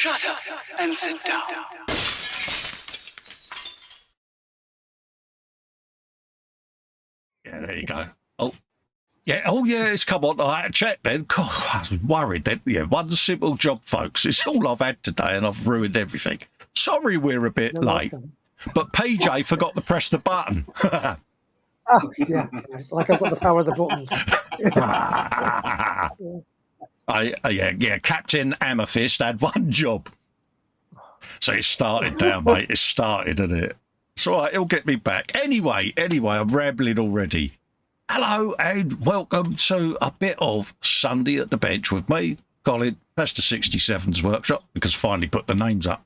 Shut up and sit down. Yeah, there you go. Oh, yeah. Oh, yeah. It's come on. I had to check then. God, I was worried then. Yeah, one simple job, folks. It's all I've had today, and I've ruined everything. Sorry, we're a bit late, but PJ forgot to press the button. Oh, yeah. Like I've got the power of the buttons. Yeah. Captain Amethyst had one job. So it started down, mate. It started, isn't it? It's all right. It'll get me back. Anyway, I'm rambling already. Hello and welcome to a bit of Sunday at the Bench with me, Colin, Festa 67's workshop, because I finally put the names up.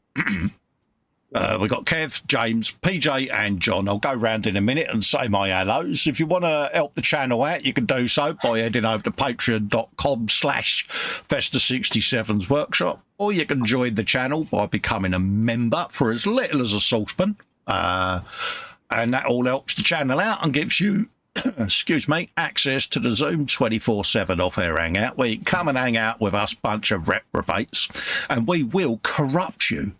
We've got Kev, James, PJ and John. I'll go round in a minute and say my hellos. If you want to help the channel out, you can do so by heading over to patreon.com/Festa67's workshop, or you can join the channel by becoming a member for as little as a saucepan. And that all helps the channel out and gives you, excuse me, access to the Zoom 24/7 off-air hangout, where you can come and hang out with us bunch of reprobates, and we will corrupt you.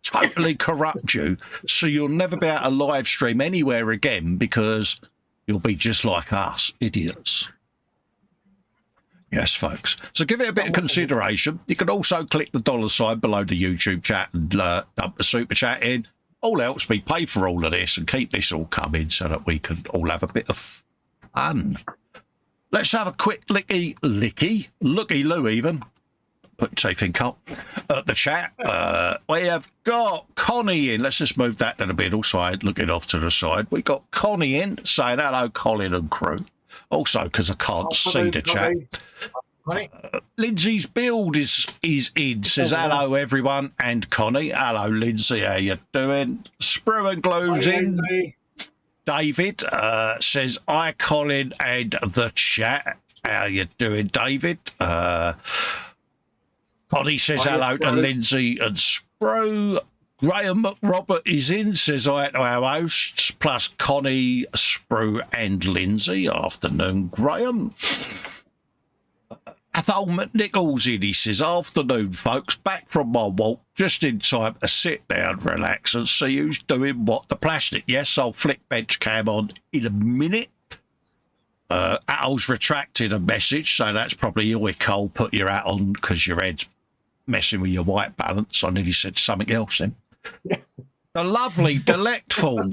Totally corrupt you, so you'll never be able to live stream anywhere again because you'll be just like us, idiots. Yes, folks. So give it a bit of consideration. You can also click the dollar sign below the YouTube chat and dump the super chat in. All helps me pay for all of this and keep this all coming so that we can all have a bit of fun. Let's have a quick looky-loo even. Put your teeth in, Cole. The chat, we have got Connie in. Let's just move that to the middle so I ain't looking off to the side. We got Connie in saying hello, Colin and crew. Also, because I can't see the chat. Lindsay's build is in. Says hello, everyone, and Connie. Hello, Lindsay. How you doing? Sprue and Glue's in. David says hi, Colin and the chat. How you doing, David? Connie says hello to Lindsay and Sprue. Graham McRobert is in, says hi to our hosts, plus Connie, Sprue and Lindsay. Afternoon, Graham. Athol McNichols in, he says, afternoon, folks. Back from my walk, just in time to sit down, relax and see who's doing what. The plastic. Yes, I'll flick bench cam on in a minute. Atol's retracted a message, so that's probably your Cole. Put your hat on because your head's messing with your white balance. I nearly said something else then. The lovely, delectable,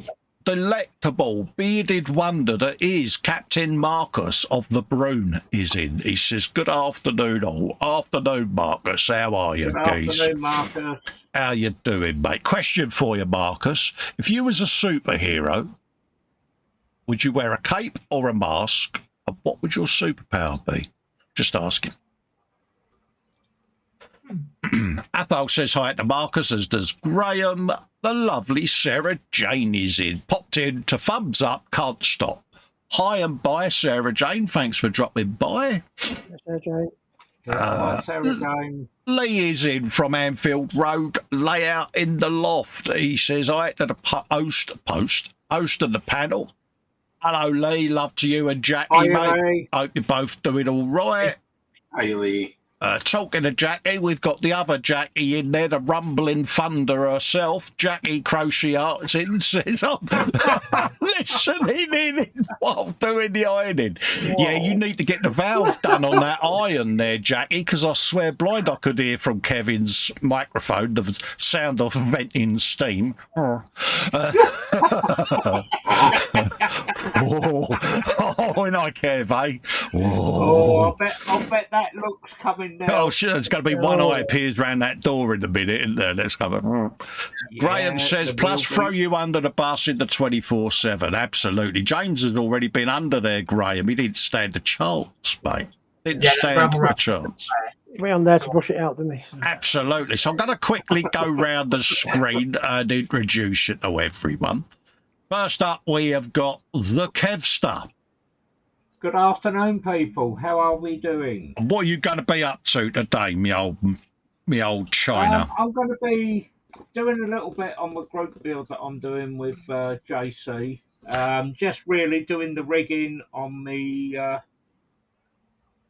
bearded wonder that is Captain Marcus of the Brune is in. He says, good afternoon all. Afternoon, Marcus. How are you, geese? Afternoon, Marcus. How you doing, mate? Question for you, Marcus. If you was a superhero, would you wear a cape or a mask? And what would your superpower be? Just asking. Athol says hi to Marcus, as does Graham. The lovely Sarah Jane is in. Popped in to thumbs up, can't stop. Hi and bye, Sarah Jane. Thanks for dropping by. Sarah Jane. Hi, Sarah Jane. Lee is in from Anfield Road, layout in the loft. He says hi to the host of the panel. Hello, Lee. Love to you and Jackie, Hi, mate. Lee. Hope you're both doing all right. Hi, Lee. Talking to Jackie, we've got the other Jackie in there, the rumbling thunder herself. Jackie Crochet Arts in, says, I'm listening in while doing the ironing. Whoa. Yeah, you need to get the valve done on that iron there, Jackie, because I swear blind I could hear from Kevin's microphone the sound of venting steam. Oh, and I Kev, eh? Oh, I'll bet that looks coming now. Oh, shit, there's going to be one eye appears round that door in a minute, isn't there? Let's come on. Yeah, Graham says, plus throw you under the bus in the 24/7. Absolutely. James has already been under there, Graham. He didn't stand a chance, mate. Didn't stand a chance. Around there to brush it out, didn't he? Absolutely. So I'm going to quickly go round the screen and introduce you to everyone. First up, we have got the Kevster. Good afternoon, people. How are we doing? What are you going to be up to today, me old China? I'm going to be doing a little bit on the group build that I'm doing with JC. Just really doing the rigging on the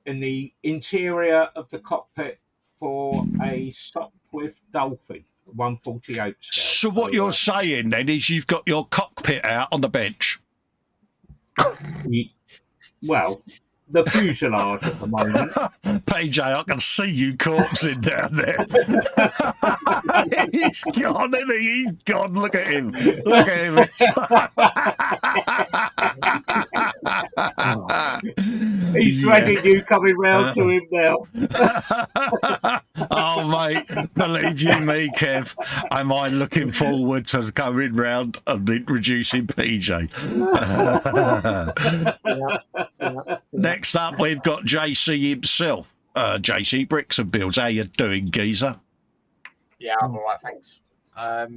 in the interior of the cockpit for a Sopwith Dolphin 148 scale. So what you're saying then is you've got your cockpit out on the bench. Well, the fuselage at the moment. PJ, I can see you corpsing down there. He's gone, isn't he? He's gone. Look at him. Look at him. He's dreading you coming round to him now. Oh, mate, believe you me, Kev, am I looking forward to coming round and introducing PJ. Next up, we've got JC himself. JC Bricks and Builds. How you doing, geezer? Yeah, I'm all right, thanks. I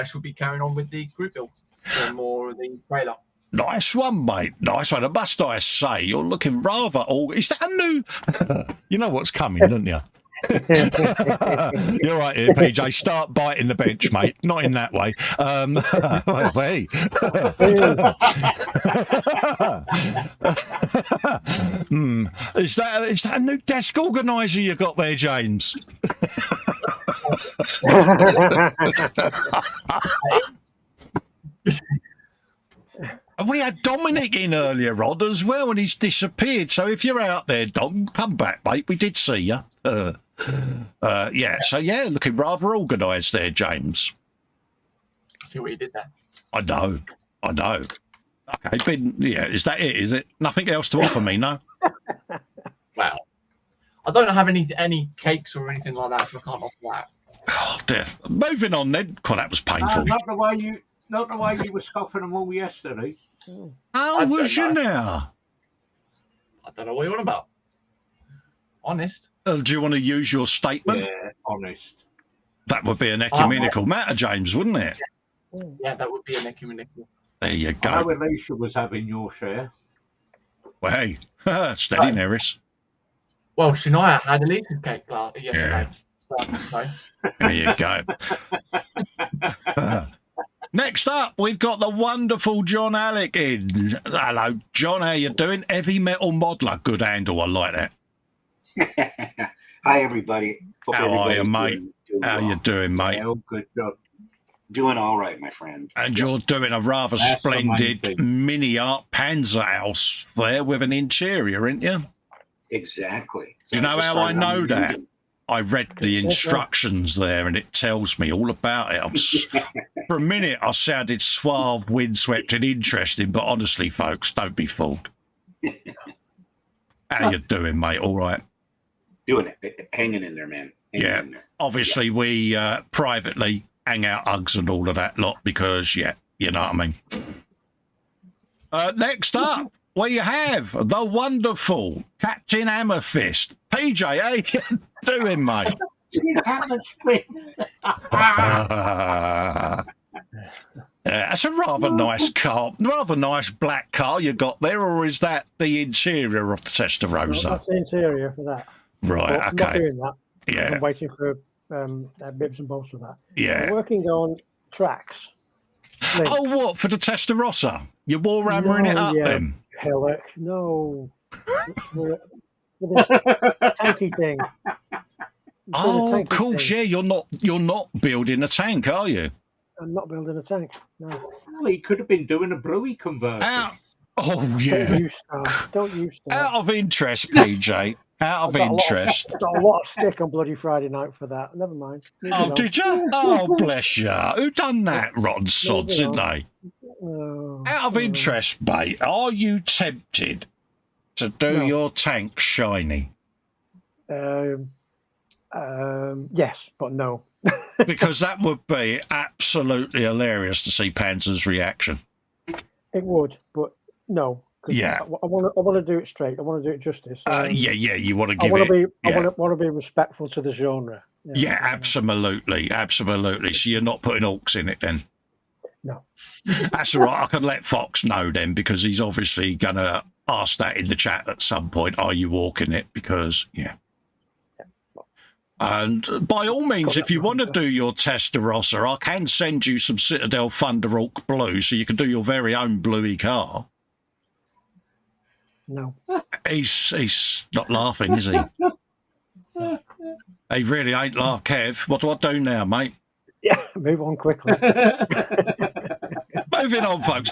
shall be carrying on with the group build for more of the trailer. Nice one, mate. Nice one. And must I say, you're looking rather old. Is that a new... You know what's coming, don't you? You're right here, PJ. Start biting the bench, mate. Not in that way. Hey. Is that a new desk organizer you got there, James? We had Dominic in earlier on as well, and he's disappeared. So if you're out there, Dom, come back, mate. We did see you. Yeah. So yeah, looking rather organised there, James. See what you did there. I know. Okay, is that it? Is it nothing else to offer me? No. Well, I don't have any cakes or anything like that, so I can't offer that. Oh dear. Moving on then. God, that was painful. Not the way you were scoffing them all yesterday. How was you now? I don't know what you're on about. Honest. Do you want to use your statement? Yeah, honest. That would be an ecumenical matter, James, wouldn't it? Yeah, that would be an ecumenical. There you go. I know Alicia was having your share. Well, hey, steady, Neris. Well, Shania had a Alicia's cake yesterday. Yeah. So. There you go. Next up, we've got the wonderful John Alec in. Hello, John. How you doing? Heavy metal modeler. Good handle. I like that. Hi, everybody. Hope How are you, mate? Doing How well. you doing, mate? Yeah, good job. Doing all right, my friend. And you're doing a rather That's splendid amazing. mini art Panzer house there with an interior, ain't you? Exactly. You know how I know that? I read the instructions there, and it tells me all about it. For a minute, I sounded suave, windswept, and interesting, but honestly, folks, don't be fooled. How you doing, mate? All right? Doing it. Hanging in there, man. Hanging in there. Obviously, we privately hang out hugs and all of that lot because, yeah, you know what I mean. Next up, we have the wonderful Captain Hammerfist. PJ, how you doing, mate? That's a rather nice car, rather nice black car you got there, or is that the interior of the Testarossa? No, that's the interior for that. Right, But I'm not okay. doing that. Yeah, I'm waiting for bits and bobs for that. yeah. I'm working on tracks. Oh, what, for the Testarossa? You're war hammering it up then? Hillock, no. With this tanky thing. Oh, Tanky of course, thing. yeah. You're not building a tank, are you? I'm not building a tank. No. Well, he could have been doing a Bluey conversion. Oh, yeah. Don't you start. Don't you start. Out of interest, PJ. Out of interest. I got a lot of stick on bloody Friday night for that. Never mind. Oh, did you? Oh, bless you. Who done that, rotten sods, didn't they? Out of interest, mate, are you tempted to do your tank shiny? Yes, but no. Because that would be absolutely hilarious to see Panzer's reaction. It would, but no. Yeah. I want to do it straight. I want to do it justice. Yeah, you want to I give want to it... be. I want to be respectful to the genre. Yeah, absolutely. So you're not putting orcs in it then? No. That's all right. I can let Fox know then, because he's obviously going to ask that in the chat at some point. Are you walking it? Because, yeah. And by all means, if you want to do your Testarossa, I can send you some Citadel Thunder Orc Blue so you can do your very own bluey car. No. He's not laughing, is he? He really ain't like Kev. What do I do now, mate? Yeah, move on quickly. Moving on, folks.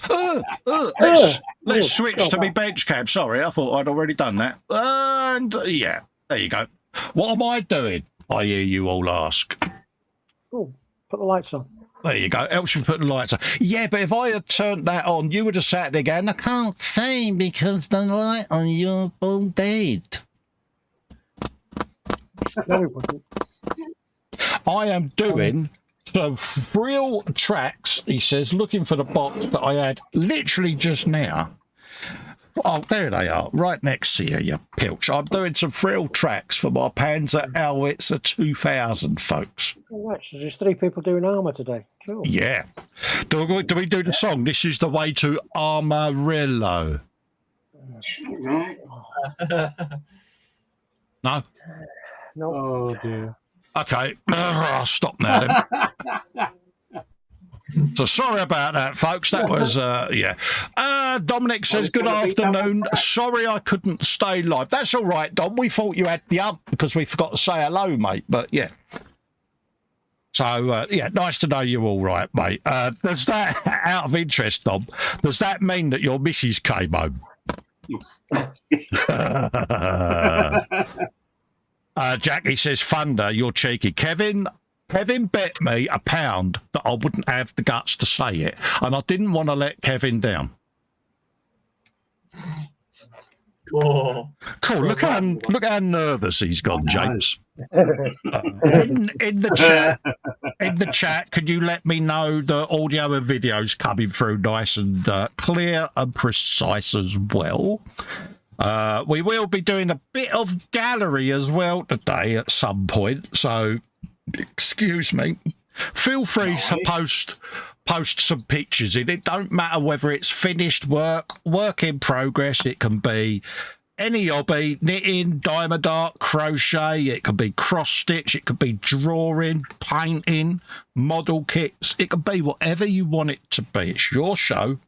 Let's switch to my bench cam. Sorry, I thought I'd already done that. And yeah, there you go. What am I doing? I hear you all ask. Oh, put the lights on. There you go. Helps you put the lights on. Yeah, but if I had turned that on, you would have sat there going, I can't see because the light on your all dead. No, we wouldn't. I am doing some real tracks, he says, looking for the box that I had literally just now. Oh, there they are, right next to you, you pilch. I'm doing some frill tracks for my Panzer Howitzer 2000, folks. Oh, right, so there's 3 people doing armour today. Cool. Yeah. Do we do the song? This is the way to Amarillo. Right. No? No. Oh dear. Okay, I'll stop now then. So sorry about that, folks. That was, yeah. Dominic says, good afternoon. Sorry I couldn't stay live. That's all right, Dom. We thought you had the up because we forgot to say hello, mate. But yeah. So, yeah, nice to know you're all right, mate. Does that, out of interest, Dom, does that mean that your missus came home? Jackie says, Thunder, you're cheeky. Kevin bet me £1 that I wouldn't have the guts to say it, and I didn't want to let Kevin down. Oh, cool. Look how nervous he's gone, James. In the chat, could you let me know the audio and videos coming through nice and clear and precise as well? We will be doing a bit of gallery as well today at some point, so excuse me. Feel free to post some pictures in it. Don't matter whether it's finished work in progress. It can be any hobby, knitting, diamond art, crochet. It could be cross stitch. It could be drawing, painting, model kits. It could be whatever you want it to be. It's your show,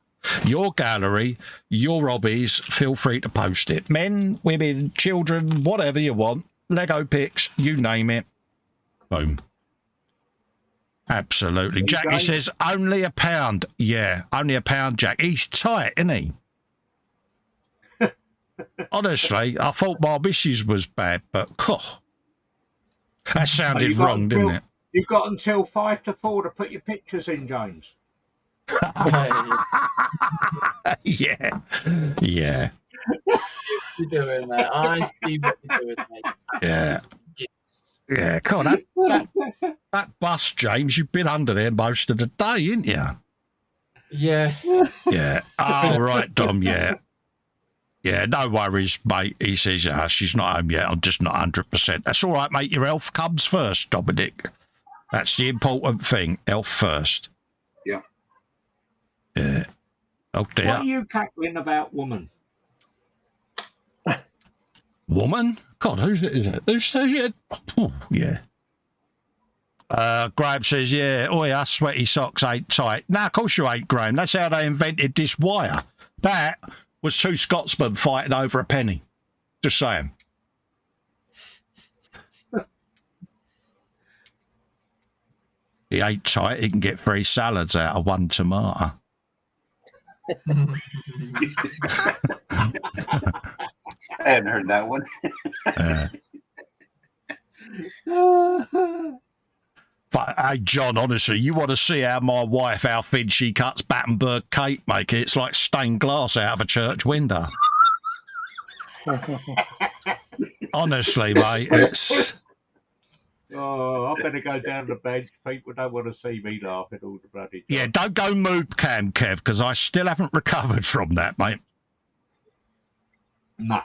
your gallery, your hobbies. Feel free to post it. Men, women, children, whatever you want. Lego pics, you name it. Boom. Absolutely. Jackie says, only £1. Yeah, only £1, Jack. He's tight, isn't he? Honestly, I thought my missus was bad, but that sounded wrong, didn't it? You've got until 5 to 4 to put your pictures in, James. Yeah. Yeah. You're doing that. I see what you're doing, mate. Yeah. Yeah, come on, that bus, James, you've been under there most of the day, ain't you? Yeah. Yeah. Oh, right, Dom, yeah. Yeah, no worries, mate. He says, she's not home yet. I'm just not 100%. That's all right, mate. Your health comes first, Dominic. That's the important thing. Health first. Yeah. Yeah. Oh, dear. What are you cackling about, woman? Woman? God, who's it? Is it? Who's it? Oh, yeah. Graham says, yeah, us sweaty socks ain't tight. Nah, of course you ain't, Graham. That's how they invented this wire. That was 2 Scotsmen fighting over a penny. Just saying. He ain't tight. He can get 3 salads out of 1 tomato. I hadn't heard that one. But hey, John, honestly, you want to see how my wife, how thin she cuts Battenberg cake, mate? It's like stained glass out of a church window. Honestly, mate, it's... Oh, I better go down the bench. People don't want to see me laughing all the bloody time. Yeah, don't go moob cam, Kev, because I still haven't recovered from that, mate. Nah.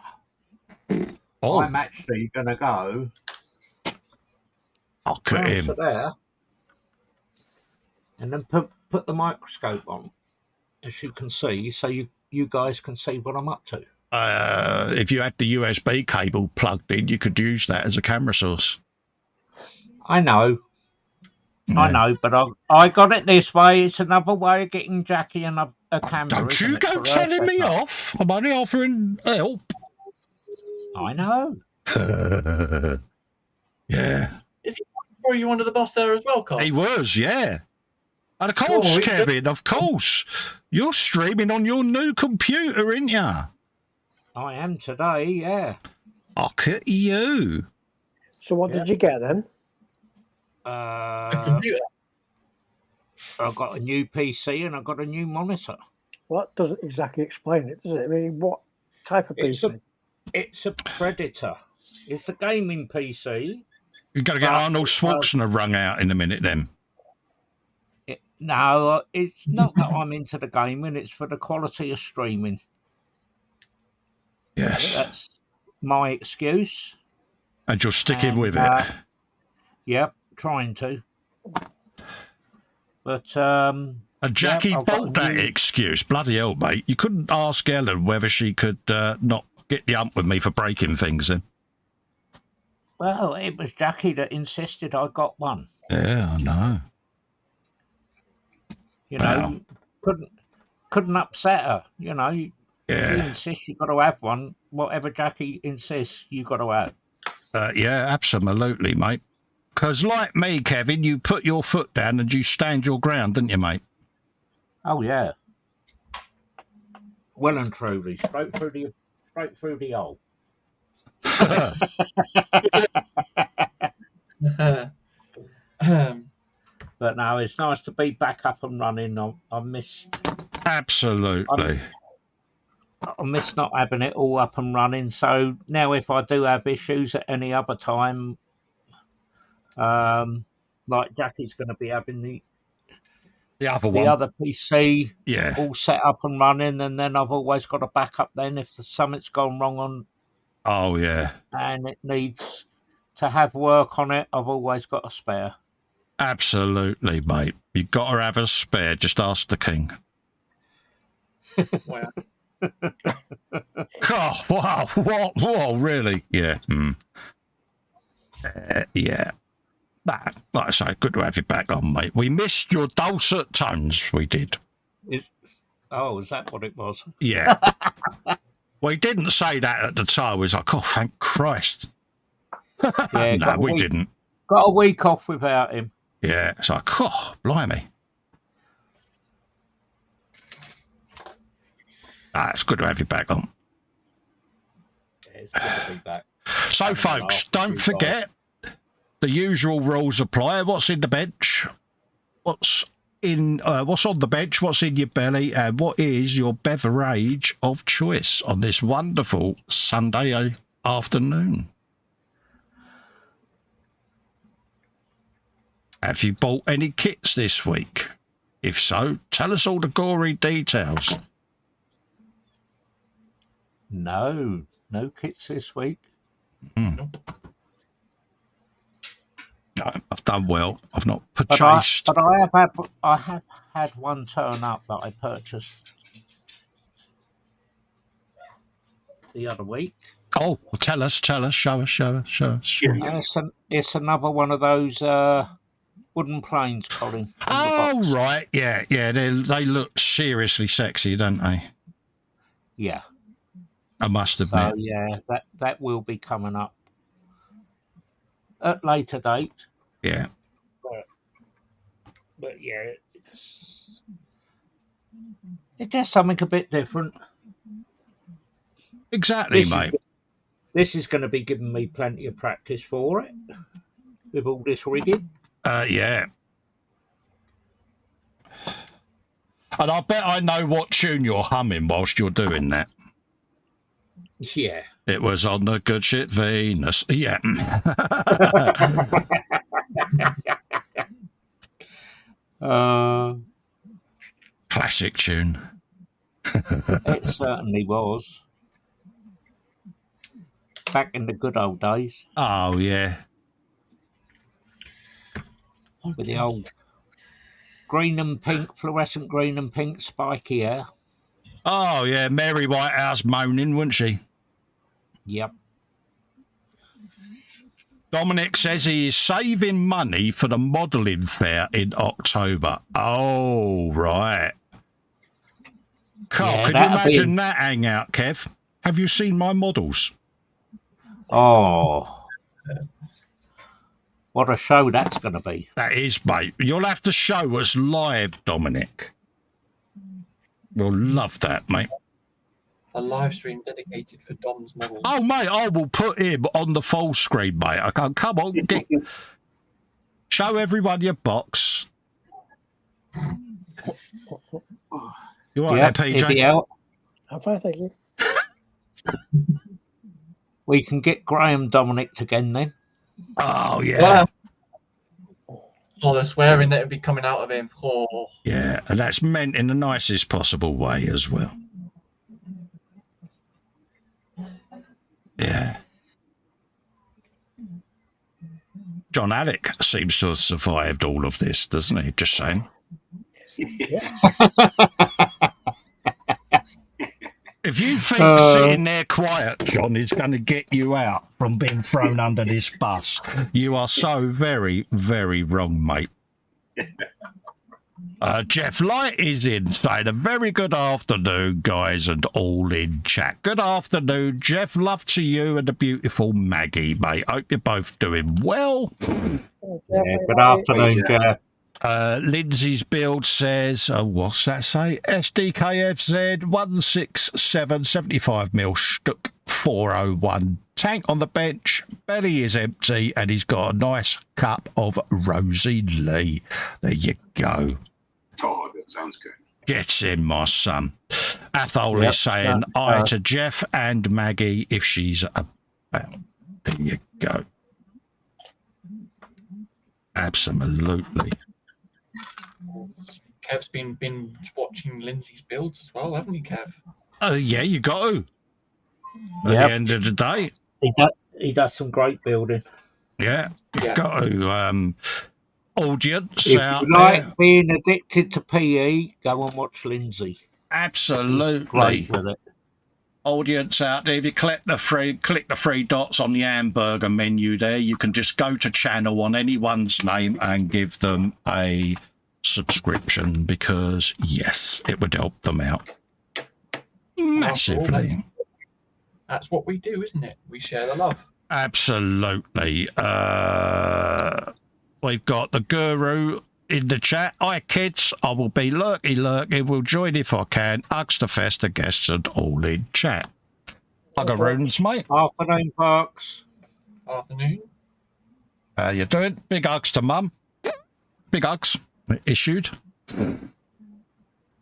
Oh. I'm actually going to go I'll cut him. to there and then put the microscope on, as you can see, so you guys can see what I'm up to. If you had the USB cable plugged in, you could use that as a camera source. I know. Yeah. I know, but I got it this way. It's another way of getting Jackie and a camera. Don't you go telling me off. I'm only offering help. I know. Yeah. Is he throw you under the bus there as well, Carl? He was, yeah. And of course, Oh, Kevin, of course. You're streaming on your new computer, ain't ya? I am today, yeah. Look at you. So what did you get then? A computer. I got a new PC and I got a new monitor. Well, that doesn't exactly explain it, does it? I mean, what type of PC? It's a Predator. It's a gaming PC. You've got to get Arnold Schwarzenegger rung out in a minute then. No, it's not that I'm into the gaming. It's for the quality of streaming. Yes. That's my excuse. And you're sticking with it. Yep, trying to. But and Jackie bought that excuse. Bloody hell, mate. You couldn't ask Ellen whether she could not get the ump with me for breaking things then. Well, it was Jackie that insisted I got one. Yeah, I know. You know, couldn't upset her. You know, you insist you got to have one. Whatever Jackie insists, you got to have. Yeah, absolutely, mate. Because like me, Kevin, you put your foot down and you stand your ground, didn't you, mate? Oh yeah. Well and truly, straight through the hole. But no, it's nice to be back up and running. I missed. Absolutely. I miss not having it all up and running. So now, if I do have issues at any other time, like Jackie's going to be having the other PC, all set up and running, and then I've always got a backup. Then if something's gone wrong on, and it needs to have work on it, I've always got a spare. Absolutely, mate. You've got to have a spare. Just ask the king. Wow. Oh, wow. What? Really? Yeah. Yeah. Like I say, good to have you back on, mate. We missed your dulcet tones. We did. Is that what it was? Yeah. We didn't say that at the time. We was like, oh, thank Christ. Yeah, no, we didn't. Got a week off without him. Yeah, it's like, oh, blimey. It's good to have you back on. Yeah, it's good to be back. So, folks, don't forget, the usual rules apply. What's in the bench? What's on the bench? What's in your belly? And what is your beverage of choice on this wonderful Sunday afternoon? Have you bought any kits this week? If so, tell us all the gory details. No kits this week. No, I've done well. I've not purchased. But I have had one turn up that I purchased the other week. Oh, well, tell us, show us. It's another one of those wooden planes, Colin. Oh, right, yeah. They look seriously sexy, don't they? Yeah. I must admit. So, yeah, that will be coming up at later date. Yeah. But yeah, it's just something a bit different. Exactly, mate. This is going to be giving me plenty of practice for it with all this rigging. Yeah. And I bet I know what tune you're humming whilst you're doing that. Yeah. It was on the good ship Venus. Yeah. Classic tune. It certainly was. Back in the good old days. Oh, yeah. With the old green and pink, fluorescent green and pink spiky hair. Oh, yeah. Mary Whitehouse moaning, wouldn't she? Yep. Dominic says he is saving money for the modelling fair in October. Oh, right. Carl, Yeah, can you imagine that hangout, Kev? Have you seen my models? Oh. What a show that's going to be. That is, mate. You'll have to show us live, Dominic. We'll love that, mate. A live stream dedicated for Dom's model. Oh, mate, I will put him on the full screen, mate. I can't. Come on, show everyone your box. You all right there, PJ? I'm fine, thank you. We can get Graham Dominic again then. Oh, yeah. Oh, the swearing that would be coming out of him. Oh. Yeah, and that's meant in the nicest possible way as well. Yeah. John Alec seems to have survived all of this, doesn't he? Just saying. If you think sitting there quiet, John, is going to get you out from being thrown under this bus, you are so very, very wrong, mate. Jeff Light is in, saying a very good afternoon, guys, and all in chat. Good afternoon, Jeff. Love to you and the beautiful Maggie, mate. Hope you're both doing well. Yeah, good afternoon, Jeff. Lindsay's build says, what's that say? SDKFZ 167 75mm Stuck 401 tank on the bench. Belly is empty, and he's got a nice cup of Rosie Lee. There you go. Oh, that sounds good. Gets in, my son. Athol is saying hi to Jeff and Maggie if she's about. There you go. Absolutely. Kev's been watching Lindsay's builds as well, haven't you, Kev? Yeah, you got to. At the end of the day. He does some great building. Yeah, you got to. Audience if out you like there. being addicted to PE, go and watch Lindsay. Absolutely. He's great with it. Audience out there, if you click the three dots on the hamburger menu there, you can just go to channel on anyone's name and give them a subscription, because yes, it would help them out massively. That's what we do, isn't it? We share the love. Absolutely. We've got the guru in the chat. Hi, kids. I will be lurking. Will join if I can. Hugs to Festa guests and all in chat. Buggeroons, mate. Afternoon, Parks. Afternoon. How you doing? Big hugs to Mum. Big hugs. Issued.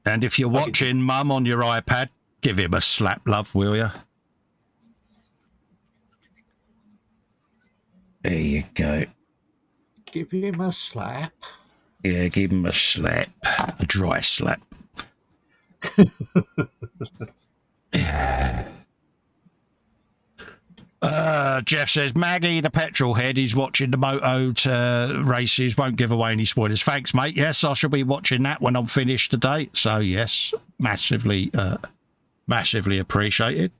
And if you're watching Mum on your iPad, give him a slap, love, will you? There you go. Give him a slap. Yeah, give him a slap. A dry slap. Yeah. Jeff says, Maggie, the petrol head, is watching the moto races. Won't give away any spoilers. Thanks, mate. Yes, I shall be watching that when I'm finished today. So, yes, massively appreciated.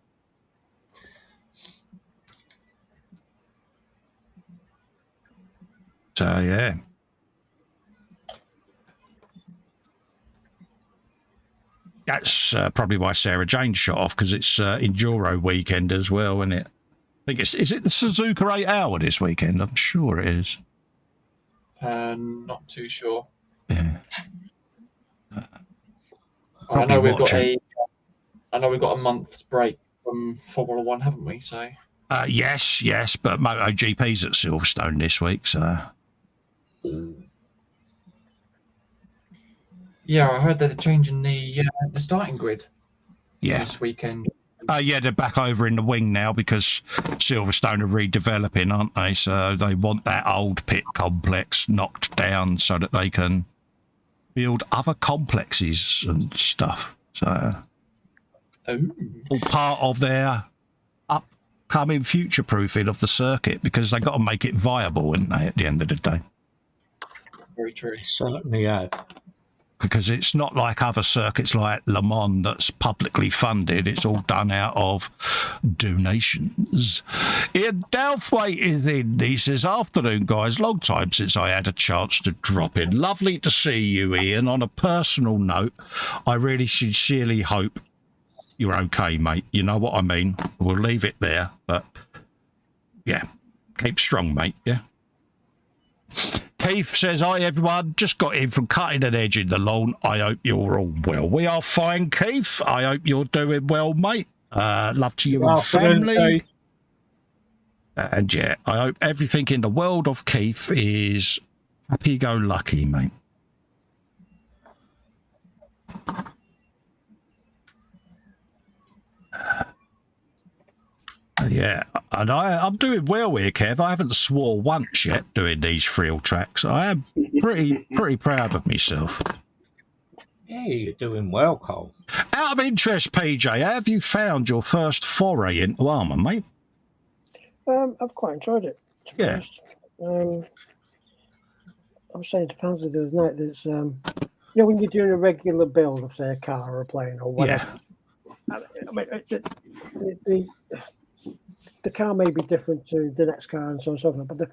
So, yeah. That's probably why Sarah Jane shot off, because it's Enduro weekend as well, isn't it? I think is it the Suzuka 8 Hour this weekend? I'm sure it is. Not too sure. Yeah. I know we've got a month's break from Formula One, haven't we? So. Yes, but MotoGP's at Silverstone this week, so. Yeah, I heard that they're changing the starting grid. Yeah. This weekend. Yeah, they're back over in the wing now because Silverstone are redeveloping, aren't they? So they want that old pit complex knocked down so that they can build other complexes and stuff. So all part of their upcoming future-proofing of the circuit, because they've got to make it viable, haven't they, at the end of the day? Very true. Certainly have. Because it's not like other circuits like Le Mans that's publicly funded. It's all done out of donations. Ian Douthwaite is in. He says, afternoon, guys. Long time since I had a chance to drop in. Lovely to see you, Ian. On a personal note, I really sincerely hope you're okay, mate. You know what I mean? We'll leave it there. But, yeah, keep strong, mate, yeah? Keith says, hi, everyone. Just got in from cutting an edge in the lawn. I hope you're all well. We are fine, Keith. I hope you're doing well, mate. Love to you and family. And, yeah, I hope everything in the world of Keith is happy-go-lucky, mate. Yeah, and I'm doing well here, Kev. I haven't swore once yet doing these thrill tracks. I am pretty proud of myself. Yeah, you're doing well, Cole. Out of interest, PJ, have you found your first foray into armour, mate? I've quite enjoyed it. Yeah. I was saying to Pansy the other night, there's, when you're doing a regular build of, say, a car or a plane or whatever, I mean, the car may be different to the next car and so on and so forth, but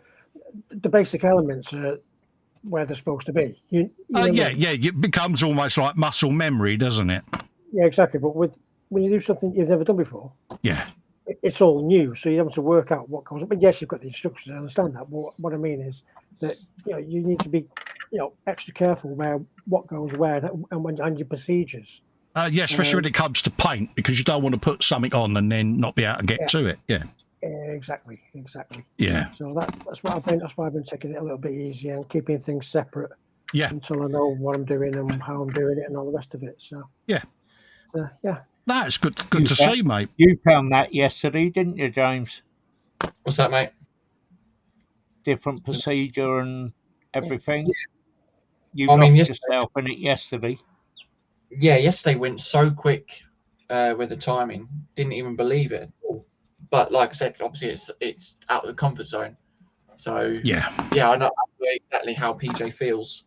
the basic elements are where they're supposed to be. It becomes almost like muscle memory, doesn't it? Yeah, exactly. But when you do something you've never done before, it's all new, so you have to work out what goes on. But yes, you've got the instructions, I understand that. But what I mean is that you need to be extra careful where what goes where and your procedures. Especially when it comes to paint, because you don't want to put something on and then not be able to get to it. Yeah. Exactly. Yeah. So that's why I've been taking it a little bit easier and keeping things separate. Yeah. Until I know what I'm doing and how I'm doing it and all the rest of it. So. Yeah. Yeah. That's good to see, mate. You found that yesterday, didn't you, James? What's that, mate? Different procedure and everything. Yeah. You lost yourself in it yesterday. Yeah, yesterday went so quick with the timing. Didn't even believe it. But like I said, obviously it's out of the comfort zone. So yeah, I know exactly how PJ feels.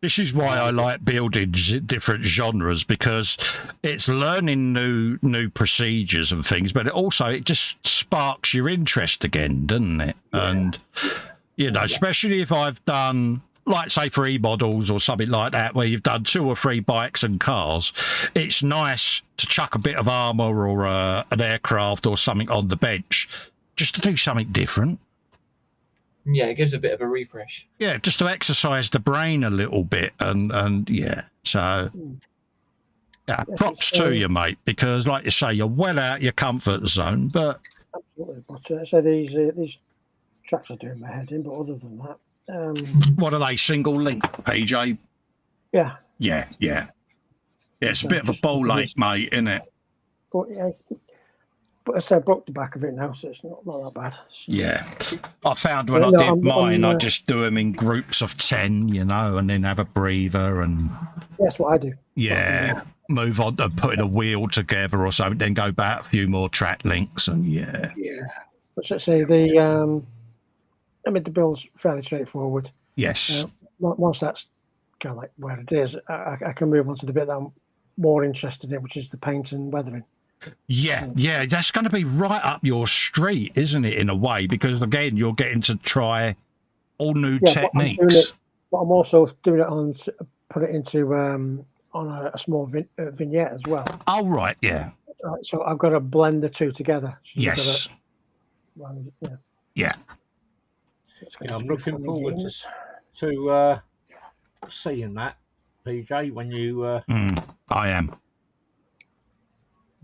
This is why I like building different genres, because it's learning new procedures and things, but it just sparks your interest again, doesn't it? Yeah. And especially if I've done, like, say, 3 models or something like that, where you've done 2 or 3 bikes and cars, it's nice to chuck a bit of armour or an aircraft or something on the bench just to do something different. Yeah, it gives a bit of a refresh. Yeah, just to exercise the brain a little bit. And yeah, so props to you, mate, because, like you say, you're well out your comfort zone. But absolutely. But so these tracks are doing my head in, but other than that, what are they? Single link, PJ? Yeah. Yeah, it's a bit of a ball ache, mate, isn't it? But I said I broke the back of it now, so it's not that bad. So. Yeah. I found when I did mine, I just do them in groups of 10, and then have a breather and... That's what I do. Yeah. Move on to putting a wheel together or something, then go back a few more track links and Yeah. But let's say the bill's fairly straightforward. Yes. Once that's kind of like where it is, I can move on to the bit that I'm more interested in, which is the paint and weathering. Yeah, that's going to be right up your street, isn't it, in a way? Because, again, you're getting to try all new techniques. But I'm also doing it put it into on a small vignette as well. Oh, right, yeah. So I've got to blend the two together. So yes. Yeah. So I'm looking forward to seeing that, PJ, when you... I am.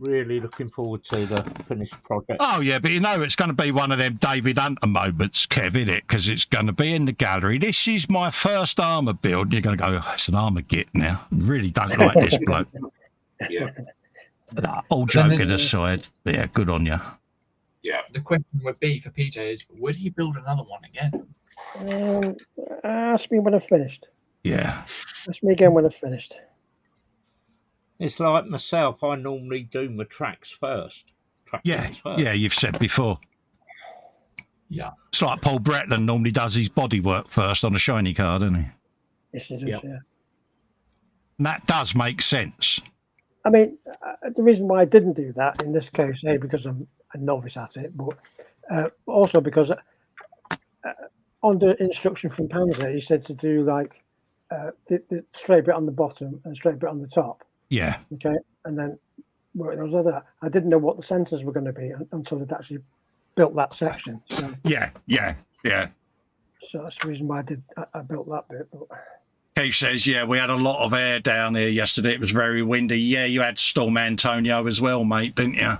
Really looking forward to the finished project. Oh, yeah, but it's going to be one of them David Hunter moments, Kev, isn't it? Because it's going to be in the gallery. This is my first armour build. You're going to go, it's an armour git now. I really don't like this bloke. Yeah. All joking aside, yeah, good on you. Yeah. The question would be for PJ is, would he build another one again? Ask me when I've finished. Yeah. Ask me again when I've finished. It's like myself, I normally do my tracks first. Yeah, you've said before. Yeah. It's like Paul Bretland normally does his bodywork first on a shiny car, doesn't he? Yes, he does, yeah. And that does make sense. I mean, the reason why I didn't do that in this case, because I'm a novice at it, but also because on the instruction from Panzer, he said to do like the straight bit on the bottom and straight bit on the top. Yeah. Okay. And then those other, I didn't know what the centers were going to be until they'd actually built that section. So. Yeah. So that's the reason why I built that bit. But... Keith says, yeah, we had a lot of air down here yesterday. It was very windy. Yeah, you had Storm Antonio as well, mate, didn't you?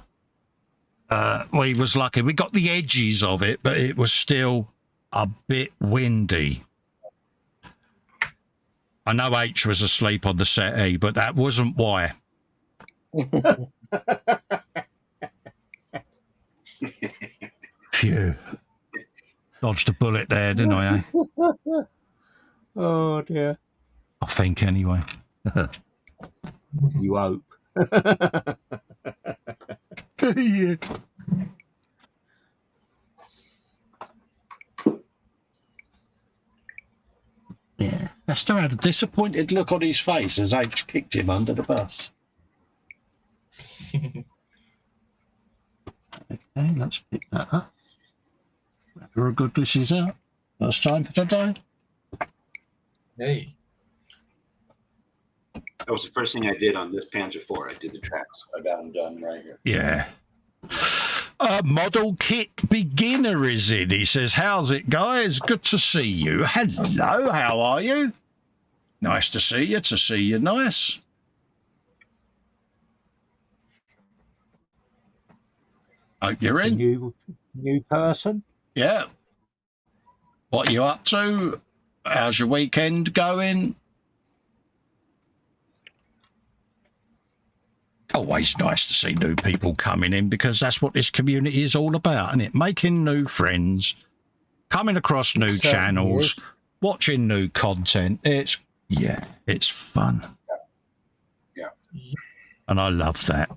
We was lucky. We got the edges of it, but it was still a bit windy. I know H was asleep on the settee, but that wasn't why. Phew. Dodged a bullet there, didn't I, eh? Oh, dear. I think, anyway. You hope. Yeah. Yeah. Festa had a disappointed look on his face as H kicked him under the bus. Okay, let's pick that up. Very good, this is out. That's time for today. Hey. That was the first thing I did on this Panzer IV. I did the tracks. I got them done right here. Yeah. Model Kit Beginner is in. He says, how's it, guys? Good to see you. Hello, how are you? Nice to see you. To see you, nice. Hope you're in. New person? Yeah. What are you up to? How's your weekend going? Always nice to see new people coming in because that's what this community is all about, isn't it? Making new friends, coming across new channels, watching new content. It's fun. Yeah. And I love that.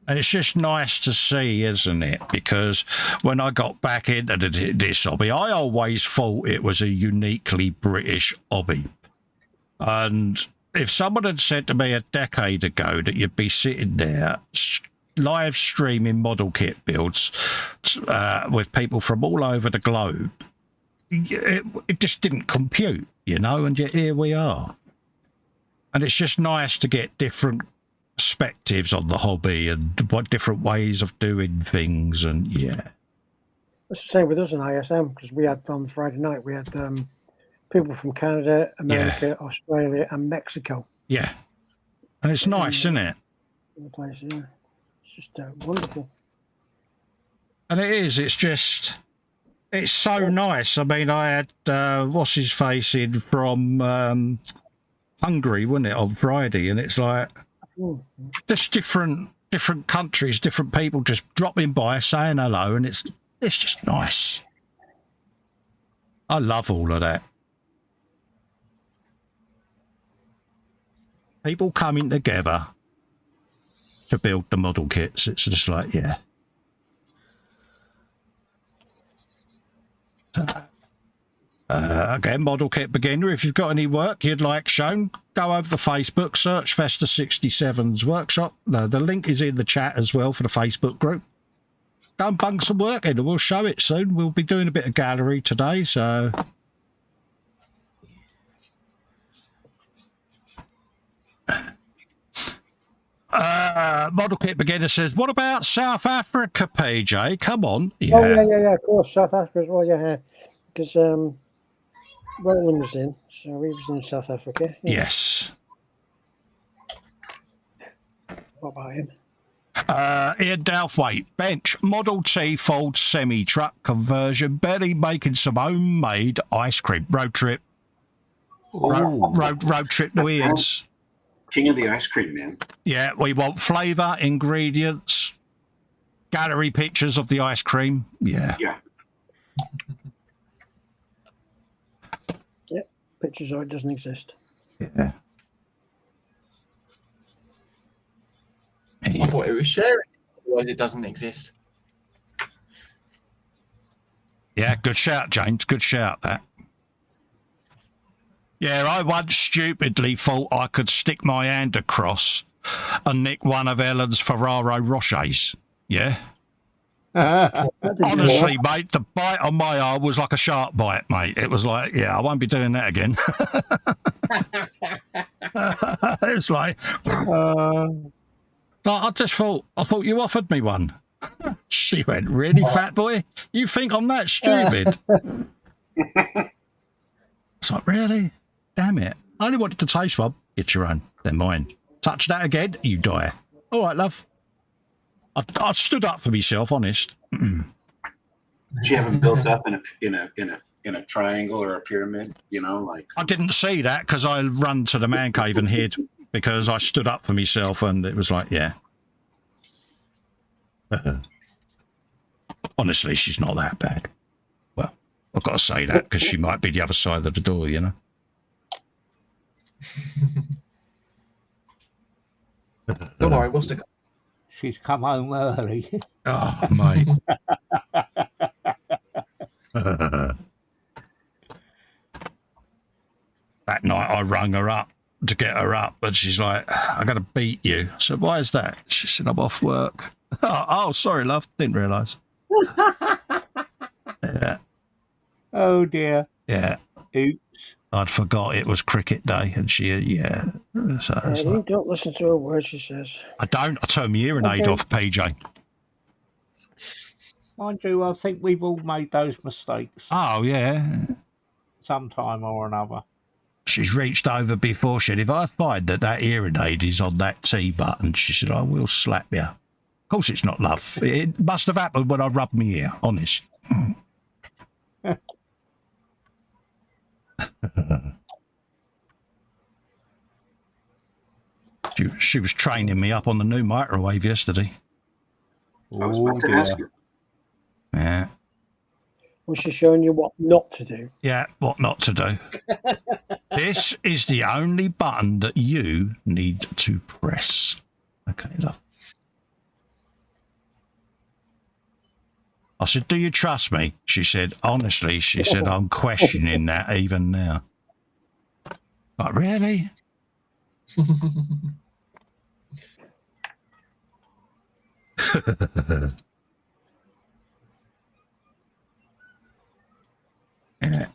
And it's just nice to see, isn't it? Because when I got back into this hobby, I always thought it was a uniquely British hobby. And if someone had said to me a decade ago that you'd be sitting there live streaming model kit builds with people from all over the globe, it just didn't compute, you know, and yet here we are. And it's just nice to get different perspectives on the hobby and what different ways of doing things, and yeah. It's the same with us in ISM because we had on Friday night we had people from Canada, America, Australia, and Mexico. Yeah, and it's nice, isn't it? In the place, yeah, it's just wonderful. And it is. It's just, it's so nice. I mean, I had what's his face in from Hungary, wasn't it, on Friday, and it's like. Just different countries, different people just dropping by, saying hello, and it's just nice. I love all of that. People coming together to build the model kits. It's just like, yeah. Again, Model Kit Beginner, if you've got any work you'd like shown, go over the Facebook, search Festa 67's workshop. The link is in the chat as well for the Facebook group. Go and bung some work in and we'll show it soon. We'll be doing a bit of gallery today, so... Model Kit Beginner says, what about South Africa, PJ? Come on. Yeah. Oh, yeah, of course. South Africa as well, yeah. Because Roland was in, so he was in South Africa. Yeah. Yes. What about him? Ian Douthwaite, bench, Model T Ford semi-truck conversion, barely making some homemade ice cream. Road trip. Road trip to Ian's. King of the ice cream, man. Yeah, we want flavour, ingredients, gallery pictures of the ice cream. Yeah. Yeah. Yep, pictures of it doesn't exist. Yeah. I thought it was sharing, otherwise it doesn't exist. Yeah, good shout, James. Good shout, that. Yeah, I once stupidly thought I could stick my hand across and nick one of Ellen's Ferraro Rochers. Yeah. Honestly, mate, the bite on my arm was like a shark bite, mate. It was like, yeah, I won't be doing that again. It was like... I thought you offered me one. She went, really, fat boy? You think I'm that stupid? It's like, really? Damn it. I only wanted to taste one. Get your own. They're mine. Touch that again, you die. All right, love. I stood up for myself, honest. She haven't built up in a triangle or a pyramid, you know, like. I didn't see that because I run to the man cave and hid because I stood up for myself, and it was like, yeah. Honestly, she's not that bad. Well, I've got to say that because she might be the other side of the door, you know. Don't worry, what's the... She's come home early. Oh, mate. That night I rung her up to get her up, but she's like, I'm going to beat you. I said, why is that? She said, I'm off work. Oh, sorry, love. Didn't realise. Yeah. Oh, dear. Yeah. Oops. I'd forgot it was cricket day, and she, yeah. So you don't listen to a word she says. I don't. I turn my hearing aid off, PJ. Mind you, I think we've all made those mistakes. Oh, yeah. Sometime or another. She's reached over before she said, if I find that hearing aid is on that T button, she said, I will slap you. Of course it's not, love. It must have happened when I rubbed my ear, honest. She was training me up on the new microwave yesterday. I was about to ask you. Yeah. Was she showing you what not to do? Yeah, what not to do. This is the only button that you need to press. Okay, love. I said, do you trust me? She said, honestly, she said, I'm questioning that even now. Like, really? Yeah.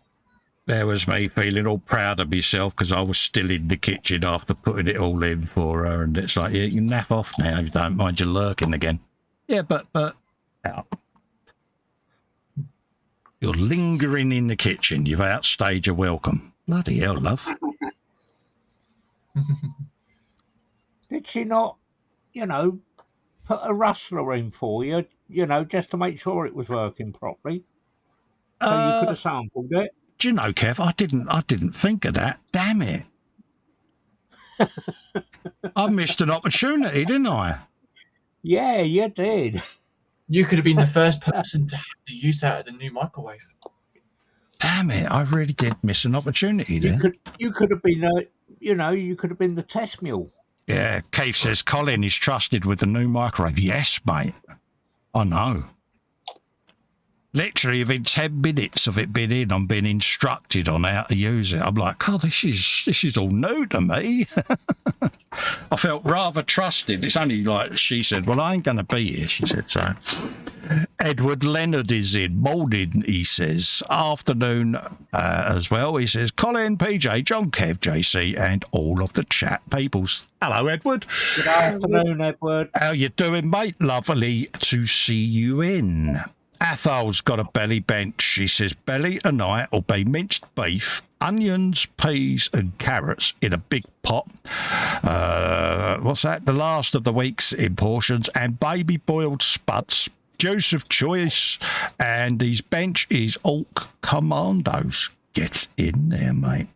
There was me feeling all proud of myself because I was still in the kitchen after putting it all in for her, and it's like, yeah, you can naff off now if you don't mind you lurking again. Yeah, but out. You're lingering in the kitchen. You've outstayed your welcome. Bloody hell, love. Did she not, put a rustler in for you, just to make sure it was working properly? So you could have sampled it. Do you know, Kev, I didn't think of that. Damn it. I missed an opportunity, didn't I? Yeah, you did. You could have been the first person to have the use out of the new microwave. Damn it, I really did miss an opportunity there. You could have been, you could have been the test mule. Yeah, Keith says Colin is trusted with the new microwave. Yes, mate. I know. Literally, within 10 minutes of it being in, I'm being instructed on how to use it. I'm like, God, this is all new to me. I felt rather trusted. It's only like she said, well, I ain't going to be here, she said. So Edward Leonard is in. Morning, he says. Afternoon as well. He says, Colin, PJ, John, Kev, JC, and all of the chat peoples. Hello, Edward. Good afternoon, Edward. How you doing, mate? Lovely to see you in. Athol's got a belly bench. She says, belly tonight will be minced beef, onions, peas and carrots in a big pot. What's that? The last of the week's in portions, and baby boiled spuds. Juice of choice, and his bench is Orc Commandos. Get in there, mate.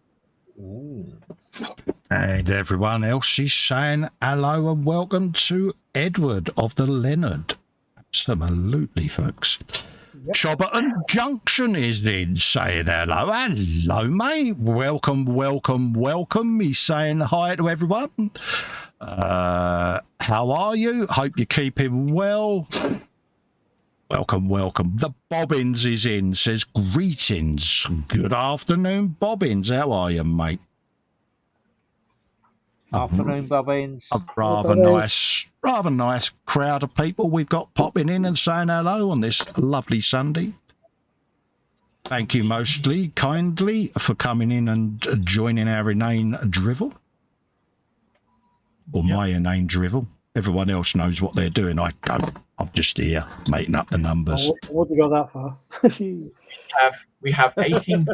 Ooh. And everyone else is saying hello and welcome to Edward of the Leonard. Absolutely, folks. Yep. Chobberton Junction is in saying hello. Hello, mate. Welcome, welcome, welcome. He's saying hi to everyone. How are you? Hope you're keeping well. Welcome, welcome. The Bobbins is in, says greetings. Good afternoon, Bobbins. How are you, mate? Afternoon, Bobbins. A rather nice crowd of people we've got popping in and saying hello on this lovely Sunday. Thank you mostly kindly for coming in and joining our inane drivel. Or my inane drivel. everyone else knows what they're doing. I don't. I'm just here making up the numbers. What do you go that far? We have 18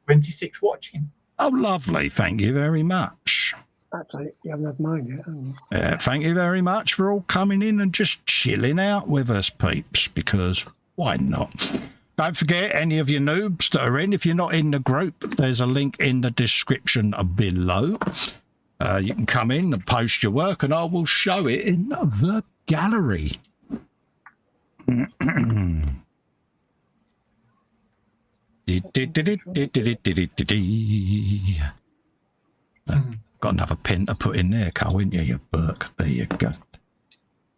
26 watching. Oh, lovely. Thank you very much. Actually, you haven't had mine yet, have you? Thank you very much for all coming in and just chilling out with us, peeps, because why not? Don't forget, any of you noobs that are in, if you're not in the group, there's a link in the description below. You can come in and post your work, and I will show it in the gallery. Got another pin to put in there, Carl, ain't you Burke? There you go.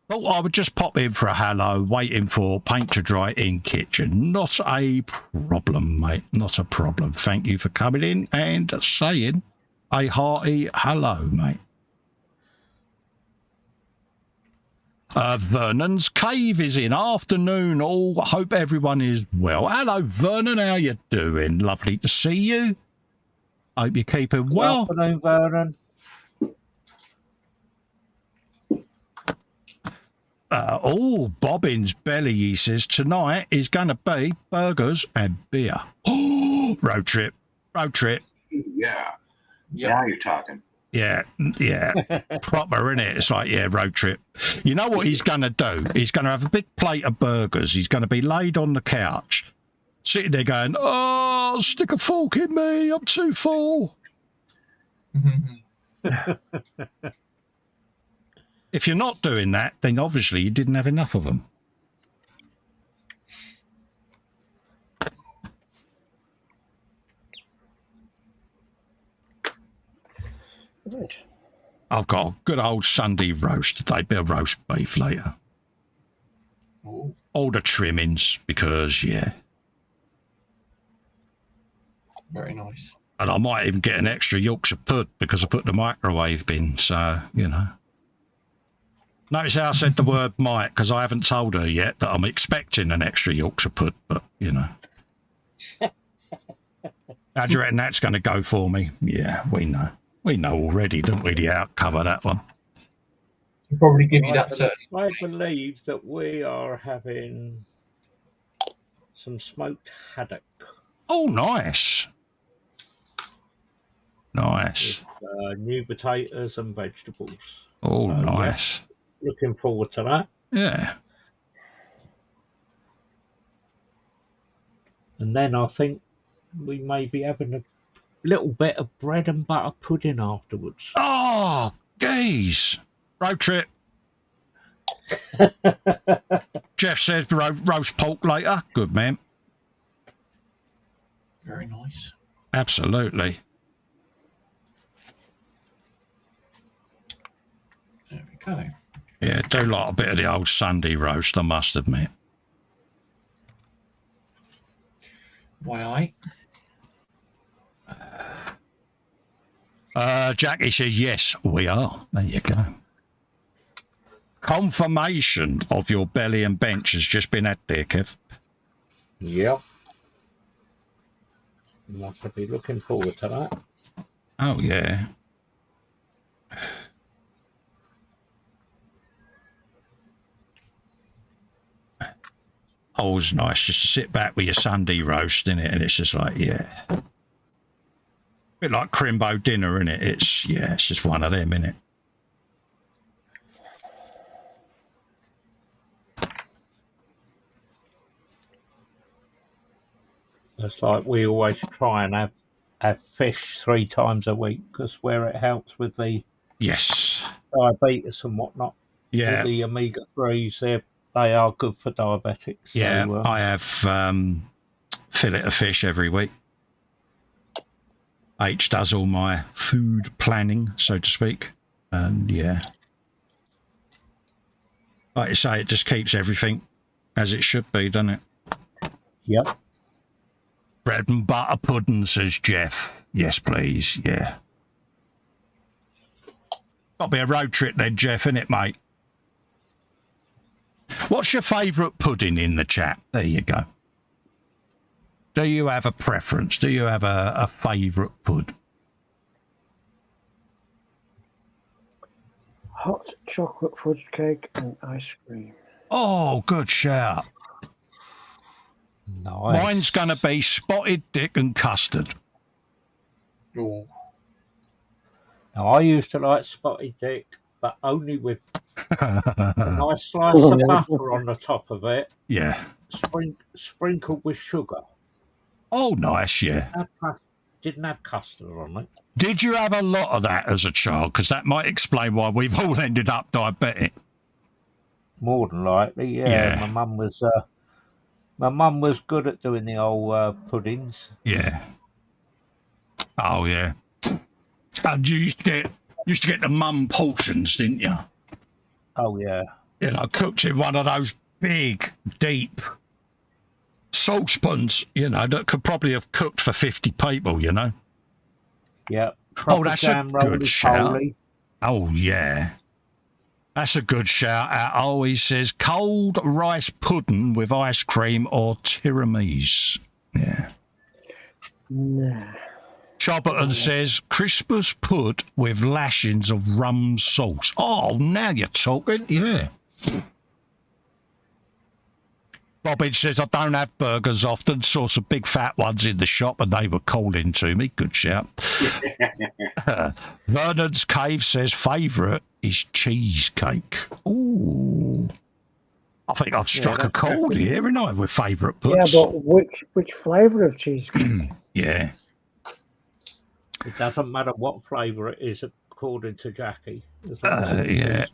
Oh, I would just pop in for a hello, waiting for paint to dry in kitchen. Not a problem, mate. Not a problem. Thank you for coming in and saying a hearty hello, mate. Vernon's Cave is in. Afternoon all. Hope everyone is well. Hello, Vernon. How you doing? Lovely to see you. Hope you're keeping well. Afternoon, Vernon. Bobbin's Belly, he says, tonight is going to be burgers and beer. Oh, road trip. Yeah. Now you're talking. Yeah. Proper, innit? It's like, yeah, road trip. You know what he's going to do? He's going to have a big plate of burgers. He's going to be laid on the couch, sitting there going, oh, stick a fork in me. I'm too full. If you're not doing that, then obviously you didn't have enough of them. Right. I've got a good old Sunday roast today, bit of roast beef later. Ooh. All the trimmings, because, yeah. Very nice. And I might even get an extra Yorkshire pud because I put the microwave bin, so, you know. Notice how I said the word might, because I haven't told her yet that I'm expecting an extra Yorkshire pud, but, you know. How do you reckon that's going to go for me? Yeah, we know. We know already, don't we, the outcome of that one? I'll probably give you that I believe that we are having some smoked haddock. Oh, nice. Nice. With, new potatoes and vegetables. Oh, nice. Yeah. Looking forward to that. Yeah. And then I think we may be having a little bit of bread and butter pudding afterwards. Oh, geez. Road trip. Jeff says roast pork later. Good, man. Very nice. Absolutely. There we go. Yeah, do like a bit of the old Sunday roast, I must admit. Why Jackie says, yes, we are. There you go. Confirmation of your belly and bench has just been had there, Kev. Yep. I'll be looking forward to that. Oh, yeah. Always nice just to sit back with your Sunday roast, innit? And it's just like, yeah. Bit like Crimbo dinner, innit? It's just one of them, innit? It's like we always try and have fish 3 times a week because where it helps with the diabetes and whatnot. Yeah. With the omega-3s, they are good for diabetics. Yeah, so, I have fillet of fish every week. H does all my food planning, so to speak. And yeah. Like you say, it just keeps everything as it should be, doesn't it? Yep. Bread and butter pudding, says Jeff. Yes, please. Yeah. Got to be a road trip then, Jeff, innit, mate? What's your favourite pudding in the chat? There you go. Do you have a preference? Do you have a favourite pud? hot chocolate fudge cake and ice cream. Oh, good shout. Nice. Mine's going to be spotted dick and custard. Oh. Now, I used to like spotted dick, but only with a nice slice of butter on the top of it. Yeah. Sprinkled with sugar. Oh, nice, yeah. Didn't have custard on it. Did you have a lot of that as a child? Because that might explain why we've all ended up diabetic. More than likely, yeah. My mum was good at doing the old puddings. Yeah. Oh, yeah. And you used to get the mum portions, didn't you? Oh, yeah. You know, cooked in one of those big, deep saucepans, you know, that could probably have cooked for 50 people, you know? Yeah. Oh, that's a good shout. Oh, yeah. That's a good shout out. Oh, he says cold rice pudding with ice cream or tiramisu. Yeah. Nah. Chobberton says Christmas pud with lashings of rum sauce. Oh, now you're talking. Yeah. Bobbage says, I don't have burgers often. Saw some big fat ones in the shop and they were calling to me. Good shout. Vernon's Cave says favourite is cheesecake. Ooh. I think I've struck a chord here, haven't I, with favourite puds? Yeah, but which flavour of cheesecake? Yeah. It doesn't matter what flavour it is, according to Jackie. Yeah.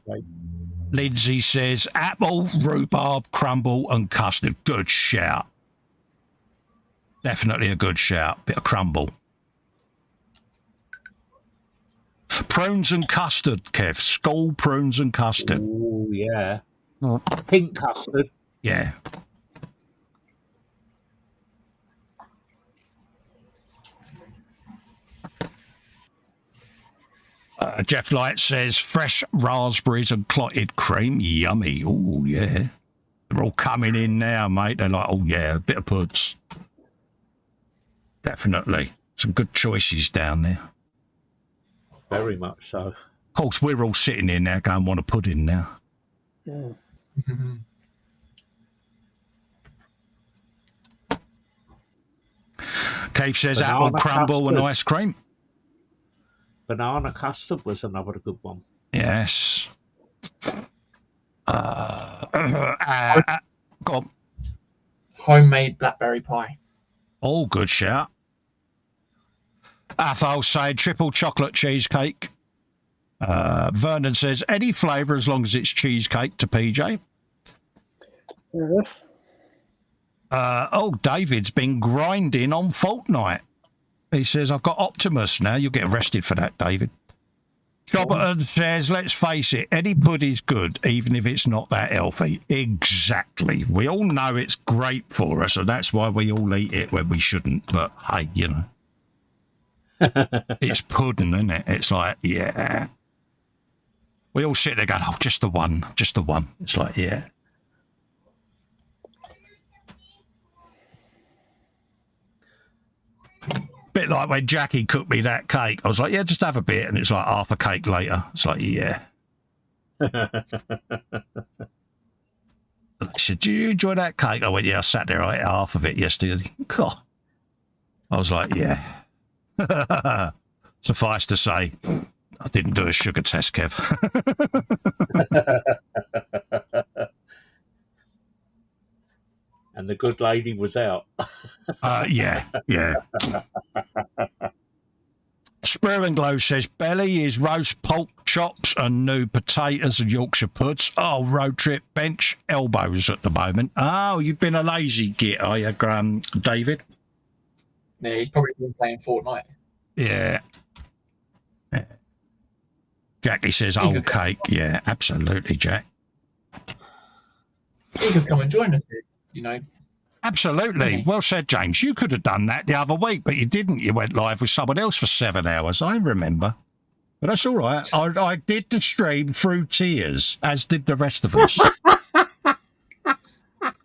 Lindsay says apple, rhubarb, crumble and custard. Good shout. Definitely a good shout. Bit of crumble. Prunes and custard, Kev. Skull prunes and custard. Oh, yeah. Pink custard. Yeah. Jeff Light says fresh raspberries and clotted cream. Yummy. Oh, yeah. They're all coming in now, mate. They're like, oh, yeah, a bit of puds. Definitely. Some good choices down there. Very much so. Of course, we're all sitting here now going, want a pudding now. Yeah. Cave says apple crumble and ice cream. Banana custard was another good one. Yes. Go on. Homemade blackberry pie. Oh, good shout. Athol said triple chocolate cheesecake. Vernon says any flavour as long as it's cheesecake to PJ. Yes. David's been grinding on Fortnite. He says, I've got Optimus now. You'll get arrested for that, David. Chobberton says, let's face it, any pudding's good, even if it's not that healthy. Exactly. We all know it's great for us, and that's why we all eat it when we shouldn't. But, hey, you know. It's pudding, isn't it? It's like, yeah. We all sit there going, oh, just the one, just the one. It's like, yeah. Bit like when Jackie cooked me that cake. I was like, yeah, just have a bit. And it's like half a cake later. It's like, yeah. She said, do you enjoy that cake? I went, yeah, I sat there, I ate half of it yesterday. God. I was like, yeah. Suffice to say, I didn't do a sugar test, Kev. And the good lady was out. Yeah. Spur and Glow says belly is roast pork chops and new potatoes and Yorkshire puds. Oh, road trip bench elbows at the moment. Oh, you've been a lazy git, are you, David? Yeah, he's probably been playing Fortnite. Yeah. Jackie says old cake. Yeah, absolutely, Jack. He could come and join us here, you know. Absolutely. Well said, James. You could have done that the other week, but you didn't. You went live with someone else for 7 hours. I remember. But that's all right. I did the stream through tears, as did the rest of us.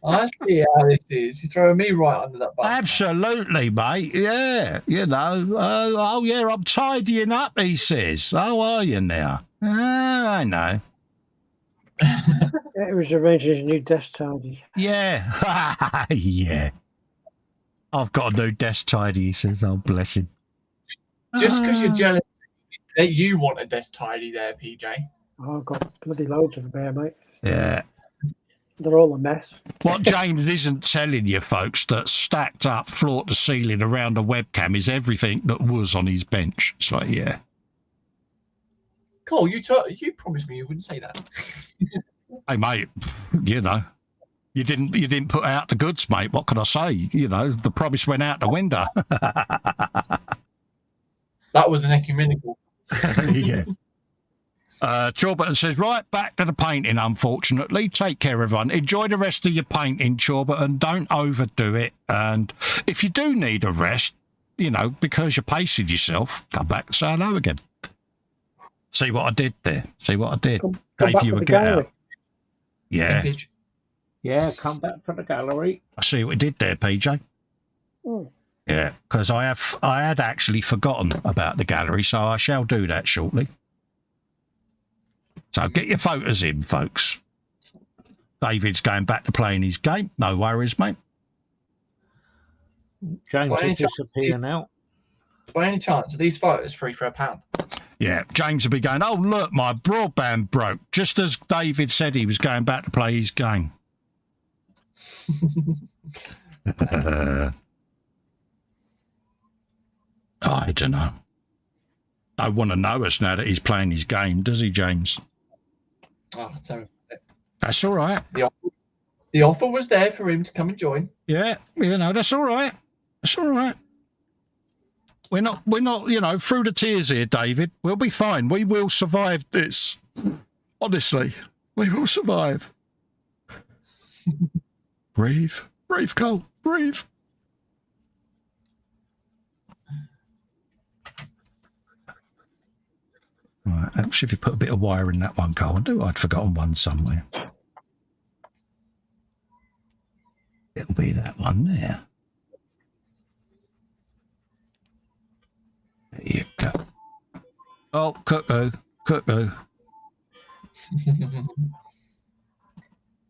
I see how this is. You're throwing me right under that bus. Absolutely, mate. Yeah. You know. Oh, yeah, I'm tidying up, he says. How are you now? I know. It was arranging his new desk tidy. Yeah. Yeah. I've got a new desk tidy, he says. Oh, bless him. Just because you're jealous that you want a desk tidy there, PJ. Oh, I've got bloody loads of them there, mate. Yeah. They're all a mess. What James isn't telling you, folks, that stacked up floor to ceiling around the webcam is everything that was on his bench. It's like, yeah. Cole, you promised me you wouldn't say that. Hey, mate, you know, you didn't put out the goods, mate. What can I say? You know, the promise went out the window. That was an ecumenical. Yeah. Chorberton says, right, back to the painting, unfortunately. Take care, everyone. Enjoy the rest of your painting, Chorberton. Don't overdo it. And if you do need a rest, you know, because you're pacing yourself, come back and say hello again. See what I did there? See what I did? Gave you a get out. Yeah. Yeah, come back for the gallery. I see what you did there, PJ. Mm. Yeah, because I had actually forgotten about the gallery, so I shall do that shortly. So get your photos in, folks. David's going back to playing his game. No worries, mate. James will disappear now. By any chance, are these photos free for £1? Yeah, James will be going, oh, look, my broadband broke, just as David said he was going back to play his game. I don't know. Don't want to know us now that he's playing his game, does he, James? Oh, that's all right. The offer was there for him to come and join. Yeah, you know, that's all right. That's all right. We're not, you know, through the tears here, David. We'll be fine. We will survive this. Honestly, we will survive. Breathe, Cole, breathe. Right, actually, if you put a bit of wire in that one, Cole, I'd forgotten one somewhere. It'll be that one there. There you go. Oh, cuckoo.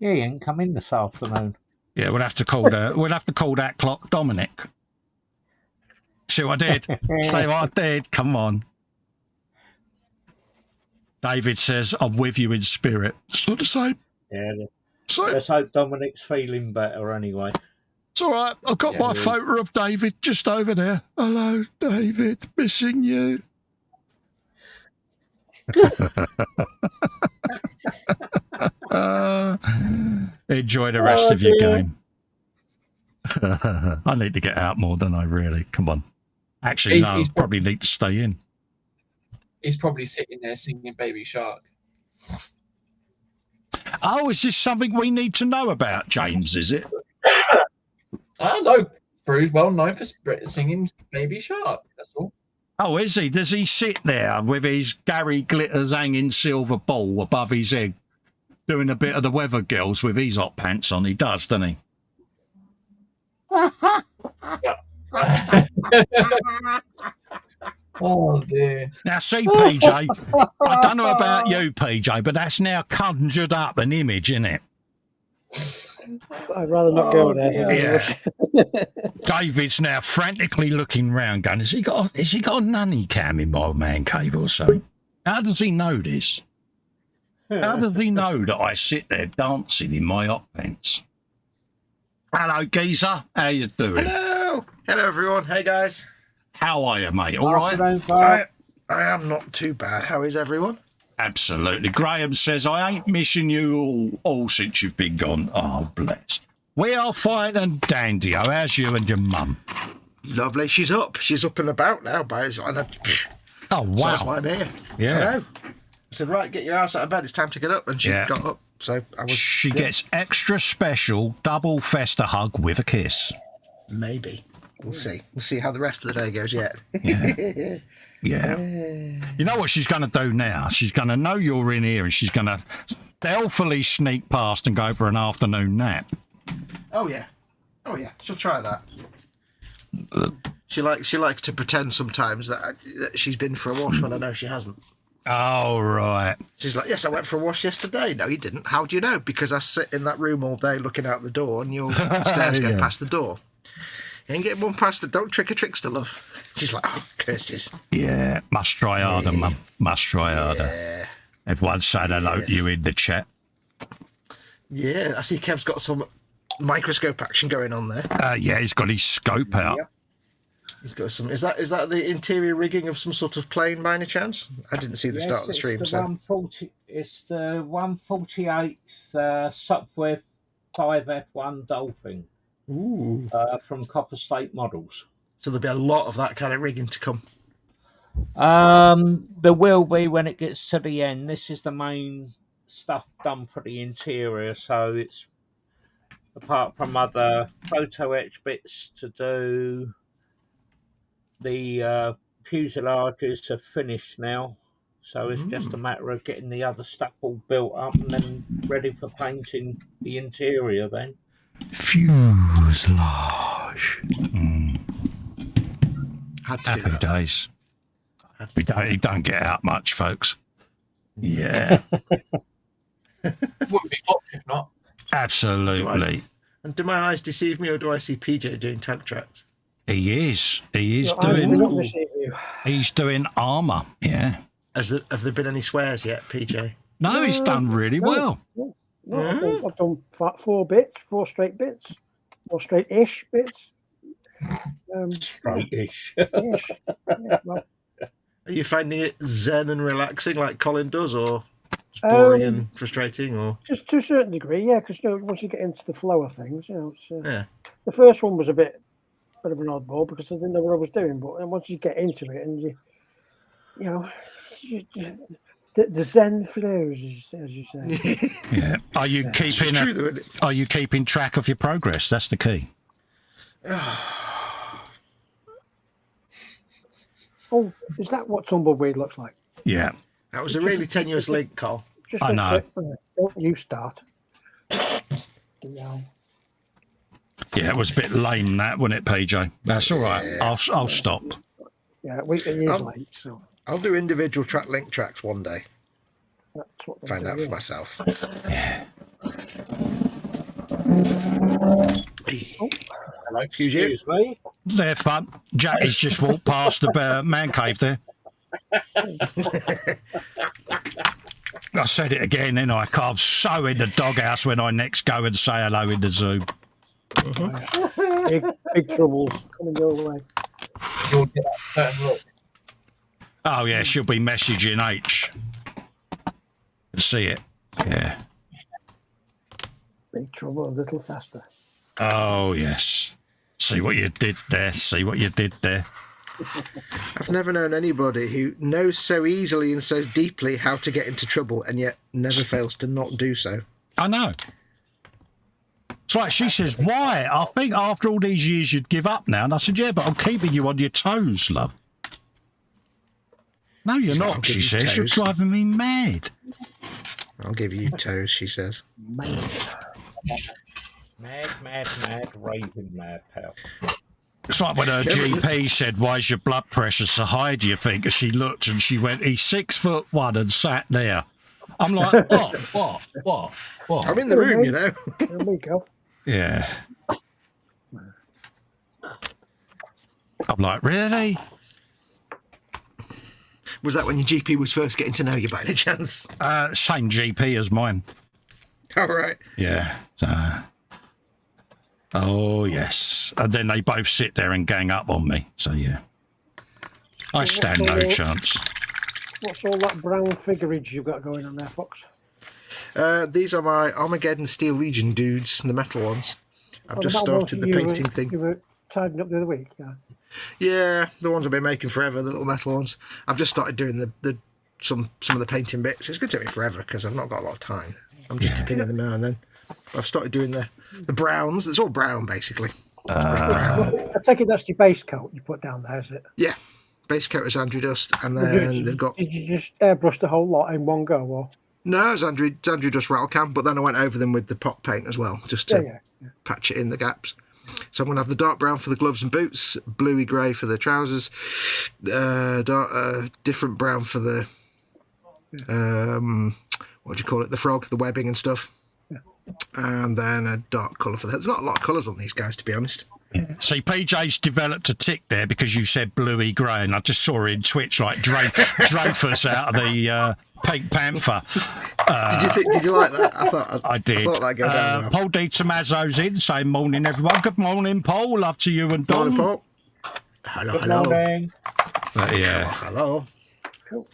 Yeah, he ain't come in this afternoon. Yeah, we'll have to call that clock Dominic. See what I did? Say what I did. Come on. David says, I'm with you in spirit. It's not the same. Yeah. Let's hope Dominic's feeling better anyway. It's all right. I've got my photo of David just over there. Hello, David. Missing you. Enjoy the rest of your game. I need to get out more than I really. Come on. Actually, no, I probably need to stay in. He's probably sitting there singing Baby Shark. Oh, is this something we need to know about, James, is it? I know. Bruce well known for singing Baby Shark. That's all. Oh, is he? Does he sit there with his Gary Glitters hanging silver ball above his head, doing a bit of the Weather Girls with his hot pants on? He does, doesn't he? Oh, dear. Now, see, PJ, I don't know about you, PJ, but that's now conjured up an image, isn't it? I'd rather not go there. Yeah. David's now frantically looking round, going, has he got a nanny cam in my man cave or something? How does he know this? How does he know that I sit there dancing in my hot pants? Hello, geezer. How you doing? Hello, everyone. Hey, guys. How are you, mate? All right? I am not too bad. How is everyone? Absolutely. Graham says, I ain't missing you all since you've been gone. Oh, bless. We are fine and dandy. How's you and your mum? Lovely. She's up. She's up and about now. Oh, wow. So that's why I'm here. Yeah. Hello. I said, right, get your ass out of bed. It's time to get up. And she got up. So she gets extra special double Festa hug with a kiss. Maybe. We'll see. We'll see how the rest of the day goes yet. Yeah. You know what she's going to do now? She's going to know you're in here and she's going to stealthily sneak past and go for an afternoon nap. Oh, yeah. She'll try that. She likes to pretend sometimes that she's been for a wash when I know she hasn't. Oh, right. She's like, yes, I went for a wash yesterday. No, you didn't. How do you know? Because I sit in that room all day looking out the door and your stairs go past the door. You ain't getting one past the don't trick or trickster, love. She's like, oh, curses. Yeah, must try harder, Mum. Must try harder. Yeah. Everyone said hello to you in the chat. Yeah, I see Kev's got some microscope action going on there. Yeah, he's got his scope out. Yep. He's got some. Is that the interior rigging of some sort of plane by any chance? I didn't see the start of the stream. It's the 148 Sopwith 5F1 Dolphin. Ooh. From Copper State Models. So there'll be a lot of that kind of rigging to come. There will be when it gets to the end. This is the main stuff done for the interior, so it's apart from other photo etch bits to do. The fuselages are finished now, so it's just a matter of getting the other stuff all built up and then ready for painting the interior then. Fuselage. Happy days. He don't get out much, folks. Yeah. Wouldn't be Fox if not. Absolutely. And do my eyes deceive me, or do I see PJ doing tank tracks? He is. He's doing armour. Yeah. Have there been any swears yet, PJ? No, he's done really well. No, I've done 4 straight bits, 4 straight-ish bits. Straight-ish. Yeah, well, are you finding it zen and relaxing like Colin does, or boring and frustrating, or just to a certain degree? Yeah, because once you get into the flow of things, it's yeah. The first one was a bit of an oddball because I didn't know what I was doing, but once you get into it and the zen flows, as you say. Yeah. Are you keeping track of your progress? That's the key. Oh, is that what Tumbleweed looks like? Yeah. That was a really tenuous link, Col. Just I know. Don't you start. Yeah, it was a bit lame, that, wasn't it, PJ? That's all right. Yeah. I'll stop. Yeah, it is late. So I'll do individual link tracks one day. that's what Find out for myself. Yeah. Hello, excuse me. They're fun. Jackie's just walked past the man cave there. I said it again, didn't I? I'm so in the doghouse when I next go and say hello in the Zoom. Big troubles coming your way. You'll get that certain look. Oh, yeah, she'll be messaging H. See it. Yeah. Big trouble, a little faster. Oh, yes. See what you did there. See what you did there. I've never known anybody who knows so easily and so deeply how to get into trouble and yet never fails to not do so. I know. It's like she says, why? I think after all these years you'd give up now. And I said, yeah, but I'm keeping you on your toes, love. No, you're not, she says. Toes. You're driving me mad. I'll give you toes, she says. Mad, raving mad, pal. It's like when her GP said, why's your blood pressure so high, do you think? And she looked and she went, he's 6'1" and sat there. I'm like, what? I'm in the room, you know. Yeah. I'm like, really? Was that when your GP was first getting to know you by any chance? Same GP as mine. All right. Yeah. Oh, yes. And then they both sit there and gang up on me. So, yeah. I stand no chance. What's all that brown figurage you've got going on there, Fox? These are my Armageddon Steel Legion dudes, the metal ones. I've just started the painting thing. You were tidying up the other week, yeah? Yeah, the ones I've been making forever, the little metal ones. I've just started doing some of the painting bits. It's going to take me forever because I've not got a lot of time. I'm just tipping in them now and then. I've started doing the browns. It's all brown, basically. Brown. I take it that's your base coat you put down there, is it? Yeah. Base coat is Andrew Dust, and then they've got... Did you just airbrush the whole lot in one go, or...? No, it's Andrew Dust Ralcam, but then I went over them with the pot paint as well, just to patch it in the gaps. So I'm going to have the dark brown for the gloves and boots, bluey grey for the trousers, different brown for the what do you call it? The frog, the webbing and stuff. Yeah. And then a dark colour for that. There's not a lot of colours on these guys, to be honest. Yeah. See, PJ's developed a tick there because you said bluey grey, and I just saw him twitch like Dreyfus out of the Pink Panther. Did you like that? I did. I thought that'd go down well. Paul D. Tommaso's in, saying morning, everyone. Good morning, Paul. Love to you and Don. Morning, Paul. Hello, Good morning. Yeah. Hello. Cool.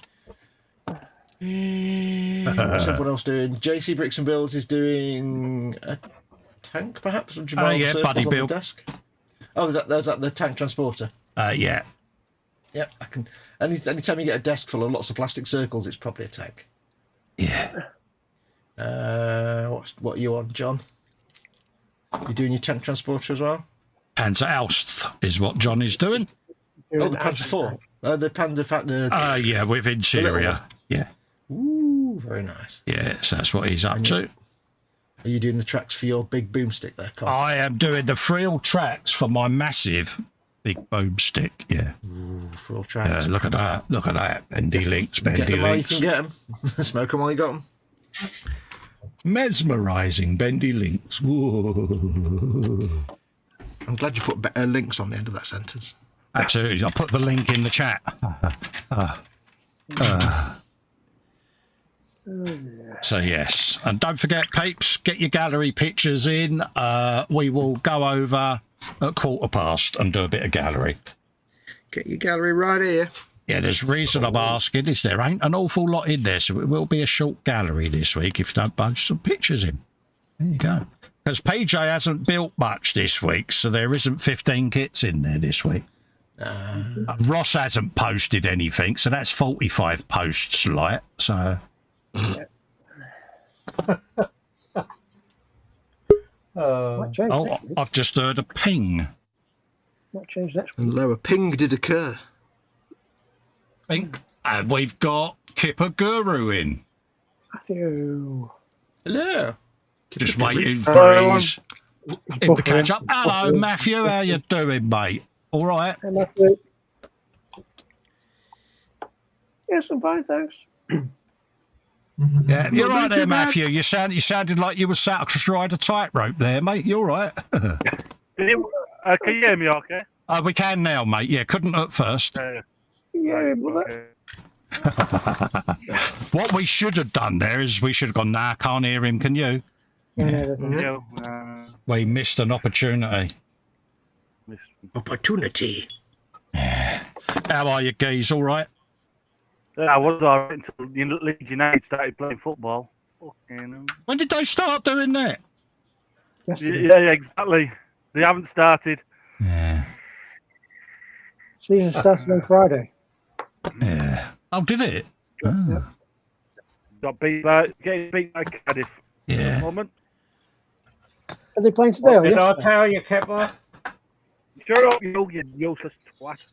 What's everyone else doing? JC Bricks and Builds is doing a tank, perhaps? Yeah, Buddy Bill. Desk. Oh, there's that the tank transporter. Yeah. Yep, I can. Anytime you get a desk full of lots of plastic circles, it's probably a tank. Yeah. What are you on, John? You doing your tank transporter as well? Panzer is what John is doing. Oh, the Panzer 4. The Panzer. Yeah, with interior. Yeah. Ooh, very nice. Yeah, so that's what he's up to. Are you doing the tracks for your big boomstick there, Carl? I am doing the frill tracks for my massive big boomstick. Yeah. Ooh, frill tracks. Look at that. Look at that. Bendy links. Bendy get them links. While you can get them. Smoke them while you got them. Mesmerising bendy links. Whoa. I'm glad you put links on the end of that sentence. Absolutely. I'll put the link in the chat. So, yes. And don't forget, peeps, get your gallery pictures in. We will go over at past and do a bit of gallery. Get your gallery right here. Yeah, there's reason I'm asking is there ain't an awful lot in there, so it will be a short gallery this week if you don't bunch some pictures in. There you go. Because PJ hasn't built much this week, so there isn't 15 kits in there this week. Ross hasn't posted anything, so that's 45 posts light. So, I've just heard a ping. Might change next week. And lower ping did occur. And we've got Kipper Guru in. Matthew. Hello. Just waiting for him to catch up. Hello, Matthew. How you doing, mate? All right. Hey, Matthew. Yes, I'm fine, thanks. Yeah, you're right there, Matthew. You sounded like you were sat astride a tightrope there, mate. You're right. Can you hear me okay? We can now, mate. Yeah, couldn't at first. Yeah, well, what we should have done there is we should have gone, nah, can't hear him, can you? We missed an opportunity. Opportunity. How are you, geez? All right? I was all right until Leeds United started playing football. When did they start doing that? Yeah, exactly. They haven't started. Yeah. Season started on Friday. Yeah. Oh, did it? Oh. Got getting beat by Cardiff. Yeah. At the moment. Are they playing today? Did I tell you, Kipper? Shut up, you useless twat.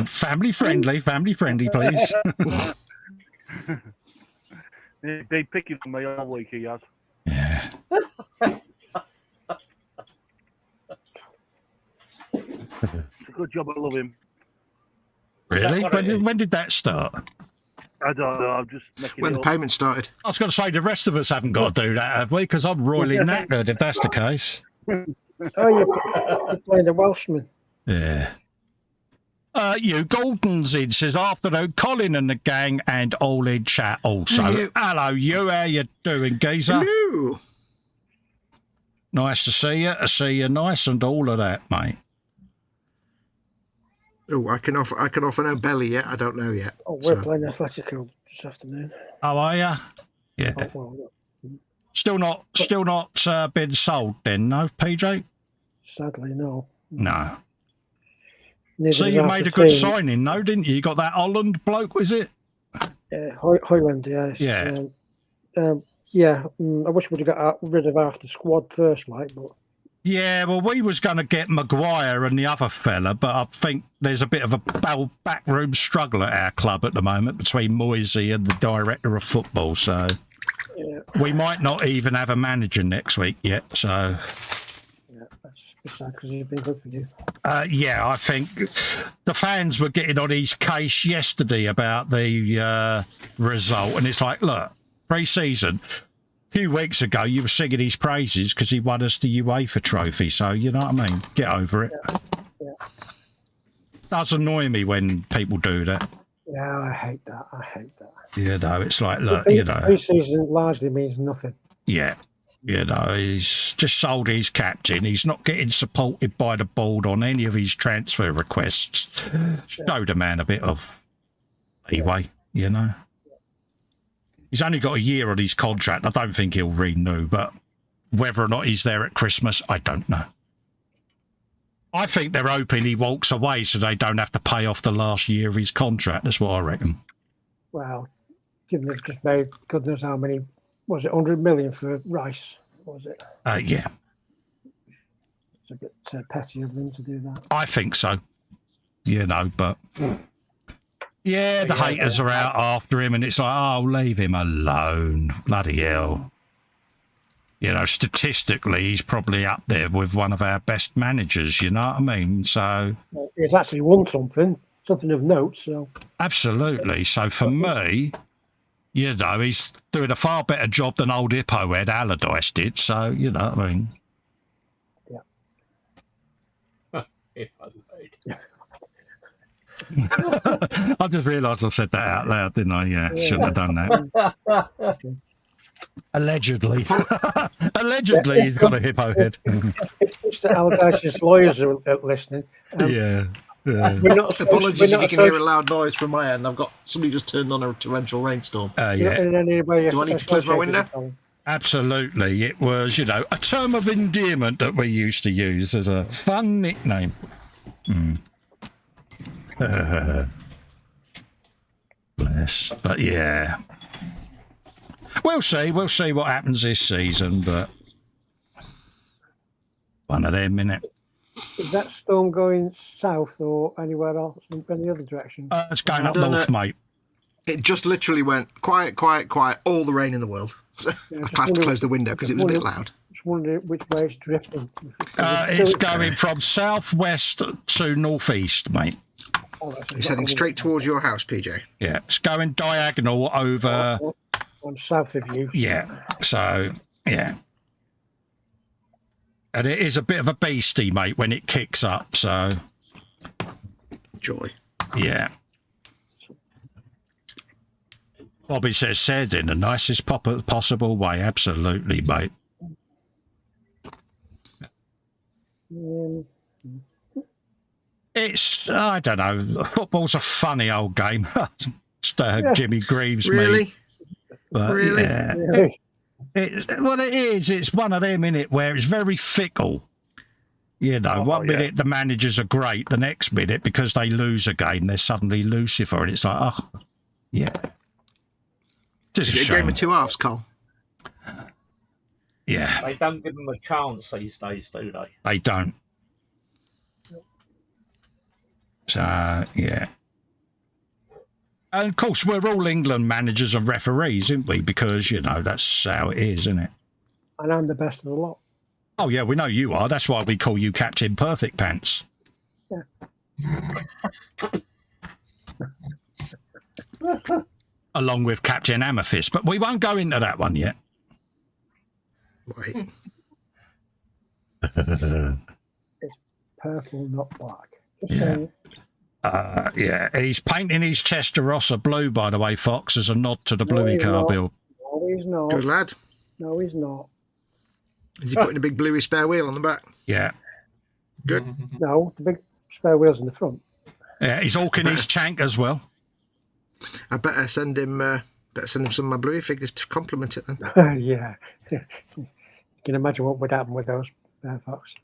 Family friendly, please. They pick it on me all week, he has. Yeah. It's a good job, I love him. Really? When did that start? I don't know, I'm just making when the payment started. I was going to say, the rest of us haven't got to do that, have we? Because I'm royally knackered, if that's the case. Oh, you're playing the Welshman. Yeah. You Golden's in says, afternoon, Colin and the gang and all in chat also. Hello, you. How you doing, geezer? Hello. Nice to see you. I see you nice and all of that, mate. Oh, I can offer no belly yet. I don't know yet. Oh, we're playing Atletico this afternoon. How are you? Yeah. Oh, well, Still not been sold then, no, PJ? sadly, no. No. Neither So is you half made the a good team. signing, though, didn't you? You got that Holland bloke, was it? Hoyland, yes. Yeah. I wish we'd have got rid of half the squad first, like, but Yeah, well, we was going to get Maguire and the other fella, but I think there's a bit of a backroom struggle at our club at the moment between Moisey and the director of football, so we might not even have a manager next week yet, so... Yeah. that's sad because he's been good for you. Yeah, I think the fans were getting on his case yesterday about the result, and it's like, look, pre-season, a few weeks ago, you were singing his praises because he won us the UEFA trophy. So you know what I mean? Get over it. Yeah. Does annoy me when people do that. Yeah, I hate that. You know, it's like, look, you know, pre-season largely means nothing. Yeah. You know, he's just sold his captain. He's not getting supported by the board on any of his transfer requests. Show the man a bit of leeway, you know. He's only got a year on his contract. I don't think he'll renew, but whether or not he's there at Christmas, I don't know. I think they're hoping he walks away so they don't have to pay off the last year of his contract. That's what I reckon. Well, given they've just made God knows how many, was it 100 million for Rice? Was it? Yeah. It's a bit petty of them to do that. I think so. You know, but yeah, the haters are out after him, and it's like, oh, leave him alone. Bloody hell. You know, statistically, he's probably up there with one of our best managers, you know what I mean? So well, he's actually won something of note. So absolutely. So for me, you know, he's doing a far better job than old Hippo Head Allardyce did. So, you know what I mean? Yeah. I just realised I said that out loud, didn't I? Yeah, shouldn't have done that. Allegedly. Allegedly, he's got a hippo head. It's the Allardyce's lawyers are listening. Yeah. Apologies if you can hear a loud noise from my end. I've got somebody just turned on a torrential rainstorm. Yeah. Do I need to close my window? Absolutely. It was, you know, a term of endearment that we used to use as a fun nickname. Bless. But yeah. We'll see what happens this season, but one of them, innit? Is that storm going south or anywhere else, in any other direction? It's going up north, mate. It just literally went quiet, all the rain in the world. So I had to close the window because it was a bit loud. Just wondering which way it's drifting. It's going from southwest to northeast, mate. It's heading straight towards your house, PJ. Yeah, it's going diagonal over. I'm south of you. Yeah, so, yeah. And it is a bit of a beastie, mate, when it kicks up, so. Joy. Yeah. Bobby said in the nicest possible way, absolutely, mate. It's, I don't know, football's a funny old game. Jimmy Greaves, really? Me. But, really? Yeah. Well, it is. It's one of them, innit, where it's very fickle. You know, one minute the managers are great, the next minute, because they lose a game, they're suddenly Lucifer, and it's like, oh, yeah. Just a game of two halves, Cole. Yeah. They don't give them a chance these days, do they? They don't. So, yeah. And of course, we're all England managers and referees, aren't we? Because, you know, that's how it is, isn't it? And I'm the best of the lot. Oh, yeah, we know you are. That's why we call you Captain Perfect Pants. Yeah. Along with Captain Amethyst. But we won't go into that one yet. Wait. It's purple, not black. Just saying. Yeah, he's painting his Testarossa blue, by the way, Fox, as a nod to the Bluey car build. No, he's not. Good lad. No, he's not. Is he putting a big Bluey spare wheel on the back? Yeah. Good. No, the big spare wheels in the front. Yeah, he's hawking his tank as well. I better send him some of my Bluey figures to compliment it then. Yeah. You can imagine what would happen with those Fox.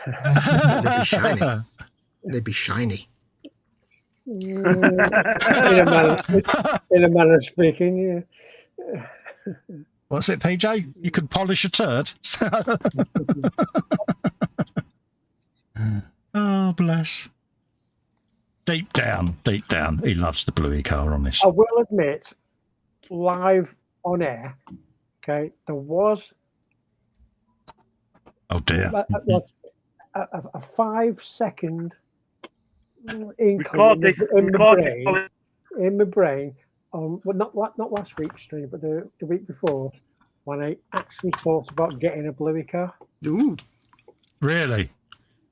They'd be shiny. They'd be shiny. In a manner of speaking, yeah. What's it, PJ? You could polish a turd. Oh, bless. Deep down, he loves the Bluey car on this. I will admit, live on air, okay, there was Oh dear. A 5-second inkling Record in my brain on not last week's stream, but the week before, when I actually thought about getting a Bluey car. Ooh, really?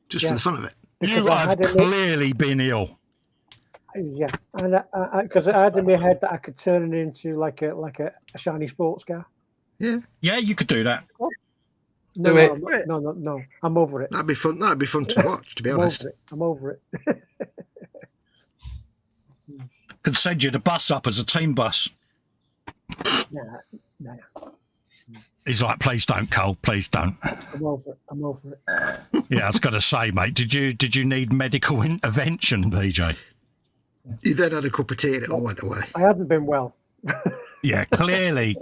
Just for the fun of it. You have clearly been ill. Yeah, and because I had in my head that I could turn it into like a shiny sports car. Yeah, you could do that. No, I'm over it. That'd be fun. That'd be fun to watch. To be honest, I'm over it. Could send you the bus up as a team bus. Nah. He's like, please don't, Cole. Please don't. I'm over it. Yeah, I was going to say, mate. Did you need medical intervention, BJ? You then had a cup of tea and it all went away. I hadn't been well. Yeah, clearly,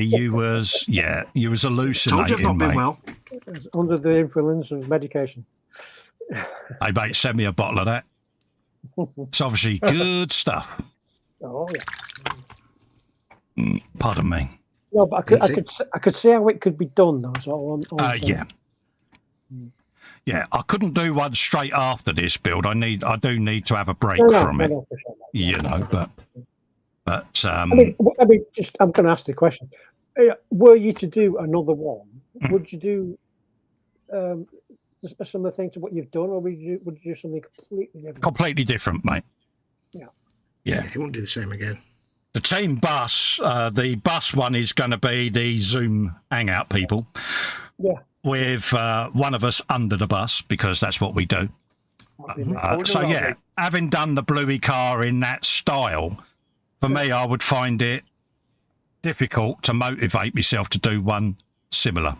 you was hallucinating. Told you I've not been well. Under the influence of medication. Hey, mate, send me a bottle of that. It's obviously good stuff. Oh yeah. Pardon me. No, but I could see how it could be done though. So yeah. Yeah, I couldn't do one straight after this build. I do need to have a break from it. For sure. You know, but I mean, I'm going to ask the question: were you to do another one, would you do some of the things of what you've done, or would you do something completely different? Completely different, mate. Yeah. It won't do the same again. The team bus, the bus one is going to be the Zoom hangout people. Yeah. With one of us under the bus, because that's what we do. Having done the Bluey car in that style, for me, I would find it difficult to motivate myself to do one similar.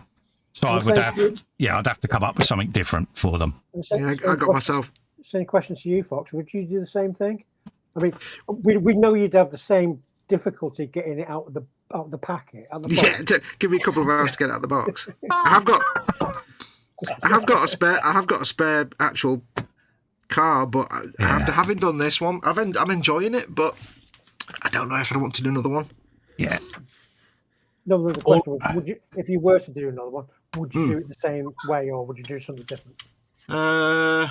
So I'd have to come up with something different for them. I got myself. Same question to you, Fox. Would you do the same thing? I mean, we know you'd have the same difficulty getting it out of the packet. Give me a couple of hours to get it out of the box. I have got a spare actual car, but after having done this one, I'm enjoying it, but I don't know if I want to do another one. Yeah. No, the question was, would you, if you were to do another one, would you do it the same way, or would you do something different? I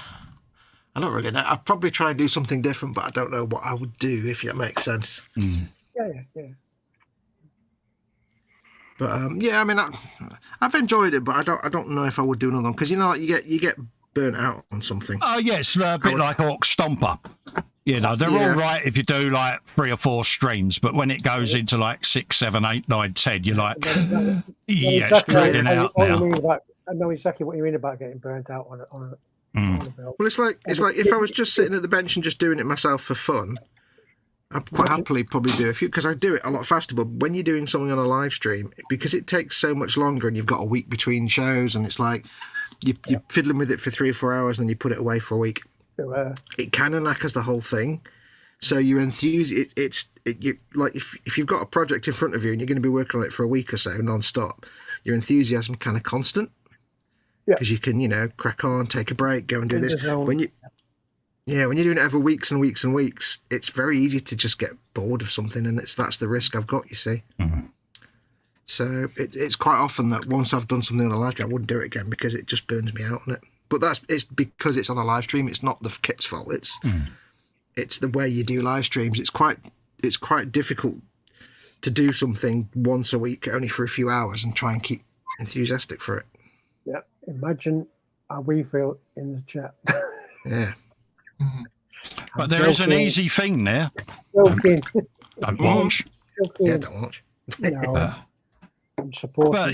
don't really know. I'd probably try and do something different, but I don't know what I would do, if that makes sense. Yeah. But I mean, I've enjoyed it, but I don't know if I would do another one, because like you get burnt out on something. Oh yes, a bit like Orc Stomper. You know, they're all right if you do like 3 or 4 streams, but when it goes into like 6, 7, 8, 9, 10, you're like, it's dragging out now. I know exactly what you mean about getting burnt out on a build. Well, it's like if I was just sitting at the bench and just doing it myself for fun, I'd quite happily probably do a few, because I do it a lot faster. But when you're doing something on a live stream, because it takes so much longer and you've got a week between shows, and it's like you're fiddling with it for 3 or 4 hours and then you put it away for a week. It kind of knackers the whole thing. So your enthusiasm, like if you've got a project in front of you and you're going to be working on it for a week or so non-stop, your enthusiasm kind of constant. Because you can, crack on, take a break, go and do this. When you're doing it over weeks and weeks and weeks, it's very easy to just get bored of something, and that's the risk I've got, you see. Mm-hmm. So it's quite often that once I've done something on a live stream, I wouldn't do it again because it just burns me out on it. But it's because it's on a live stream. It's not the kit's fault. It's the way you do live streams. It's quite difficult to do something once a week, only for a few hours, and try and keep enthusiastic for it. Yeah, imagine how we feel in the chat. Yeah. But there is an easy thing there. Don't watch. Yeah, don't watch. No. But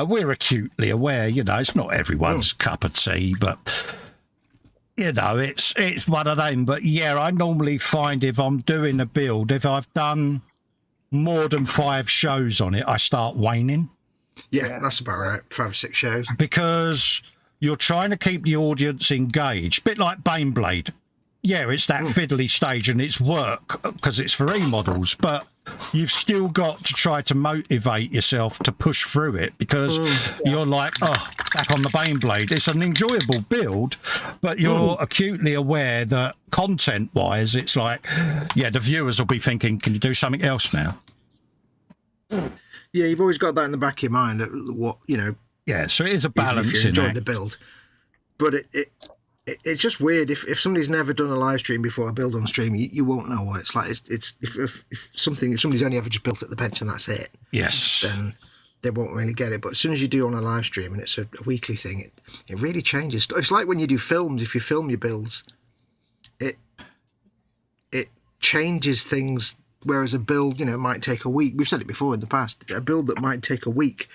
we're acutely aware, it's not everyone's cup of tea, but it's one of them. But I normally find if I'm doing a build, if I've done more than 5 shows on it, I start waning. Yeah, that's about right. 5 or 6 shows. Because you're trying to keep the audience engaged, bit like Baneblade. Yeah, it's that fiddly stage and it's work because it's for E-models, but you've still got to try to motivate yourself to push through it, because you're like, back on the Baneblade. It's an enjoyable build, but you're acutely aware that content-wise, it's like, the viewers will be thinking, can you do something else now? Yeah, you've always got that in the back of your mind. What Yeah, so it is a balance if you enjoy in the build, but it's just weird if somebody's never done a live stream before, a build on stream, you won't know what it's like. It's if somebody's only ever just built at the bench and that's it. Yes. Then they won't really get it. But as soon as you do on a live stream and it's a weekly thing, it really changes. It's like when you do films. If you film your builds, it changes things. Whereas a build, might take a week. We've said it before in the past. A build that might take a week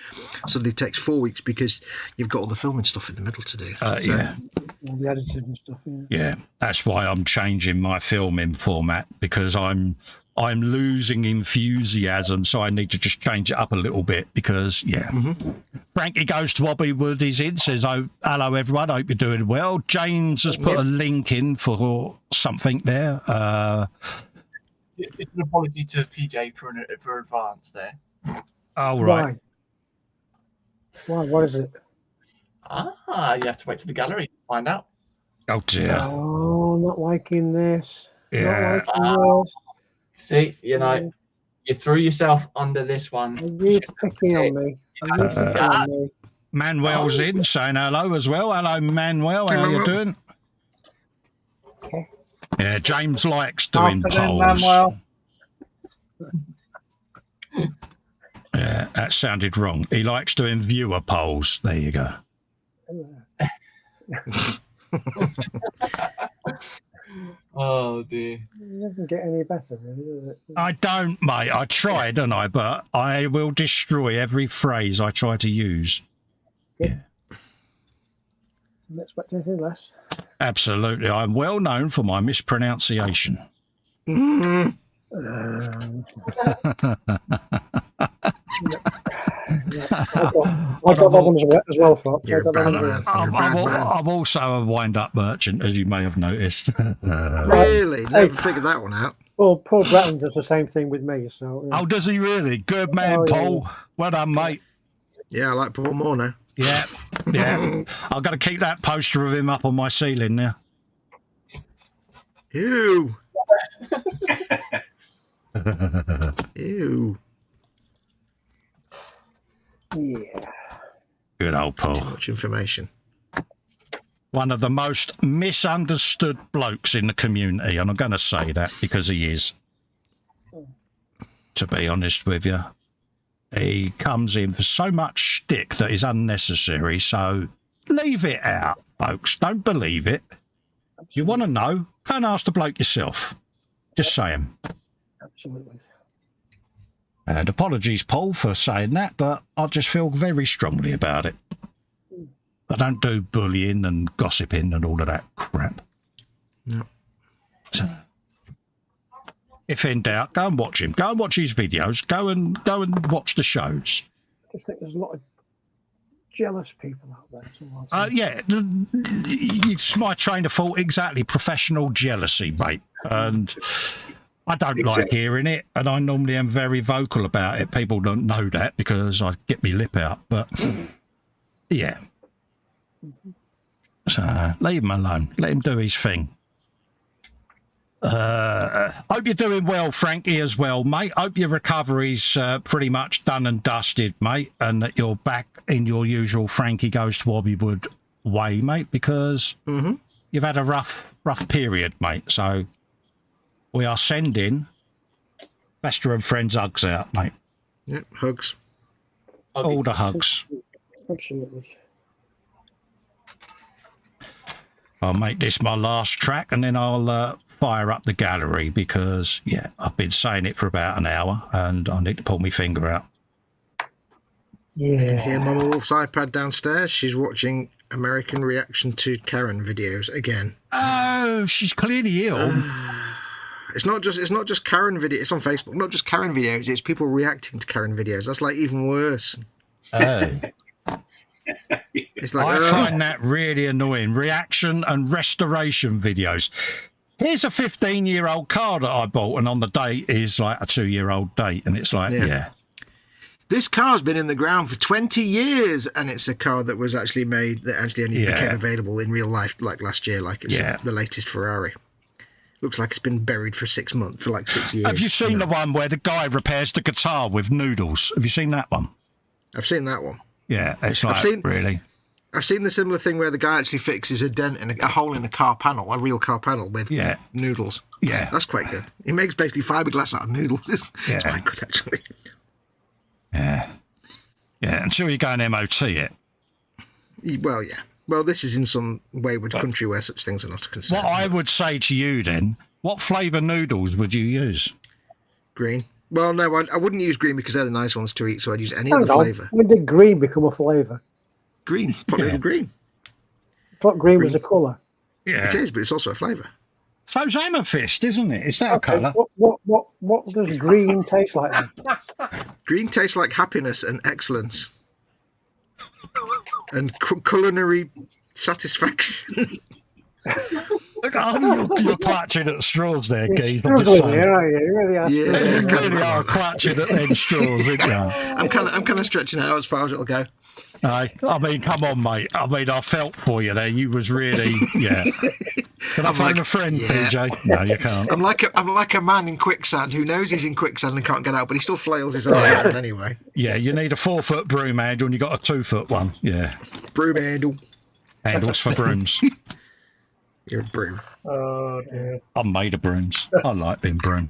suddenly takes 4 weeks because you've got all the filming stuff in the middle to do. Yeah. All the editing and stuff. Yeah, that's why I'm changing my filming format, because I'm losing enthusiasm, so I need to just change it up a little bit because, Frankie Goes to Wobblywood is in, says, oh, hello, everyone, hope you're doing well. James has put a link in for something there. It's an apology to PJ for advance there. Oh, right. Why? What is it? You have to wait to the gallery to find out. Oh, dear. Oh, not liking this. Yeah. Not liking this. See, you threw yourself under this one. Are you picking on me? Are you picking on me? Manuel's in, saying hello as well. Hello, Manuel. How you doing? Okay. Yeah, James likes doing polls. Manuel. Yeah, that sounded wrong. He likes doing viewer polls. There you go. Oh, dear. It doesn't get any better, really, does it? I don't, mate. I try, don't I? But I will destroy every phrase I try to use. Yeah. Don't expect anything less. Absolutely. I'm well known for my mispronunciation. I got that one as well, Fox. I'm also a wind-up merchant, as you may have noticed. Really? Never figured that one out. Well, Paul Bratton does the same thing with me. So. Oh, does he really? Good man, Paul. Yeah. Well done, mate. Yeah, I like Paul more now. Yeah. I've got to keep that poster of him up on my ceiling now. Ew. Ew. Yeah. Good old Paul. Too much information. One of the most misunderstood blokes in the community, and I'm going to say that because he is. To be honest with you, he comes in for so much shtick that is unnecessary. So leave it out, folks. Don't believe it. You want to know? Go and ask the bloke yourself. Just saying. Absolutely. And apologies, Paul, for saying that, but I just feel very strongly about it. I don't do bullying and gossiping and all of that crap. No. So, if in doubt, go and watch him. Go and watch his videos. Go and watch the shows. I just think there's a lot of jealous people out there. Yeah, it's my train of thought. Exactly, professional jealousy, mate. And I don't like hearing it, and I normally am very vocal about it. People don't know that because I get my lip out, but yeah. So leave him alone. Let him do his thing. Hope you're doing well, Frankie, as well, mate. Hope your recovery's pretty much done and dusted, mate, and that you're back in your usual Frankie Goes to Wobblywood way, mate, because you've had a rough period, mate. So we are sending Festa and Friends hugs out, mate. Yep, hugs. All the hugs. Absolutely. I'll make this my last track, and then I'll fire up the gallery because, yeah, I've been saying it for about an hour, and I need to pull my finger out. Yeah. Here, Mama Wolf's iPad downstairs. She's watching American reaction to Karen videos again. Oh, she's clearly ill. It's not just Karen videos. It's on Facebook. Not just Karen videos. It's people reacting to Karen videos. That's like even worse. Oh. It's like, I find that really annoying. Reaction and restoration videos. Here's a 15-year-old car that I bought, and on the date is like a 2-year-old date, and it's like, yeah. This car's been in the ground for 20 years, and it's a car that was actually made, that actually only became available in real life, like last year, like it's the latest Ferrari. Looks like it's been buried for 6 months, for like 6 years. Have you seen the one where the guy repairs the guitar with noodles? Have you seen that one? I've seen that one. Yeah, it's like, really. I've seen the similar thing where the guy actually fixes a dent in a hole in a car panel, a real car panel with noodles. Yeah. That's quite good. He makes basically fiberglass out of noodles. It's quite good, actually. Yeah. Yeah, until you go and MOT it. Well, yeah. Well, this is in some wayward country where such things are not a concern. What I would say to you then, what flavour noodles would you use? Green. Well, no, I wouldn't use green because they're the nice ones to eat, so I'd use any other flavour. When did green become a flavour? Green. Put little green. I thought green was a colour. Yeah. It is, but it's also a flavour. So's amethyst, isn't it? Is that a colour? What does green taste like then? Green tastes like happiness and excellence. And culinary satisfaction. You're clutching at straws there, Keith. You really are. You really are clutching at them straws, aren't you? I'm kind of stretching out as far as it'll go. I mean, come on, mate. I mean, I felt for you there. You was really, Can I phone a friend, PJ? No, you can't. I'm like a man in quicksand who knows he's in quicksand and can't get out, but he still flails his eye out anyway. Yeah, you need a 4-foot broom handle and you got a 2-foot one. Yeah. Broom handle. Handles for brooms. You're a broom. Oh, dear. I'm made of brooms. I like being broom.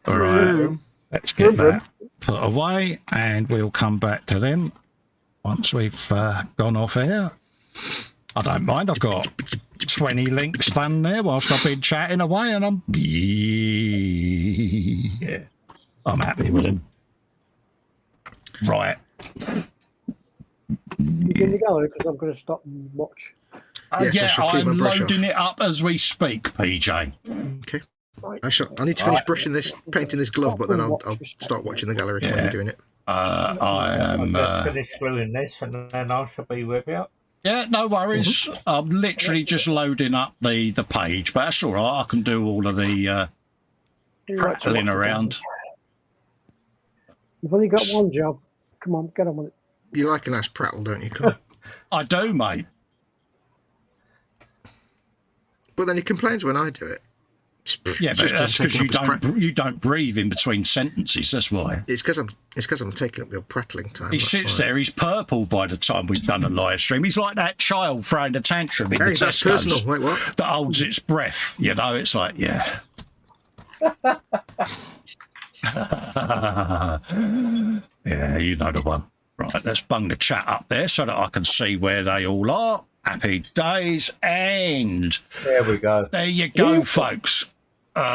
All right. Let's get that put away and we'll come back to them once we've gone off air. I don't mind. I've got 20 links done there whilst I've been chatting away and I'm happy with them. Right. You in the gallery because I'm going to stop and watch. I'm loading it up as we speak, PJ. Okay. I need to finish painting this glove, but then I'll start watching the gallery while you're doing it. I am. Just finish gluing this, and then I shall be with you. Yeah, no worries. Mm-hmm. I'm literally just loading up the page, but that's all right. I can do all of the prattling around. You've only got one job. Come on, get on with it. You like a nice prattle, don't you? Come on. I do, mate. But then he complains when I do it. Yeah, but that's because you don't breathe in between sentences. That's why. It's because I'm taking up your prattling time. He sits there. He's purple by the time we've done a live stream. He's like that child throwing a tantrum in the that's personal. Wait, what? That holds its breath. You know, it's like yeah. Yeah, you know the one. Right, let's bung the chat up there so that I can see where they all are. Happy days, and there we go. There you go, folks.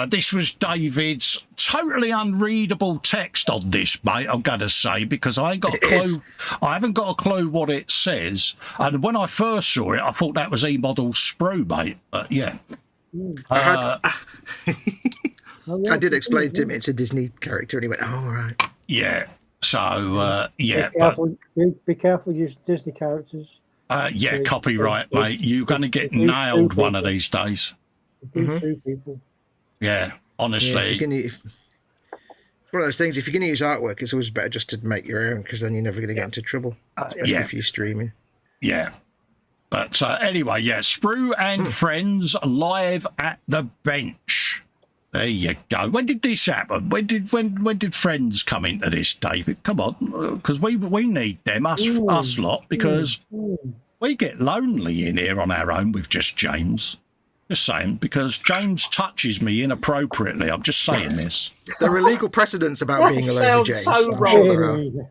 This was David's totally unreadable text on this, mate, I'm going to say, because I ain't got a clue. I haven't got a clue what it says. And when I first saw it, I thought that was E-Model's sprue, mate. But yeah. I did explain to him it's a Disney character, and he went, "Oh, right." Yeah. So, yeah. Be careful, use Disney characters. Copyright, mate. You're going to get nailed one of these days. People. Yeah, honestly. Yeah, it's one of those things, if you're going to use artwork, it's always better just to make your own, because then you're never going to get into trouble. If you're streaming. Yeah. But anyway, Sprue and Friends live at the bench. There you go. When did this happen? When did Friends come into this, David? Come on, because we need them, us lot, because we get lonely in here on our own with just James. Just saying, because James touches me inappropriately. I'm just saying this. There are legal precedents about being alone with James. So wrong.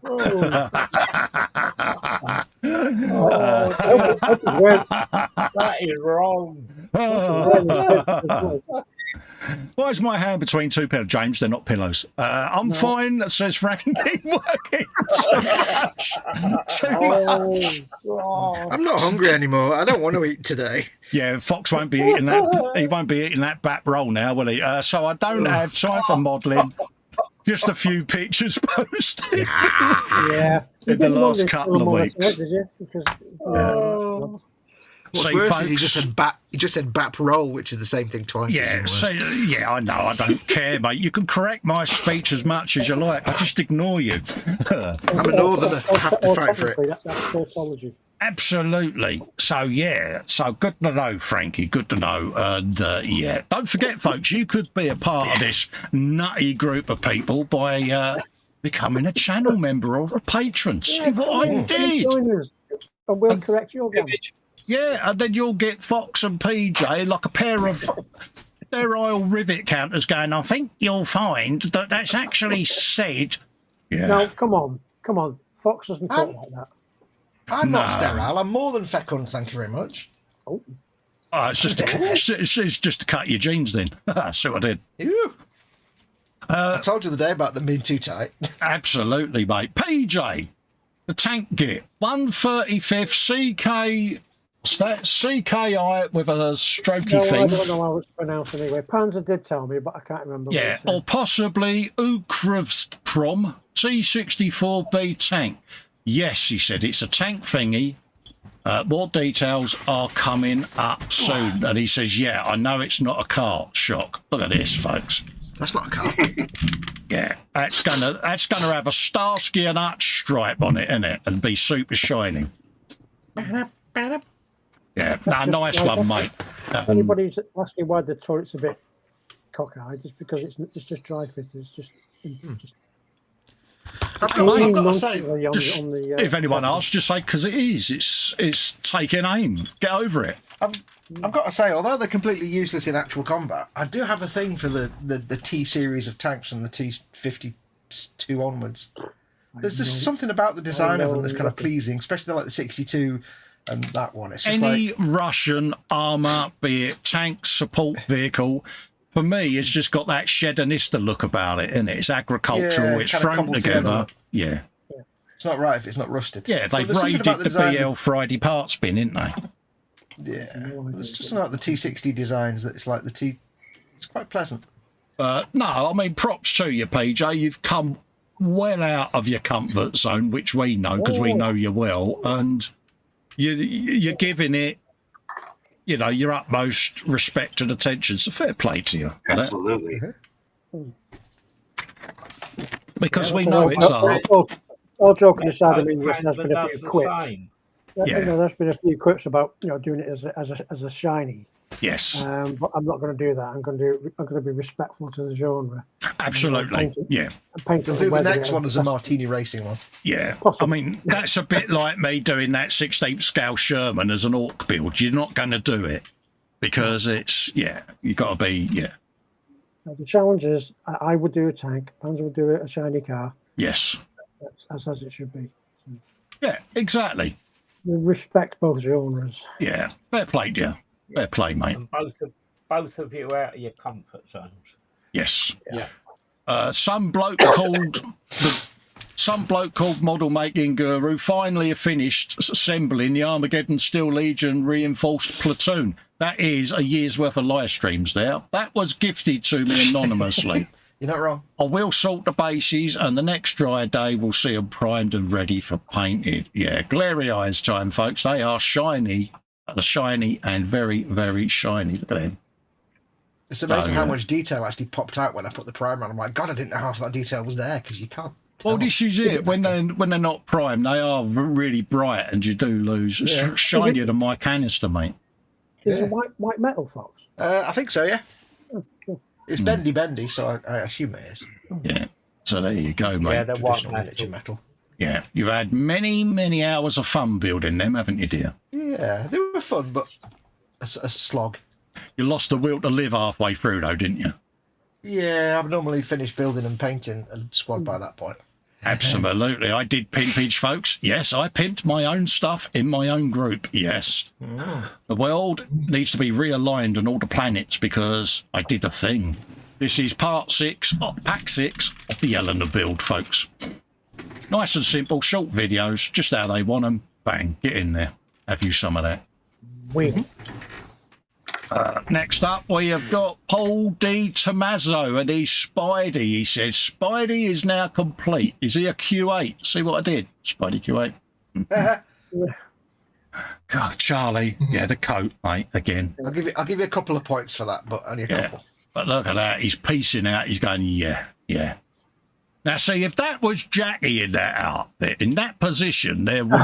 That is wrong. Why is my hand between two pillows? James, they're not pillows. I'm fine, that says Frank. Keep working too much. I'm not hungry anymore. I don't want to eat today. Yeah, Fox won't be eating that. He won't be eating that bat roll now, will he? So I don't have time for modelling. Just a few pictures posted. In the last couple of weeks. What's worse is he just said BAP roll, which is the same thing twice. Yeah, I know. I don't care, mate. You can correct my speech as much as you like. I just ignore you. I'm a northerner. I have to fight for it. That's tautology. Absolutely. So, yeah. So, good to know, Frankie. Good to know. And, yeah. Don't forget, folks, you could be a part of this nutty group of people by becoming a channel member or a patron. See what I did? And we'll correct your grammar. Yeah, and then you'll get Fox and PJ like a pair of sterile rivet counters going, I think you'll find that that's actually said. Yeah. No, come on. Fox doesn't talk like that. I'm not sterile. I'm more than fecund, thank you very much. Oh. It's just it's just to cut your jeans then. That's what I did. Ew. I told you the day about them being too tight. Absolutely, mate. PJ, the tank git, 135th CK... That's CKI with a strokey thing. I don't know how it's pronounced anyway. Panzer did tell me, but I can't remember. Yeah, or possibly Ukravstprom T64B tank. Yes, he said it's a tank thingy. More details are coming up soon. And he says, yeah, I know it's not a car. Shock. Look at this, folks. That's not a car. Yeah, that's gonna have a Starsky and Hutch stripe on it, innit? And be super shiny. Yeah, nice one, mate. Anybody's asking why the turret's a bit cockeyed, just because it's just dry fit. It's just. If anyone asks, just say because it is. It's taking aim. Get over it. I've got to say, although they're completely useless in actual combat, I do have a thing for the T series of tanks from the T-52 onwards. There's just something about the design of them that's kind of pleasing, especially like the 62 and that one. It's just any Russian armour, be it tank, support vehicle, for me, it's just got that Shedinista look about it, isn't it? It's agricultural, it's thrown together. Yeah. It's not right if it's not rusted. Yeah, they've raided the BL Friday parts bin, didn't they? Yeah. It's just about the T60 designs that it's like the T... It's quite pleasant. No, I mean, props to you, PJ. You've come well out of your comfort zone, which we know, because we know you well, and you're giving it, you know, your utmost respect and attention. So fair play to you. Absolutely. Because we know it's hard. All joking aside, I mean, yes, there's been a few quips. There's been a few quips about doing it as a shiny. Yes. But I'm not going to do that. I'm going to be respectful to the genre. Absolutely. Yeah. I'll do the next one as a Martini Racing one. Yeah. Possibly. I mean, that's a bit like me doing that 16th scale Sherman as an Orc build. You're not going to do it because it's, you've got to be, The challenge is I would do a tank. Panzer would do a shiny car. Yes. That's as it should be. So, yeah, exactly. We respect both genres. Yeah. Fair play, dear. Fair play, mate. And both of you out of your comfort zones. Yes. Yeah. Some bloke called Model Making Guru finally finished assembling the Armageddon Steel Legion reinforced platoon. That is a year's worth of live streams there. That was gifted to me anonymously. You're not wrong. I will sort the bases, and the next dry day we'll see them primed and ready for painted. Yeah, glary eyes time, folks. They are shiny and very, very shiny. Look at them. It's amazing how much detail actually popped out when I put the primer on. I'm like, God, I didn't know half that detail was there, because you can't. Well, this is it. When they're not primed, they are really bright, and you do lose. It's shinier than my canister, mate. Is it white metal, Fox? I think so, yeah. Oh, cool. It's bendy, so I assume it is. Yeah. So there you go, mate. Yeah, they're white metal. Yeah, you've had many, many hours of fun building them, haven't you, dear? Yeah, they were fun, but a slog. You lost the will to live halfway through, though, didn't you? Yeah, I've normally finished building and painting and squad by that point. Absolutely. I did pimpage, folks. Yes, I pimped my own stuff in my own group. Yes. The world needs to be realigned on all the planets because I did a thing. This is pack 6 of the Eleanor build, folks. Nice and simple, short videos, just how they want them. Bang, get in there. Have you some of that? Next up, we have got Paul D. Tommaso and he's Spidey. He says, Spidey is now complete. Is he a Q8? See what I did? Spidey Q8. God, Charlie. Yeah, the coat, mate, again. I'll give you a couple of points for that, but only a couple. But look at that. He's piecing out. He's going, yeah. Now, see, if that was Jackie in that outfit, in that position, there would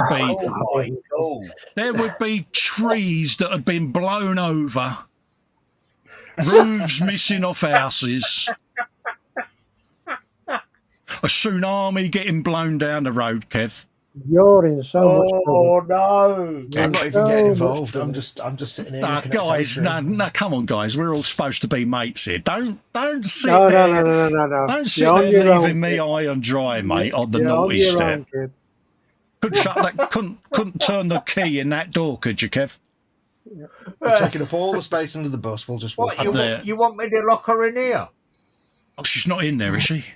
be trees that had been blown over, roofs missing off houses, a tsunami getting blown down the road, Kev. You're in so much trouble. Oh no! I'm not even getting involved. I'm just sitting here. Guys, no, come on, guys. We're all supposed to be mates here. Don't sit No. Don't sit there leaving me high and dry, mate, on the naughty step. Couldn't turn the key in that door, could you, Kev? We're taking up all the space under the bus. We'll just walk up there. You want me to lock her in here? Oh, she's not in there, is she?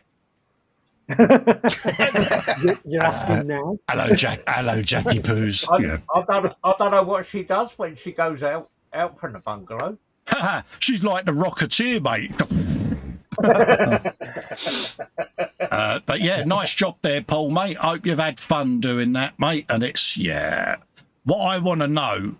You're asking now. Hello, Jackie Poos. I don't know what she does when she goes out from the bungalow. She's like the Rocketeer, mate. But yeah, nice job there, Paul, mate. I hope you've had fun doing that, mate. And it's what I want to know.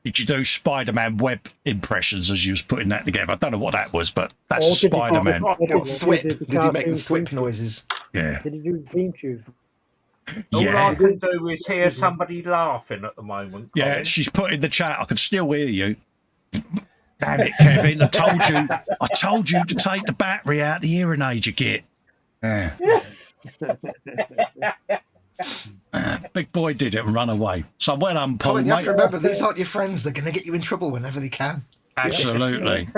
Did you do Spider-Man web impressions as you was putting that together? I don't know what that was, but that's Spider-Man. Did he make the thwip noises? Yeah. Did he do the theme tune? All I can do is hear somebody laughing at the moment. Colin. Yeah, she's put in the chat. I can still hear you. Damn it, Kevin! I told you to take the battery out the hearing aid you get. Yeah. Big boy did it and run away. So well done, Paul. Colin, you have to remember, these aren't your friends. They're going to get you in trouble whenever they can. Absolutely.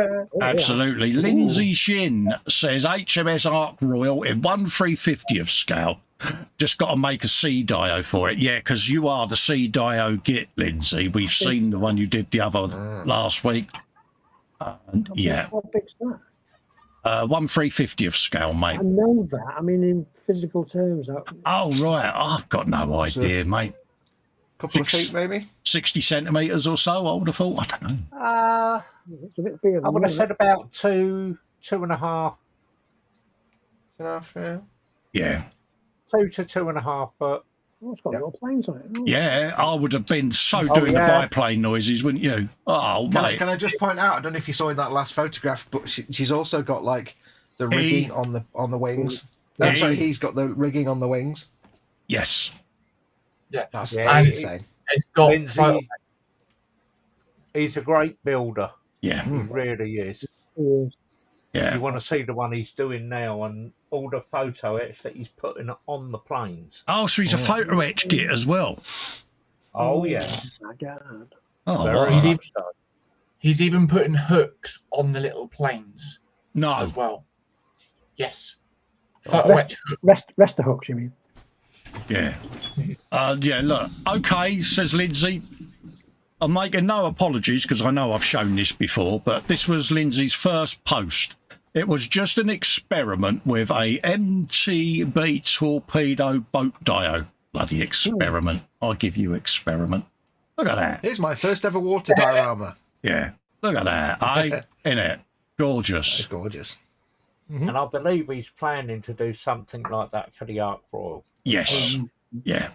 Absolutely. Lindsay Shin says HMS Ark Royal in 1/350th scale. Just got to make a C-dio for it. Yeah, because you are the C-dio git, Lindsay. We've seen the one you did the other last week. Yeah. How big's that? 1/350th scale, mate. I know that. I mean, in physical terms. Oh, right. I've got no idea, mate. Couple of feet, maybe? 60 centimetres or so, I would have thought. I don't know. It's a bit bigger than I would have said about 2.5. 2.5, yeah. 2 to 2.5, but... Oh, it's got little planes on it. Oh. Yeah, I would have been doing the biplane noises, wouldn't you? Oh, mate. Can I just point out, I don't know if you saw in that last photograph, but she's also got, like, the rigging on the wings. Sorry, he's got the rigging on the wings. Yes. Yeah. That's insane. It's got he's a great builder. Yeah. He really is. Yeah. You want to see the one he's doing now and all the photo etch that he's putting on the planes. Oh, so he's a photo etch kit as well. Oh, yes. My God. Oh, Very he's even putting hooks on the little planes. No. As well. Yes. Rest the hooks, you mean? Yeah. Yeah, look. Okay, says Lindsay. I'm making no apologies because I know I've shown this before, but this was Lindsay's first post. It was just an experiment with a MTB torpedo boat dio. Bloody experiment. I give you experiment. Look at that. Here's my first ever water diorama. Yeah. Look at that. Innit? Gorgeous. It's gorgeous. And I believe he's planning to do something like that for the Ark Royal. Yes. Yeah.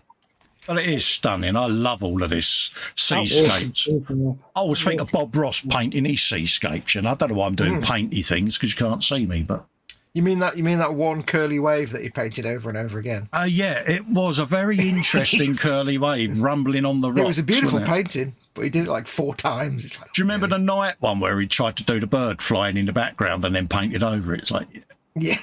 Well, it is stunning. I love all of this seascapes. I always think of Bob Ross painting his seascapes, and I don't know why I'm doing painty things because you can't see me. But you mean that one curly wave that he painted over and over again? Yeah, it was a very interesting curly wave rumbling on the rocks. It was a beautiful painting, but he did it like 4 times. It's like, do you remember the night one where he tried to do the bird flying in the background and then painted over it? It's like, yeah.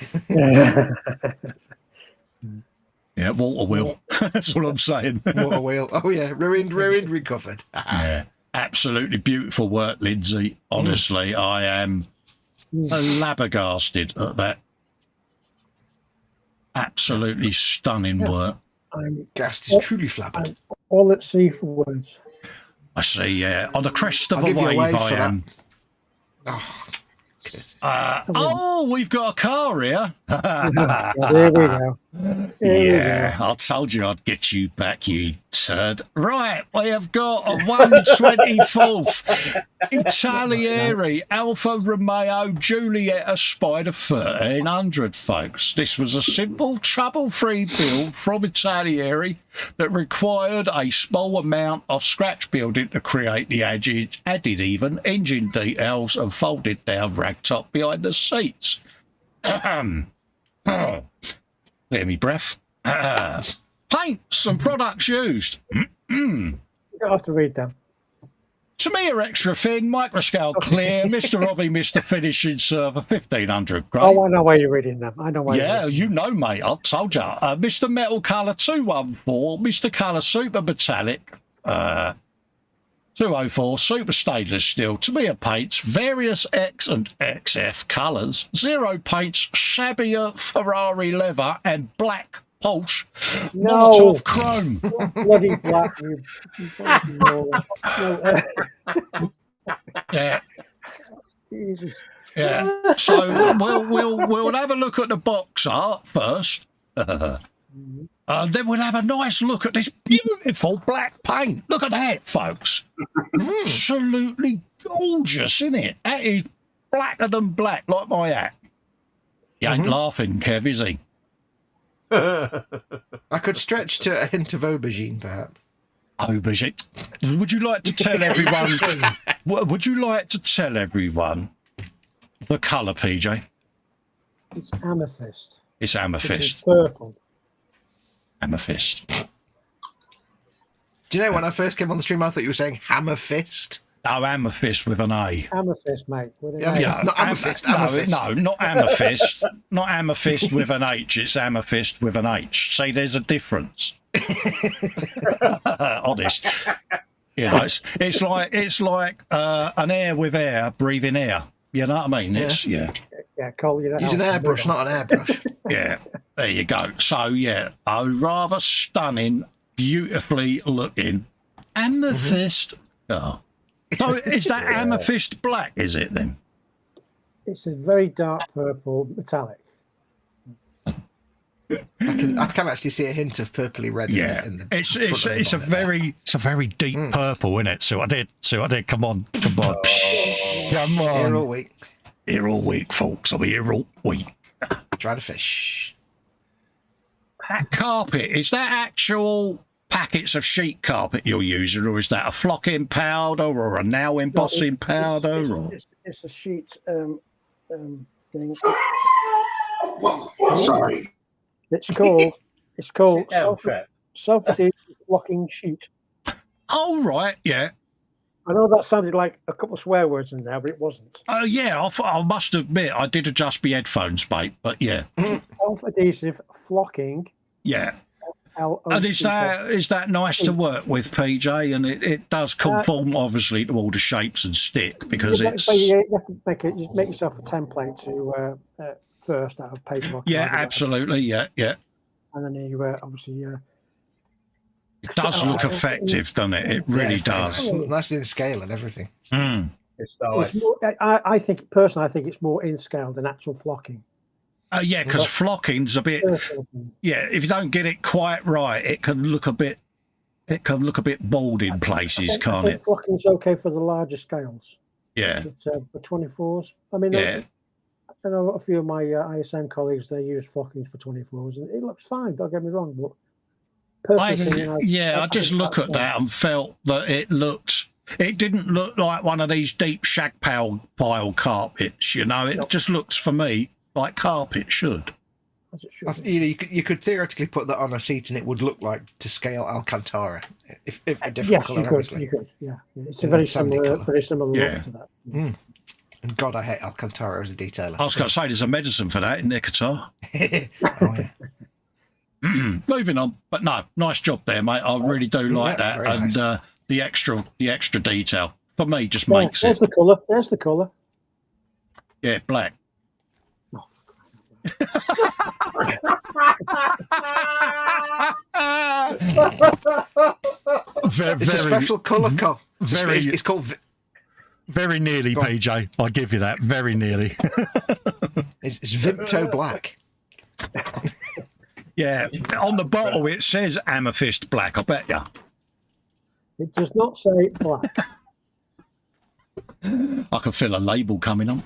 Yeah, water wheel. That's what I'm saying. Water wheel. Oh, yeah. Ruined, recovered. Yeah. Absolutely beautiful work, Lindsay. Honestly, I am flabbergasted at that. Absolutely stunning work. Gast is truly flabbered. All at sea for words. I see, yeah. On the crest of a wave, I am. We've got a car here. There we go. Yeah, I told you I'd get you back, you turd. Right, we have got a 124th Italieri Alfa Romeo Giulietta Spider 1300, folks. This was a simple, trouble-free build from Italieri that required a small amount of scratch building to create the added even engine details and folded down ragtop behind the seats. Let me breath. Paints and products used. You don't have to read them. Tamiya extra thin, microscale clear, Mr. Robbie, Mr. Finishing Server, 1500. Great. Oh, I know why you're reading them. I know why. Yeah, you know, mate. I told you. Mr. Metal Colour 214, Mr. Colour Super Metallic 204, Super Stainless Steel, Tamiya paints, various X and XF colours, Zero paints, shabbier Ferrari leather, and black Porsche Molotov chrome. Bloody black. Yeah. Jesus. Yeah. So we'll have a look at the box art first. Then we'll have a nice look at this beautiful black paint. Look at that, folks. Absolutely gorgeous, isn't it? That is blacker than black, like my hat. You ain't laughing, Kev, is he? I could stretch to a hint of aubergine, perhaps. Aubergine. Would you like to tell everyone? Would you like to tell everyone the colour, PJ? It's amethyst. It's amethyst. It's purple. Amethyst. Do you know when I first came on the stream, I thought you were saying hammer fist? Oh, amethyst with an A. Amethyst, mate. Yeah, not amethyst. Amethyst. No, not amethyst. Not amethyst with an H. It's amethyst with an H. See, there's a difference. Honest. You know, it's like an air with air breathing air. You know what I mean? It's Yeah, Cole, you don't use an airbrush, not an airbrush. Yeah, there you go. So yeah, a rather stunning, beautifully looking amethyst. Oh. So is that amethyst black, is it then? It's a very dark purple metallic. I can actually see a hint of purpley red. Yeah, in the it's a very deep purple, isn't it? So I did. Come on. Come on. Here all week. Here all week, folks. I'll be here all week. Try to fish. That carpet, is that actual packets of sheet carpet you're using, or is that a flocking powder or a now embossing powder? It's a sheet thing. Well, sorry. It's called self-adhesive flocking sheet. Oh, right, yeah. I know that sounded like a couple of swear words in there, but it wasn't. Oh, yeah, I must admit, I did adjust my headphones, mate, but yeah. Self-adhesive flocking. Yeah. And is that nice to work with, PJ? And it does conform, obviously, to all the shapes and stick, because it's... You have to make yourself a template to first out of paper. Yeah, absolutely, yeah. And then you obviously... it does look effective, doesn't it? It really does. Nice in scale and everything. It's nice. I think it's more in scale than actual flocking. Yeah, because flocking's a bit. Yeah, if you don't get it quite right, it can look a bit. It can look a bit bald in places, can't it? Flocking's okay for the larger scales. Yeah. But, for 24s, I mean, yeah. I know a few of my ISM colleagues, they use flockings for 24s, and it looks fine. Don't get me wrong, but I just look at that and felt that it didn't look like one of these deep shag pile carpets. You know, it just looks for me like carpet should. You could theoretically put that on a seat and it would look like to scale Alcantara. If a different colour, obviously. You could. Yeah. It's a very similar look to that. And God, I hate Alcantara as a detailer. I was going to say there's a medicine for that in their guitar. Oh, yeah. Moving on, but no, nice job there, mate. I really do like that, and nice. the extra detail for me just makes There's the colour. There's the colour. Yeah, black. It's a special colour code. It's called. Very nearly, PJ. I'll give you that. Very nearly. It's Vimto Black. Yeah, on the bottle it says amethyst black. I bet you. It does not say black. I can feel a label coming on,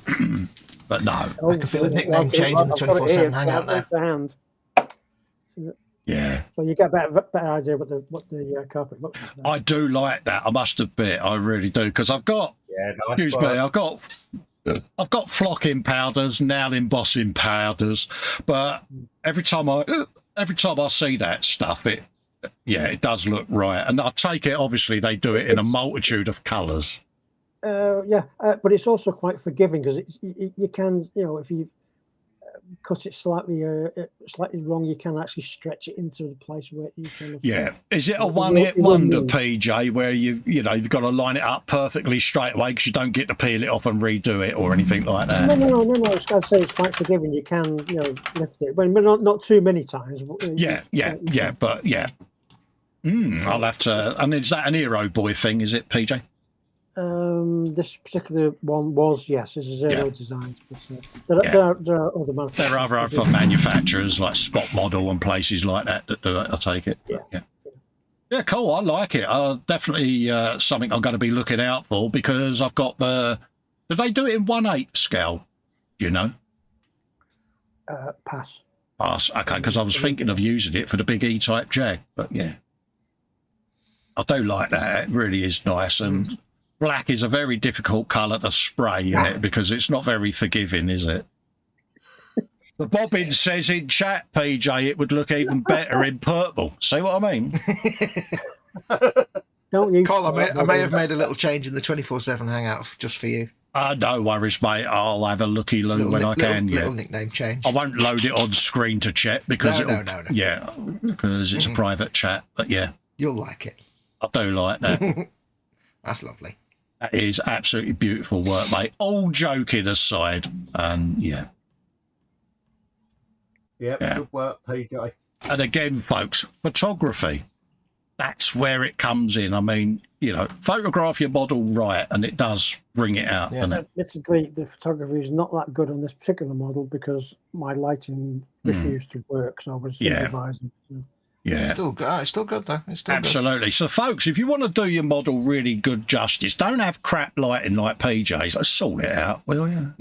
but no. I can feel a nickname change in the 24/7 hangout now. Yeah. So you get a better idea what the carpet looks like. I do like that. I must admit, I really do, because I've got. Excuse me, I've got I've got flocking powders, nail embossing powders, but every time I see that stuff, it does look right. And I take it, obviously, they do it in a multitude of colours. But it's also quite forgiving because you can, if you cut it slightly wrong, you can actually stretch it into the place where you can. Is it a one-hit wonder, PJ, where you've got to line it up perfectly straight away because you don't get to peel it off and redo it or anything like that? No. I'd say it's quite forgiving. You can, lift it, but not too many times. I'll have to. And is that an Hero Boy thing? Is it, PJ? This particular one was, yes. This is Zero Designs, but there are other manufacturers. There are other manufacturers like Spot Model and places like that do it. I take it. Yeah, cool. I like it. Definitely something I'm going to be looking out for because I've got the. Did they do it in 1/8 scale? Do you know? Pass. Okay, because I was thinking of using it for the big E-type Jag, but yeah, I do like that. It really is nice and. Black is a very difficult colour to spray in it because it's not very forgiving, is it? The Bobbin says in chat, PJ, it would look even better in purple. See what I mean? Don't you? Cole, I may have made a little change in the 24/7 hangout just for you. No worries, mate. I'll have a looky-loo when I can. Little nickname change. I won't load it on screen to check because no. Yeah, because it's a private chat. But yeah, you'll like it. I do like that. That's lovely. That is absolutely beautiful work, mate. All joking aside, and yeah, good work, PJ. And again, folks, photography. That's where it comes in. I mean, photograph your model right, and it does bring it out. Yeah, admittedly, the photography is not that good on this particular model because my lighting refused to work, so I was supervising. Yeah, it's still good though. It's still absolutely good. So, folks, if you want to do your model really good justice, don't have crap lighting like PJ's. Let's sort it out, will you?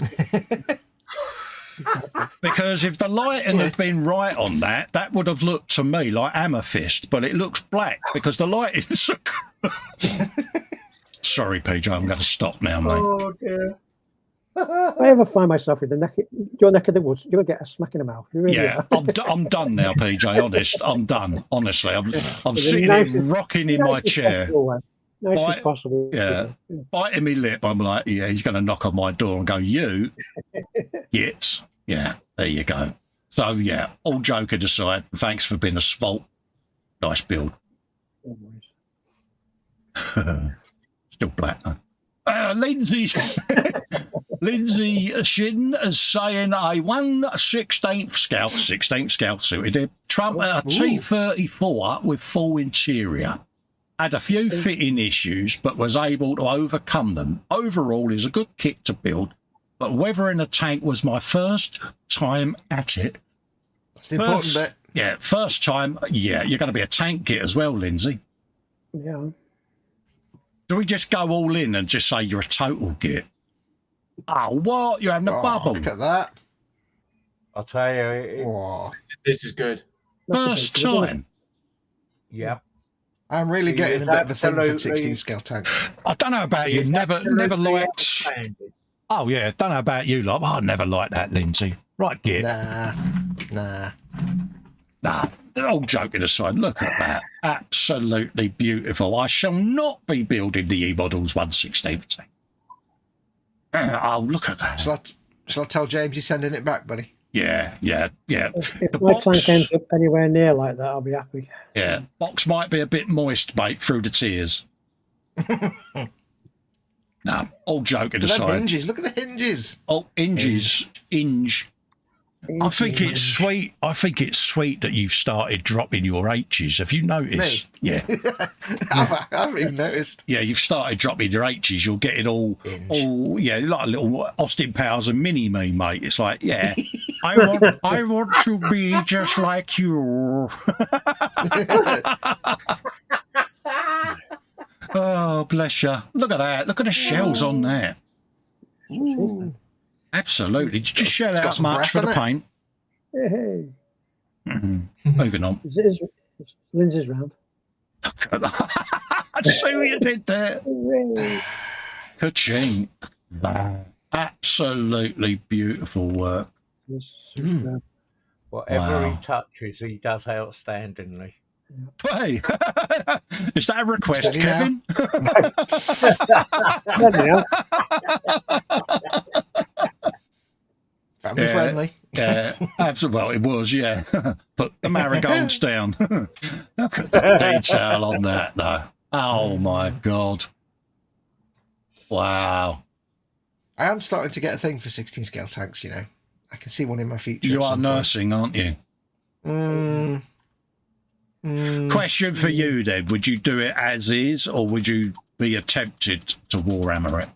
Because if the lighting had been right on that would have looked to me like amethyst, but it looks black because the lighting's. Sorry, PJ, I'm going to stop now, mate. Oh dear. If I ever find myself in your neck of the woods, you'll get a smack in the mouth. Really I'm done now, PJ. Honest, I'm done. Honestly, I'm sitting here rocking in my chair. Nice as possible. Yeah, biting me lip. I'm like, he's going to knock on my door and go, you gits. Yeah, there you go. So yeah, all joking aside, thanks for being a sport. Nice build. Still black though. Lindsay Shin is saying a 1/16 Scout suited Trump at a T-34 with full interior. Had a few fitting issues, but was able to overcome them. Overall, is a good kit to build, but weathering a tank was my first time at it. That's the important bit. Yeah, first time. Yeah, you're going to be a tank kit as well, Lindsay. Yeah. Do we just go all in and just say you're a total git? Oh, what? You're having a bubble. Look at that. I'll tell you. This is good. First time. Yeah. I'm really getting a bit of a thing for 16 scale tanks. I don't know about you. Never liked. Oh, yeah. Don't know about you, lot. I never liked that, Lindsay. Right, git. Nah. All joking aside, look at that. Absolutely beautiful. I shall not be building the E-Models 1/16 tank. Oh, look at that. Shall I tell James you're sending it back, buddy? Yeah. If my tank ends up anywhere near like that, I'll be happy. Yeah, box might be a bit moist, mate, through the tears. No, all joking aside. Hinges. Look at the hinges. Oh, hinges. I think it's sweet. I think it's sweet that you've started dropping your H's. Have you noticed? Me? Yeah. I haven't even noticed. Yeah, you've started dropping your H's. You're getting all like a little Austin Powers and Mini-Me, mate. It's like, yeah, I want to be just like you. Oh, bless you. Look at that. Look at the shells on there. Ooh. Absolutely. Did you shell out much for the paint? Hey. Moving on. Lindsay's round. I see what you did there. Ka-ching. Absolutely beautiful work. Whatever he touches, he does outstandingly. Hey, is that a request, Kevin? Family friendly. Yeah, absolutely. Well, it was, yeah. Put the marigolds down. Look at the detail on that, though. Oh, my God. Wow. I am starting to get a thing for 16 scale tanks, you know. I can see one in my future. You are nursing, aren't you? Question for you, then. Would you do it as is, or would you be tempted to Warhammer it?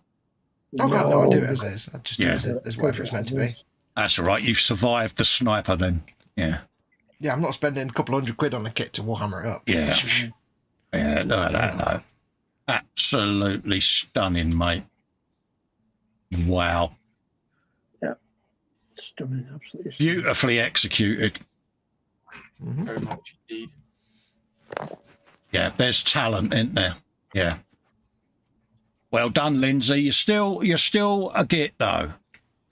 Oh, God, no, I'll do it as is. I'll just do it as whatever it's meant to be. That's all right. You've survived the sniper, then. Yeah. Yeah, I'm not spending a couple £100 on a kit to Warhammer it up. Yeah. Yeah, no. Absolutely stunning, mate. Wow. Yeah. Stunning, absolutely stunning. Beautifully executed. Very much indeed. Yeah, there's talent, isn't there? Yeah. Well done, Lindsay. You're still a git, though,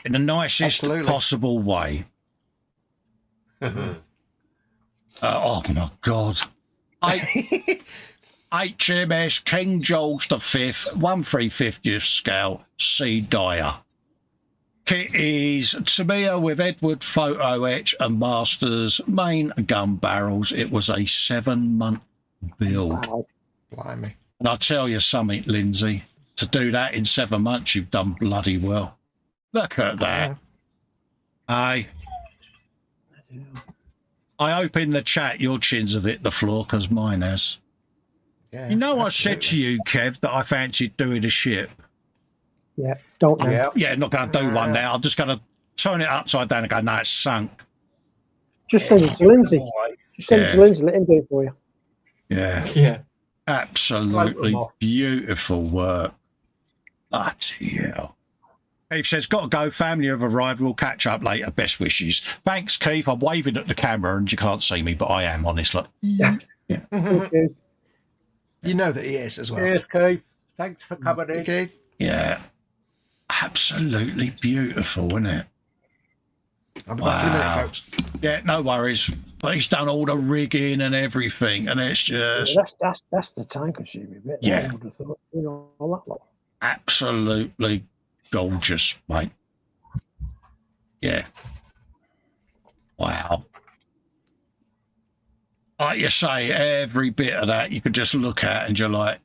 in the nicest possible way. Oh my God. HMS King George V, 1/350th scale, C. Dyer. Kit is Tamiya with Edward photo etch and masters, main gun barrels. It was a 7-month build. Wow. Blimey. And I'll tell you something, Lindsay, to do that in 7 months, you've done bloody well. Look at that. Hey. I hope in the chat your chins have hit the floor, because mine has. Yeah, you know, absolutely. I said to you, Kev, that I fancied doing a ship. Yeah, don't know. Yeah, not going to do one now. I'm just going to turn it upside down and go, no, it's sunk. Just send it to Lindsay. Just send it to Lindsay, let him do it for you. Yeah. Yeah. Absolutely beautiful work. Bloody hell. Keith says, got to go. Family have arrived. We'll catch up later. Best wishes. Thanks, Keith. I'm waving at the camera and you can't see me, but I am, honestly. Yeah. Okay. You know that he is as well. Yes, Keith. Thanks for coming in. Keith. Yeah. Absolutely beautiful, isn't it? I'll be back in a minute, folks. Yeah, no worries. But he's done all the rigging and everything, and it's just... Yeah, that's the time-consuming bit. Yeah. I would have thought, you know, all that lot. Absolutely gorgeous, mate. Yeah. Wow. Like you say, every bit of that you could just look at and you're like,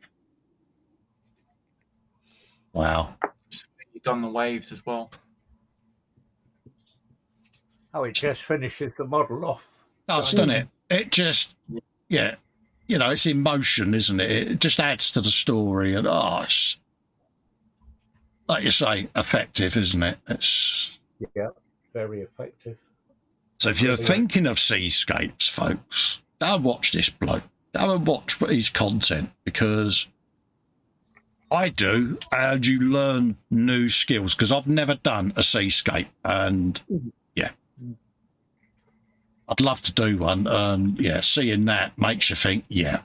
wow. You've done the waves as well. Oh, it just finishes the model off. Doesn't it? It just, yeah. You know, it's emotion, isn't it? It just adds to the story. And, it's, like you say, effective, isn't it? It's... Yeah, very effective. So if you're thinking of seascapes, folks, go and watch this bloke. Go and watch his content, because I do, and you learn new skills, because I've never done a seascape, and yeah, I'd love to do one. Yeah, seeing that makes you think, yeah.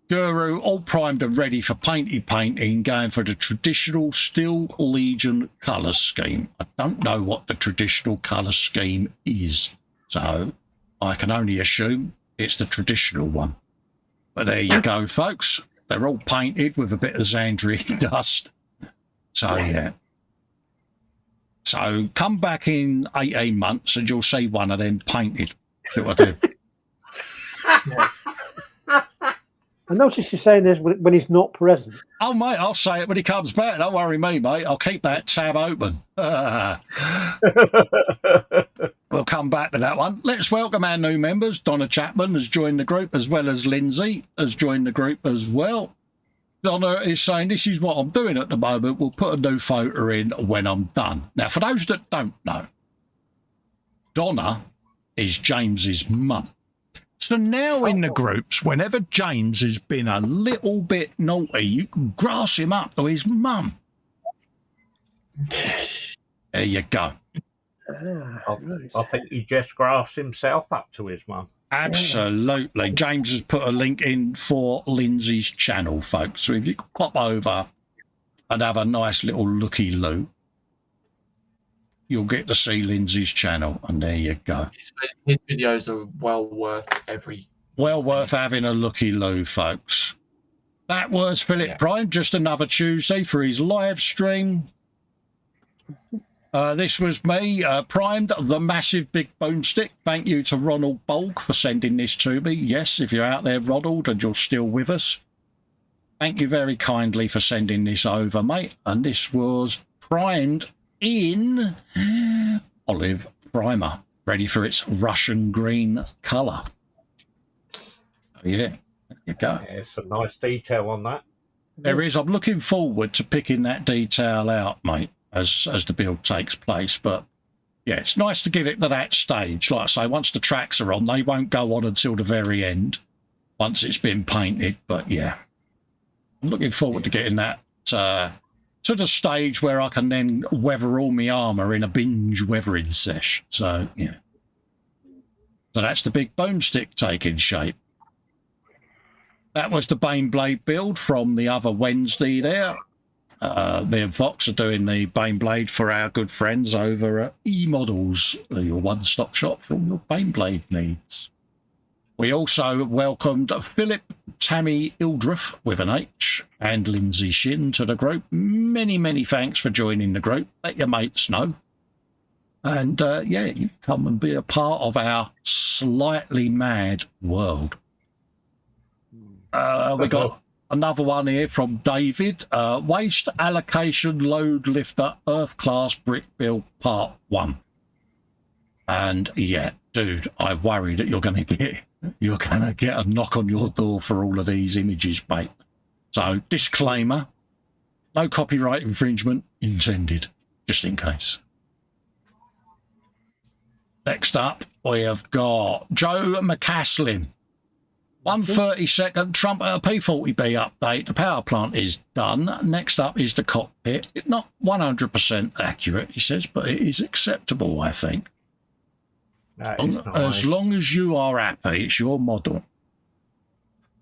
Guru, all primed and ready for painting, going for the traditional Steel Legion colour scheme. I don't know what the traditional colour scheme is, so I can only assume it's the traditional one. But there you go, folks. They're all painted with a bit of Xandria dust. So, yeah. So come back in 18 months and you'll see one of them painted. See what I do? Yeah. I noticed you saying this when he's not present. Oh, mate, I'll say it when he comes back. Don't worry me, mate. I'll keep that tab open. We'll come back to that one. Let's welcome our new members. Donna Chapman has joined the group, as well as Lindsay has joined the group as well. Donna is saying, this is what I'm doing at the moment. We'll put a new photo in when I'm done. Now, for those that don't know, Donna is James's mum. So now in the groups, whenever James has been a little bit naughty, you can grass him up to his mum. There you go. I think he just grassed himself up to his mum. Absolutely. James has put a link in for Lindsay's channel, folks. So if you could pop over and have a nice little looky-loo. you'll get to see Lindsay's channel, and there you go. His videos are well worth having a looky-loo, folks. That was Philip Prime, just another Tuesday for his live stream. This was me, Primed, the massive big boomstick. Thank you to Ronald Bolg for sending this to me. Yes, if you're out there, Ronald, and you're still with us, thank you very kindly for sending this over, mate. And this was primed in olive primer, ready for its Russian green colour. Oh, yeah, there you go. Yeah, some nice detail on that. There is. I'm looking forward to picking that detail out, mate, as the build takes place. But yeah, it's nice to get it to that stage. Like I say, once the tracks are on, they won't go on until the very end, once it's been painted. But yeah, I'm looking forward to getting that to the stage where I can then weather all my armour in a binge weathering sesh. So yeah, so that's the big boomstick taking shape. That was the Baneblade build from the other Wednesday there. Me and Fox are doing the Baneblade for our good friends over at eModels, your one-stop shop for all your Baneblade needs. We also welcomed Philip Tammy Ildreth with an H and Lindsay Shin to the group. Many, many thanks for joining the group. Let your mates know. And yeah, you come and be a part of our slightly mad world. We got another one here from David. Waste Allocation Load Lifter Earth Class Brick Build Part 1. And yeah, dude, I worry that you're gonna get a knock on your door for all of these images, mate. So disclaimer, no copyright infringement intended, just in case. Next up, we have got Joe McCaslin. 1:32 Trumpeter P40B update. The power plant is done. Next up is the cockpit. It's not 100% accurate, he says, but it is acceptable, I think. As long as you are happy, it's your model.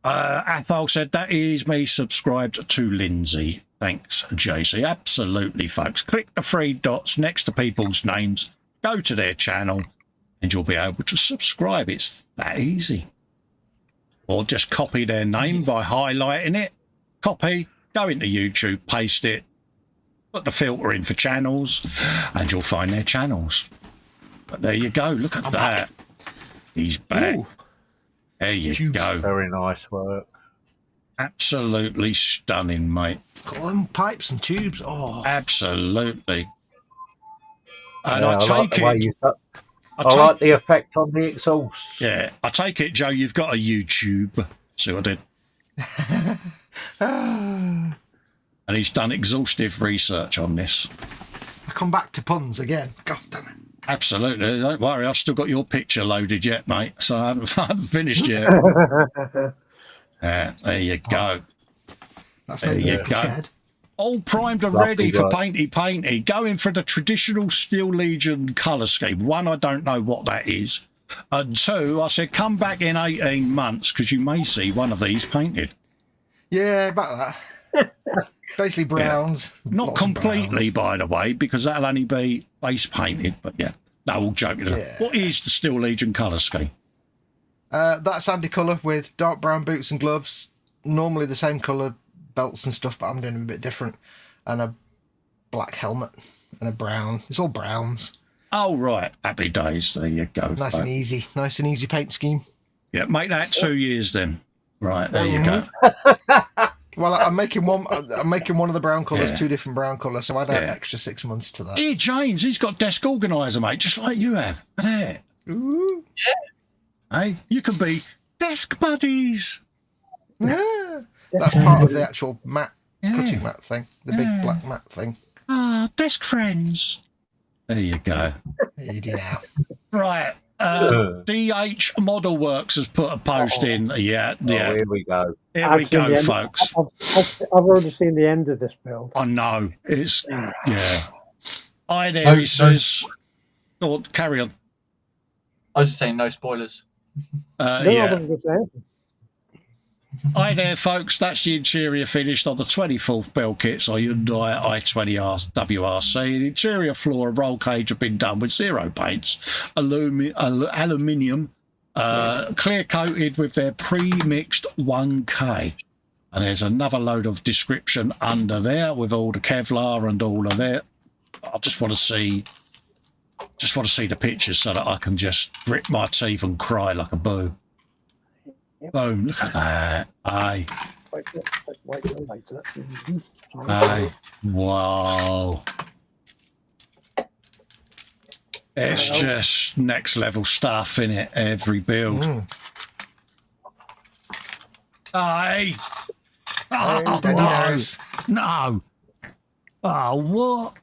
Athol said, that is me subscribed to Lindsay. Thanks, JC. Absolutely, folks. Click the 3 dots next to people's names, go to their channel, and you'll be able to subscribe. It's that easy. Or just copy their name by highlighting it. Copy, go into YouTube, paste it, put the filter in for channels, and you'll find their channels. But there you go. Look at that. He's back. Ooh. There you go. Very nice work. Absolutely stunning, mate. Got them pipes and tubes. Oh, absolutely. And I take it. I like the effect on the exhaust. Yeah, I take it, Joe, you've got a YouTube. See what I did? And he's done exhaustive research on this. I come back to puns again. God damn it. Absolutely. Don't worry, I've still got your picture loaded yet, mate. So I haven't finished yet. There you go. There you go. Scared. All primed and ready for painty. Going for the traditional Steel Legion colour scheme. 1, I don't know what that is. And 2, I said, come back in 18 months because you may see one of these painted. Yeah, about that. Basically browns. Yeah. Not completely, by the way, because that'll only be base painted. But yeah, no, all joking. Yeah. What is the Steel Legion colour scheme? That sandy colour with dark brown boots and gloves. Normally the same colour belts and stuff, but I'm doing them a bit different, and a black helmet and a brown. It's all browns. Oh right, happy days. There you go. Nice and easy paint scheme. Yeah, make that 2 years then. Right, there you go. Well, I'm making one of the brown colours, 2 different brown colours, so I'd add extra 6 months to that. Here, James, he's got desk organiser, mate, just like you have. Look at that. Ooh. Yeah. Hey, you can be desk buddies. Yeah. That's part of the actual mat, cutting mat thing, the big black mat thing. Ah, desk friends. There you go. Easy now. Right. DH Model Works has put a post in. Yeah. Here we go. Here we go, folks. I've already seen the end of this build. I know. It's, Hi there, he says. Go on, carry on. I was just saying no spoilers. I wasn't going to say anything. Hi there, folks. That's the interior finished on the 24th build kits on Hyundai i20 WRC. The interior floor and roll cage have been done with zero paints, aluminium, clear coated with their pre-mixed 1K. And there's another load of description under there with all the Kevlar and all of that. I just want to see the pictures so that I can just grit my teeth and cry like a boo. Yep. Boom! Look at that. Aye. Aye. Wow. It's just next level stuff in it. Every build. Aye. Oh, no. Oh, what?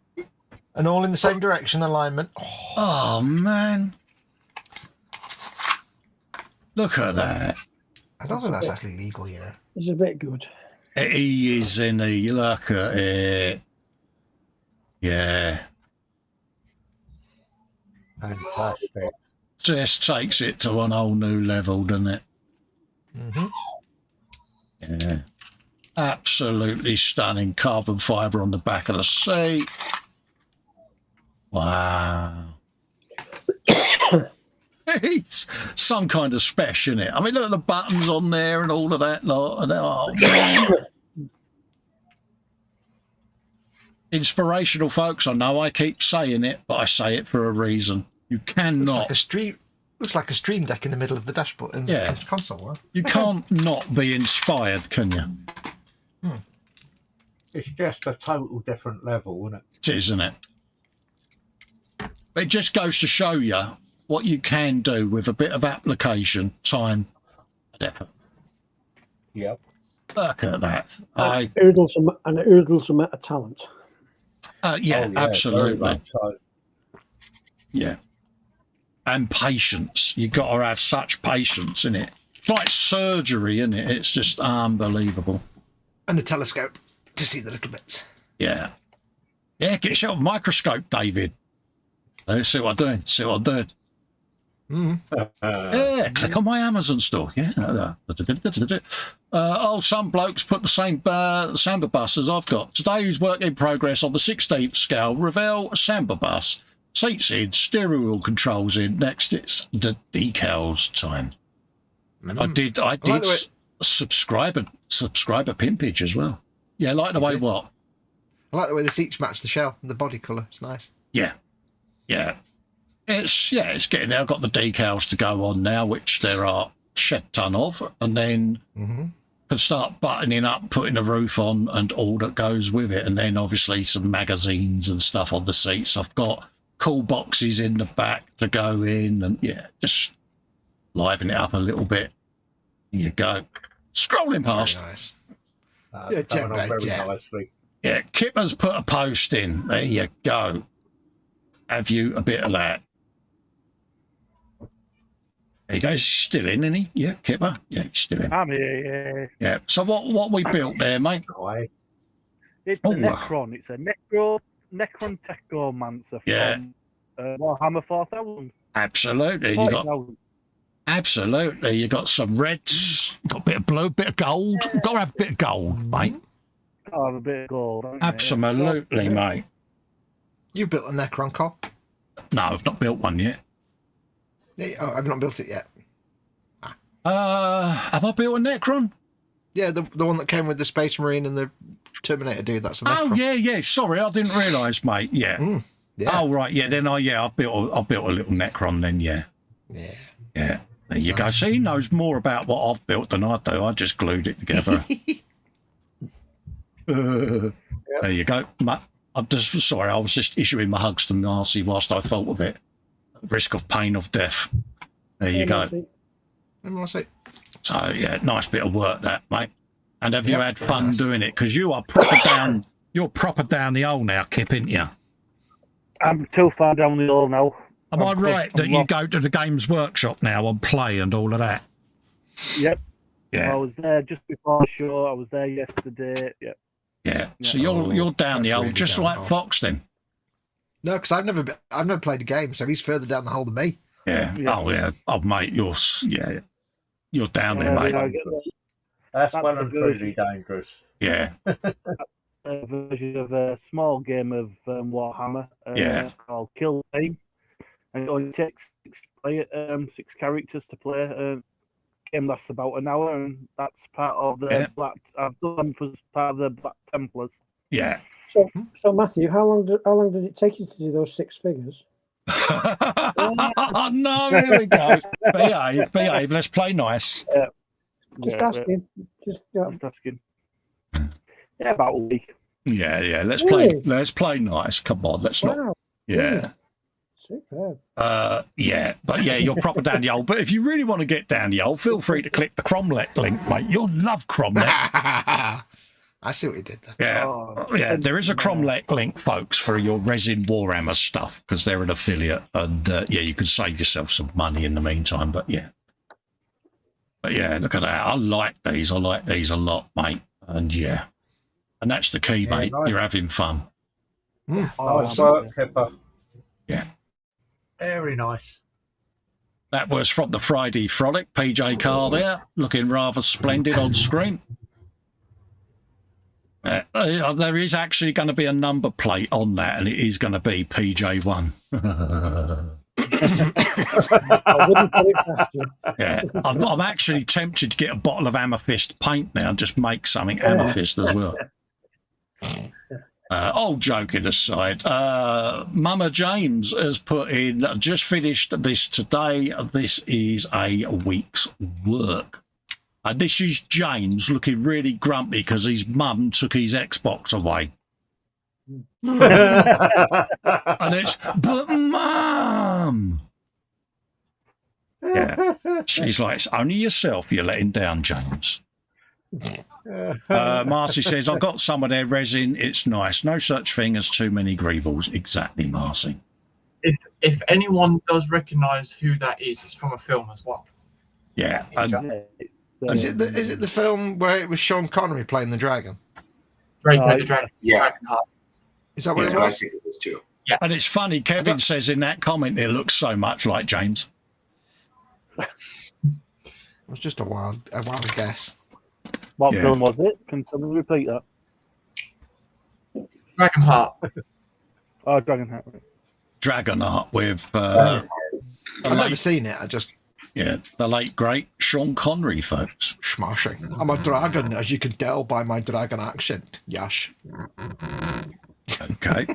And all in the same direction, alignment. Oh, man. Look at that. I don't think that's actually legal, you know. It's a bit good. He is in the look at it. Yeah. Fantastic. Just takes it to an whole new level, doesn't it? Mm-hmm. Yeah. Absolutely stunning carbon fibre on the back of the seat. Wow. It's some kind of special, isn't it? I mean, look at the buttons on there and all of that lot. Oh, man. Inspirational, folks. I know I keep saying it, but I say it for a reason. You cannot. Looks like a stream deck in the middle of the dashboard and the console. Huh? You can't not be inspired, can you? It's just a total different level, isn't it? It is, isn't it? It just goes to show you what you can do with a bit of application, time, and effort. Yep. Look at that. And oodles amount of talent. Yeah, absolutely. So. Yeah. And patience. You've got to have such patience in it. It's like surgery, isn't it? It's just unbelievable. And a telescope to see the little bits. Yeah. Yeah, get yourself a microscope, David. Let's see what I'm doing. See what I'm doing. Yeah, click on my Amazon store. Yeah. Some blokes put the same Samba bus as I've got. Today's work in progress on the 16th scale. Revell Samba bus. Seats in, steering wheel controls in. Next, it's the decals time. I did like subscriber pimpage as well. Yeah, I like the way what? I like the way the seats match the shell and the body colour. It's nice. Yeah. It's getting there. I've got the decals to go on now, which there are shed ton of, and then can start buttoning up, putting the roof on, and all that goes with it, and then obviously some magazines and stuff on the seats. I've got cool boxes in the back to go in, and just liven it up a little bit. Here you go. Scrolling past. Very nice. Yeah, Kipper's put a post in. There you go. Have you a bit of that? There he goes. He's still in, isn't he? Yeah, Kipper. Yeah, he's still in. I'm here. Yeah. So what we built there, mate? It's a Necron. It's a Necron Techomancer from Warhammer 4000. Absolutely. You got some reds. You got a bit of blue, bit of gold. You've got to have a bit of gold, mate. Got to have a bit of gold. Absolutely, mate. You built a Necron, Col? No, I've not built one yet. Yeah, I've not built it yet. Have I built a Necron? Yeah, the one that came with the Space Marine and the Terminator dude. That's a Necron. Oh yeah. Sorry, I didn't realise, mate. Yeah. Oh right. Yeah. Then I built a little Necron. Then yeah. There you go. See, he knows more about what I've built than I do. I just glued it together. There you go. I'm just sorry. I was just issuing my hugs to Marcy whilst I thought of it. Risk of pain of death. There you go. Marcy. So yeah, nice bit of work that, mate. And have you had fun doing it? Because you are proper down. You're proper down the hole now, Kip, ain't you? I'm too far down the hole now. Am I right that you go to the Games Workshop now and play and all of that? Yep. Yeah. I was there just before the show. I was there yesterday. Yep. Yeah. So you're down the hole, just like Fox then. No, because I've never played a game, so he's further down the hole than me. Yeah. Oh yeah. Oh mate, you're down there, mate. That's well and truly dangerous. Yeah. A version of a small game of Warhammer. Called Kill Team, and it only takes 6 characters to play. Game lasts about an hour, and that's part of the Black. I've done was part of the Black Templars. Yeah. So Matthew, how long did it take you to do those 6 figures? Oh no! Here we go. Behave. Let's play nice. Just asking. Just asking. Yeah, about a week. Yeah. Let's Really? play nice. Come on, let's not. Yeah. Superb. Yeah, but yeah, you're proper down the old. But if you really want to get down the old, feel free to click the Cromlech link, mate. You'll love Cromlech. I see what you did there. Yeah, there is a Cromlech link, folks, for your Resin Warhammer stuff, because they're an affiliate, and you can save yourself some money in the meantime. But yeah, look at that. I like these a lot, mate. And and that's the key, mate. Nice. You're having fun. Nice work, Pippa. Yeah. Very nice. That was from the Friday Frolic, PJ Carr there, looking rather splendid on screen. There is actually going to be a number plate on that, and it is going to be PJ1. I wouldn't put it past you. Yeah, I'm actually tempted to get a bottle of amethyst paint now and just make something amethyst as well. All joking aside, Mama James has put in, just finished this today. This is a week's work. And this is James looking really grumpy because his mum took his Xbox away. And it's, but Mum! Yeah. She's like, it's only yourself you're letting down, James. Marcy says, I've got some of their resin. It's nice. No such thing as too many Greebles. Exactly, Marcy. If anyone does recognise who that is, it's from a film as well. Yeah. Is it the film where it was Sean Connery playing the dragon? Drake played the dragon. Yeah. Is that what it was? I think it was too. Yeah. And it's funny, Kevin says in that comment it looks so much like James. It was just a wild guess. What film was it? Can someone repeat that? Dragonheart. Oh, Dragonheart. Dragonheart with... I've never seen it. The late, great Sean Connery, folks. Smashing. I'm a dragon, as you can tell by my dragon accent. Yash. Okay.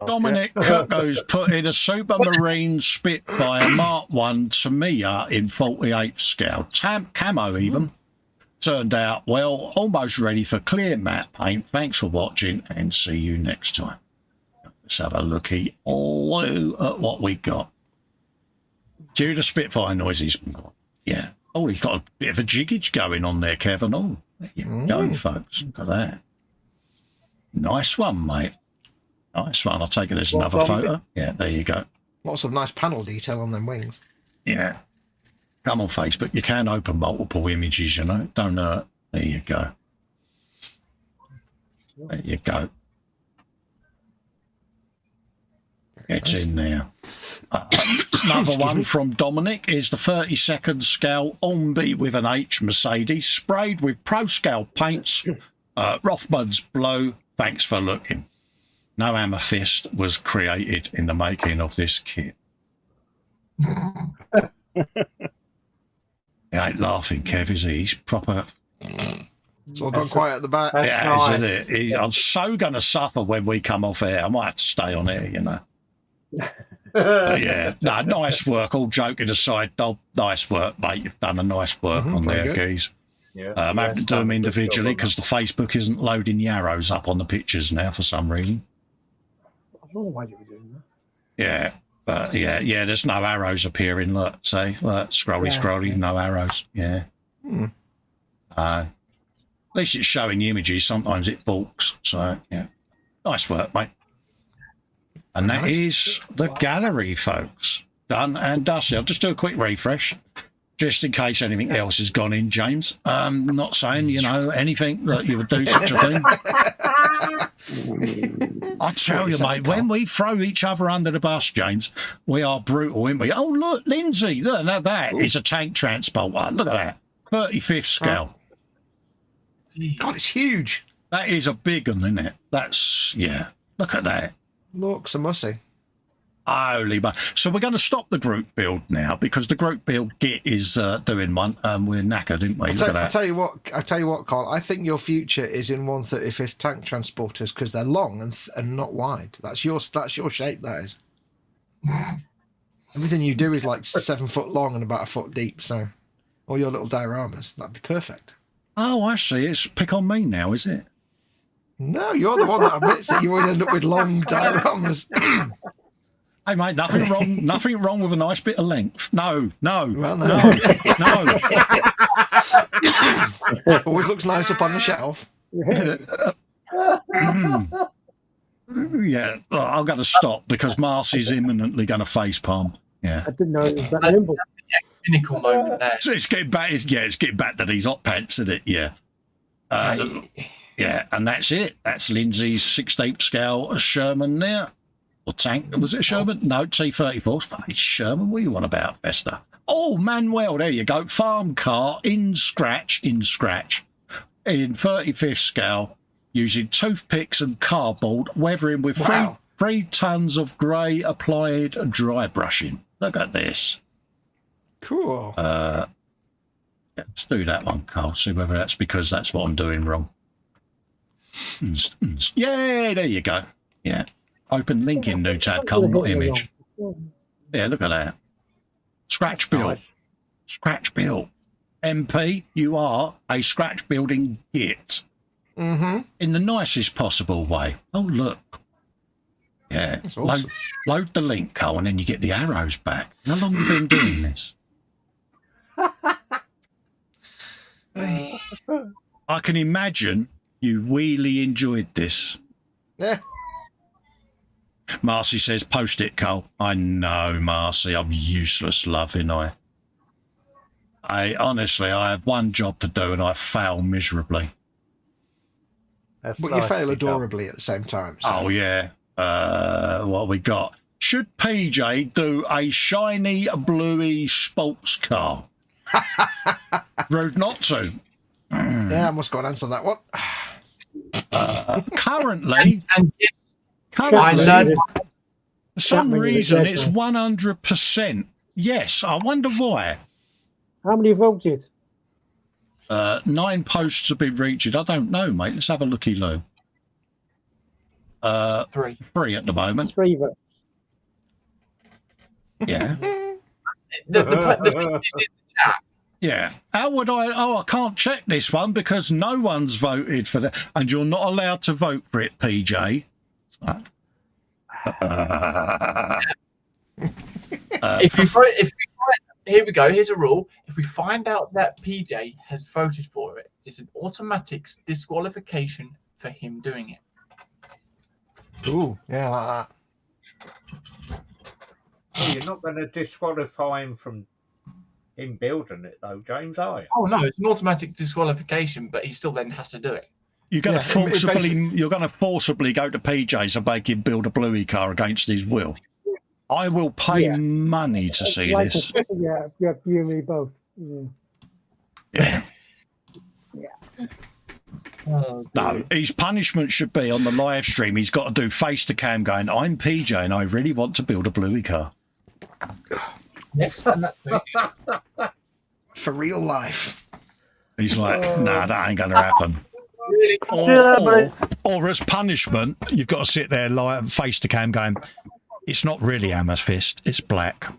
Dominic Kirko's put in a Supermarine Spitfire Mark 1 Tamiya in 48th scale. Camo even. Turned out well, almost ready for clear matte paint. Thanks for watching and see you next time. Let's have a looky at what we got. Due to Spitfire noises. Yeah. Oh, he's got a bit of a jiggage going on there, Kevin. Oh, there you go, folks. Look at that. Nice one, mate. Nice one. I'll take it as another photo. Yeah, there you go. Lots of nice panel detail on them wings. Yeah. Come on, Facebook. You can open multiple images, you know. Don't hurt. There you go. There you go. It's in there. Another one from Dominic is the 32nd scale Ombi with an H Mercedes sprayed with pro scale paints. Rothman's Blow. Thanks for looking. No amethyst was created in the making of this kit. He ain't laughing, Kev, is he? He's proper. It's all gone quiet at the back. Yeah, nice. Isn't it? I'm so going to suffer when we come off air. I might have to stay on air, you know. No, nice work. All joking aside, nice work, mate. You've done a nice work on there, Keys. Yeah, I'm having to do them individually because the Facebook isn't loading the arrows up on the pictures now for some reason. I don't know why you were doing that. Yeah, but there's no arrows appearing. Look, scrolly, no arrows. Yeah. At least it's showing images. Sometimes it balks. So yeah, nice work, mate. And that is the gallery, folks. Done and dusted. I'll just do a quick refresh, just in case anything else has gone in, James. Not saying, anything that you would do such a thing. I tell you, mate, when we throw each other under the bus, James, we are brutal, aren't we? Oh, look, Lindsay, look, now that is a tank transporter. Look at that. 35th scale. God, it's huge. That is a big one, isn't it? That's, yeah. Look at that. Looks a mussy. Holy man. So we're going to stop the group build now because the group build Git is doing one and we're knackered, didn't we? I tell you what, Carl, I think your future is in 135th tank transporters because they're long and not wide. That's your shape, that is. Everything you do is like 7 foot long and about a foot deep, so all your little dioramas, that'd be perfect. Oh, I see. It's pick on me now, is it? No, you're the one that admits that you always end up with long dioramas. Hey mate, nothing wrong with a nice bit of length. No. Well, no. Always looks nice up on the shelf. Yeah, well, I'm going to stop because Marcy's imminently going to facepalm. Yeah, I didn't know it was that nimble. Pinnacle moment there. so it's getting back. It's getting back to these hot pants, isn't it? Yeah. Yeah, and that's it. That's Lindsay's 16th scale Sherman there. Or tank. Was it a Sherman? No, T-34. It's Sherman. What are you on about, Festa? Oh, Manuel, there you go. Farm car in scratch. In 35th scale, using toothpicks and cardboard, weathering with 3 tons of grey applied dry brushing. Look at this. Cool. Let's do that one, Carl. See whether that's because that's what I'm doing wrong. Yeah, there you go. Yeah. Open link in new tab, Carl, not image. Yeah, look at that. Scratch build. Nice. Scratch build. MP, you are a scratch building git. Mm-hmm. In the nicest possible way. Oh, look. Yeah. Awesome. Load the link, Carl, and then you get the arrows back. How long have you been doing this? I can imagine you really enjoyed this. Yeah. Marcy says, post it, Carl. I know, Marcy. I'm useless, loving I honestly, I have one job to do and I fail miserably. That's But you fail adorably at the same time. So. Oh, yeah. What we got? Should PJ do a shiny, bluey sports car? Rude not to. Yeah, I must go and answer that one. Currently, I learned for some reason, it's 100%. Yes, I wonder why. How many voted? 9 posts have been reached. I don't know, mate. Let's have a looky, Lou. 3. 3 at the moment. 3 votes. Yeah. The thing is in the chat. Yeah. How would I? Oh, I can't check this one because no one's voted for that, and you're not allowed to vote for it, PJ. Here we go. Here's a rule. If we find out that PJ has voted for it, it's an automatic disqualification for him doing it. Ooh, yeah, like that. You're not going to disqualify him from him building it, though, James, are you? Oh no, it's an automatic disqualification, but he still then has to do it. You're going to forcibly go to PJ's and make him build a bluey car against his will. I will pay money to see this. Yeah, you and me both. Yeah. No, his punishment should be on the live stream. He's got to do face to cam going, I'm PJ and I really want to build a bluey car. Yes, and that's me. For real life. He's like, nah, that ain't going to happen. Or as punishment, you've got to sit there live face to cam going, it's not really amethyst, it's black.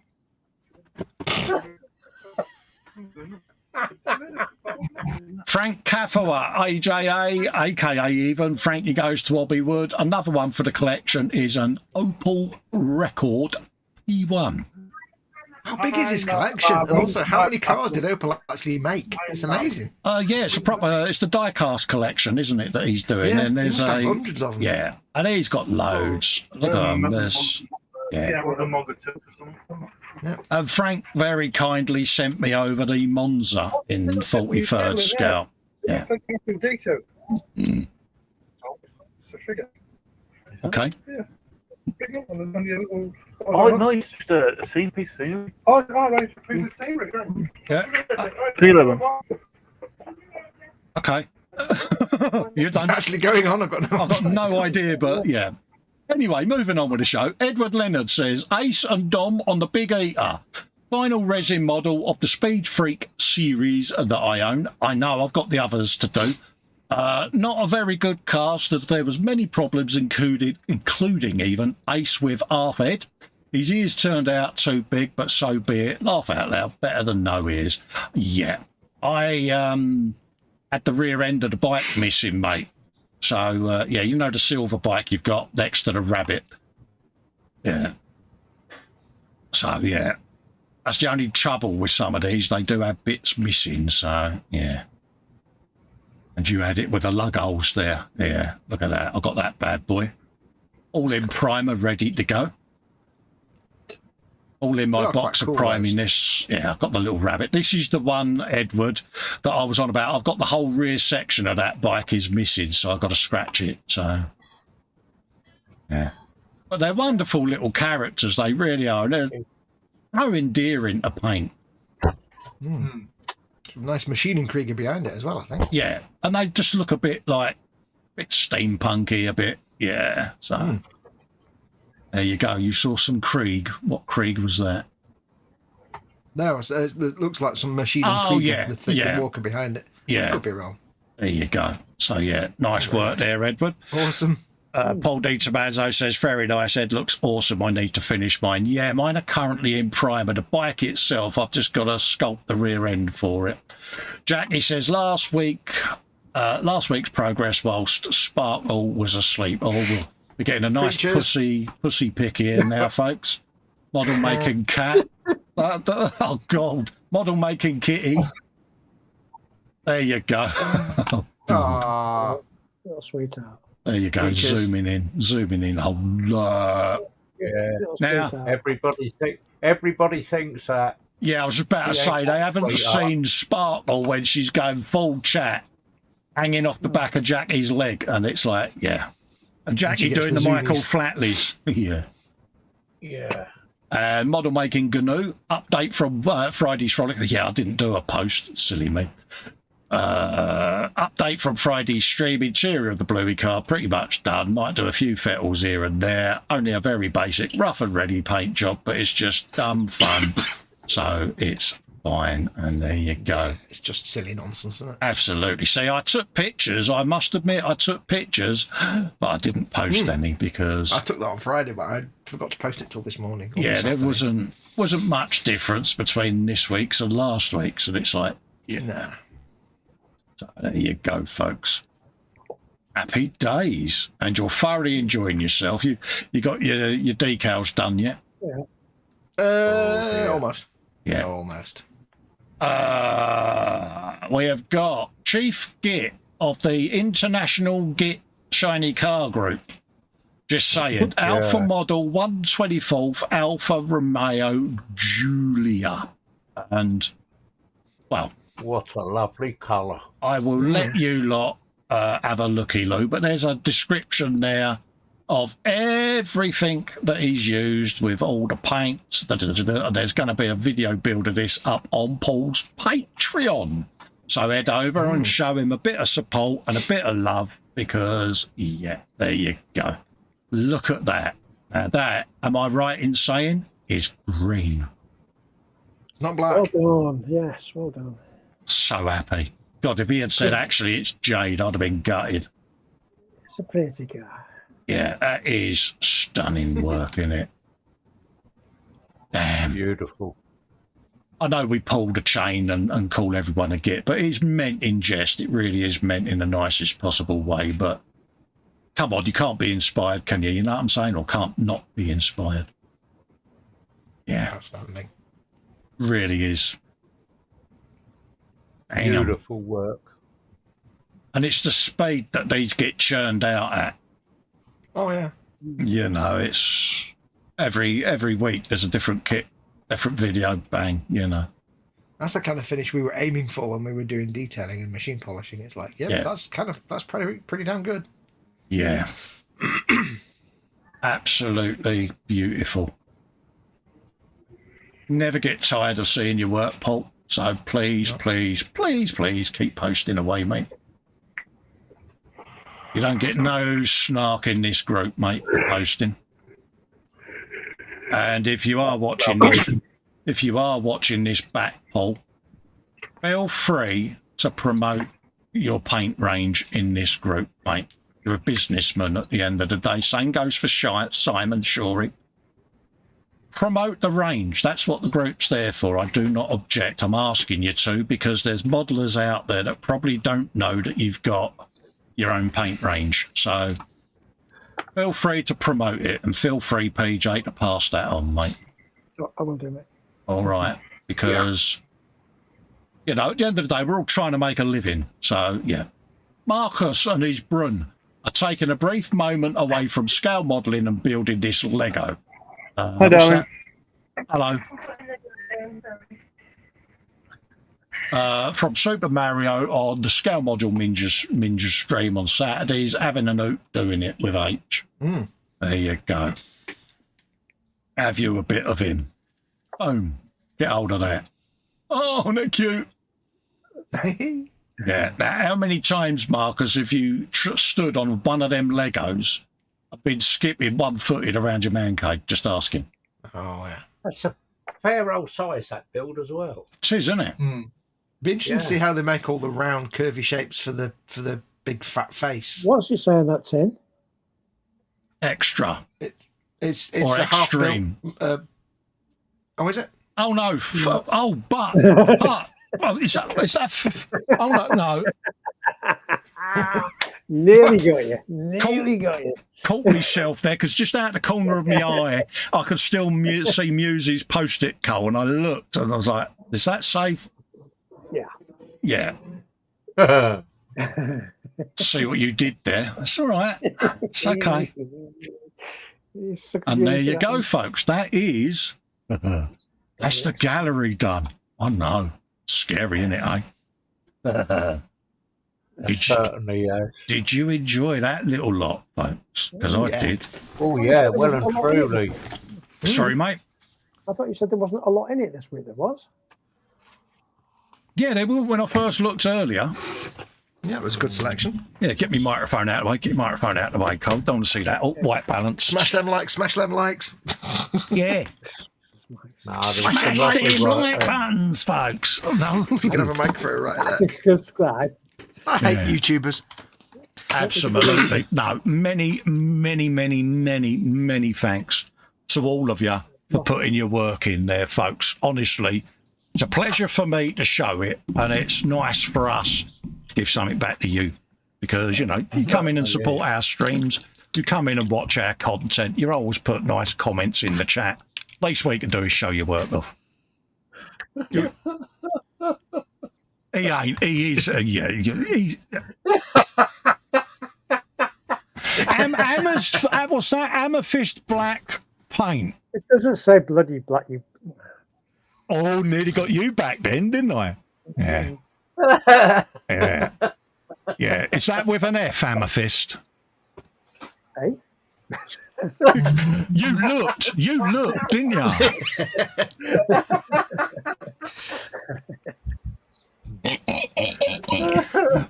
Frank Caffawa, AJA, aka even Frankie Goes to Hobbywood. Another one for the collection is an Opel Record P1. How big is his collection? And also, how many cars did Opel actually make? It's amazing. Yeah, it's a proper. It's the diecast collection, isn't it, that he's doing? Yeah, and he there's must have hundreds of them. Yeah, and he's got loads. Look at them. There's And Frank very kindly sent me over the Monza in 43rd scale. Yeah. Mm. Okay. Oh, no, it's just a scene piece of scenery. Oh, right, it's a piece of scenery. Yeah. C11. Okay. It's actually going on. I've got no idea, but yeah. Anyway, moving on with the show. Edward Leonard says, Ace and Dom on the Big Eater. Final resin model of the Speed Freak series that I own. I know I've got the others to do. Not a very good cast, as there was many problems, including even Ace with half head. His ears turned out too big, but so be it. Laugh out loud, better than no ears. Yeah, I had the rear end of the bike missing, mate. So, yeah, you know the silver bike you've got next to the Rabbit? Yeah. So, yeah, that's the only trouble with some of these. They do have bits missing, so, yeah. And you had it with the lug holes there. Yeah, look at that. I got that bad boy. All in primer, ready to go. All in my box of priming this. Yeah, I've got the little Rabbit. This is the one, Edward, that I was on about. I've got the whole rear section of that bike is missing, so I've got to scratch it. So, yeah. But they're wonderful little characters. They really are. They're so endearing to paint. Mm. Nice machining Krieger behind it as well, I think. Yeah, and they just look a bit steampunky, a bit. Yeah, so... There you go. You saw some Krieg. What Krieg was that? No, it looks like some machining Krieg. Yeah, the walker behind it. Yeah. Could be wrong. There you go. So, yeah, nice work there, Edward. Awesome. Paul D. Tomazzo says, very nice, Ed. Looks awesome. I need to finish mine. Yeah, mine are currently in primer. The bike itself, I've just got to sculpt the rear end for it. Jackie says, last week's progress whilst Sparkle was asleep. Oh, well. We're getting a nice pussy pick here now, folks. Model making cat. Oh, God. Model making kitty. There you go. Oh, sweetheart. There you go. Zooming in. Oh, yeah. Now, everybody thinks that. Yeah, I was about to say, they haven't seen Sparkle when she's going full chat, hanging off the back of Jackie's leg. And it's like, yeah. And Jackie doing the Michael Flatleys. Yeah. Yeah. Model making GNU. Update from Friday's Frolic. Yeah, I didn't do a post. Silly me. Update from Friday's stream. Interior of the Bluey car pretty much done. Might do a few fettles here and there. Only a very basic rough and ready paint job, but it's just dumb fun. So it's fine, and there you go. It's just silly nonsense, isn't it? Absolutely. See, I took pictures. I must admit, I took pictures, but I didn't post any because I took that on Friday, but I forgot to post it till this morning. Yeah, there wasn't much difference between this week's and last week's, and it's like, yeah. Nah. So there you go, folks. Happy days, and you're thoroughly enjoying yourself. You got your decals done yet? Yeah. Almost. Yeah, almost. We have got Chief Git of the International Git Shiny Car Group. Just saying, Alpha Model 124th Alfa Romeo Giulia. And, well... What a lovely colour. I will let you lot have a looky-loo, but there's a description there of everything that he's used with all the paints. And there's going to be a video build of this up on Paul's Patreon. So head over and show him a bit of support and a bit of love because, yeah, there you go. Look at that. Now that, am I right in saying, is green. It's not black. Well done. Yes, well done. So happy. God, if he had said actually it's jade, I'd have been gutted. It's a pretty car. Yeah, that is stunning work, isn't it? Damn. Beautiful. I know we pulled a chain and call everyone a git, but it's meant in jest. It really is meant in the nicest possible way. But come on, you can't be inspired, can you? You know what I'm saying? Or can't not be inspired. Yeah. Outstanding. Really is. Beautiful work. And it's the speed that these get churned out at. Oh, yeah. You know, it's every week there's a different kit, different video, bang, you know. That's the kind of finish we were aiming for when we were doing detailing and machine polishing. It's like, yeah. that's pretty damn good. Yeah. Absolutely beautiful. Never get tired of seeing your work, Paul. So please, please, please, please keep posting away, mate. You don't get no snark in this group, mate, posting. And if you are watching this back poll, feel free to promote your paint range in this group, mate. You're a businessman at the end of the day. Same goes for Simon Shorey. Promote the range. That's what the group's there for. I do not object. I'm asking you to, because there's modelers out there that probably don't know that you've got your own paint range. So feel free to promote it, and feel free, PJ, to pass that on, mate. I will do, mate. All right, because, you know, at the end of the day, we're all trying to make a living. So, yeah. Marcus and his Brun are taking a brief moment away from scale modelling and building this Lego. Hi, darling. Hello. From Super Mario on the Scale Module Ninja stream on Saturdays, having a note doing it with H. There you go. Have you a bit of him? Boom. Get hold of that. Oh, they're cute. Yeah. Now, how many times, Marcus, have you stood on one of them Legos? I've been skipping one-footed around your man cave, just asking. Oh, yeah. That's a fair old size, that build, as well. It is, isn't it? Be interesting to see how they make all the round, curvy shapes for the big fat face. What's he saying that, Tim? Extra. It's or a extreme. Half oh, is it? Oh, no. But. Well, is that oh, no. Nearly got you. Nearly got you. Caught myself there, because just out the corner of my eye, I could still see Muse's post-it code, and I looked and I was like, is that safe? Yeah. See what you did there. That's all right. It's okay. And there you go, folks. That is, that's the gallery done. I know. Scary, isn't it, eh? Did you enjoy that little lot, folks? Because I did. Oh, yeah, well and truly. Sorry, mate. I thought you said there wasn't a lot in it this week. There was. Yeah, they were when I first looked earlier. Yeah, it was a good selection. Yeah, get me microphone out of the way. Get your microphone out of the way, Cole. Don't want to see that. Oh, white balance. Smash them likes. Smash them likes. Yeah. Smash them like buttons, folks. Oh, no. You can have a microphone right there. Subscribe. I hate YouTubers. Absolutely. No, many thanks to all of you for putting your work in there, folks. Honestly, it's a pleasure for me to show it, and it's nice for us to give something back to you, because, you know, you come in and support our streams, you come in and watch our content, you always put nice comments in the chat. Least we can do is show your work off. He ain't. He is. Yeah. He's. What's that? Amethyst black paint. It doesn't say bloody black. You. Oh, nearly got you back then, didn't I? Yeah. Yeah. Yeah. Is that with an F, amethyst? Hey. You looked, didn't you?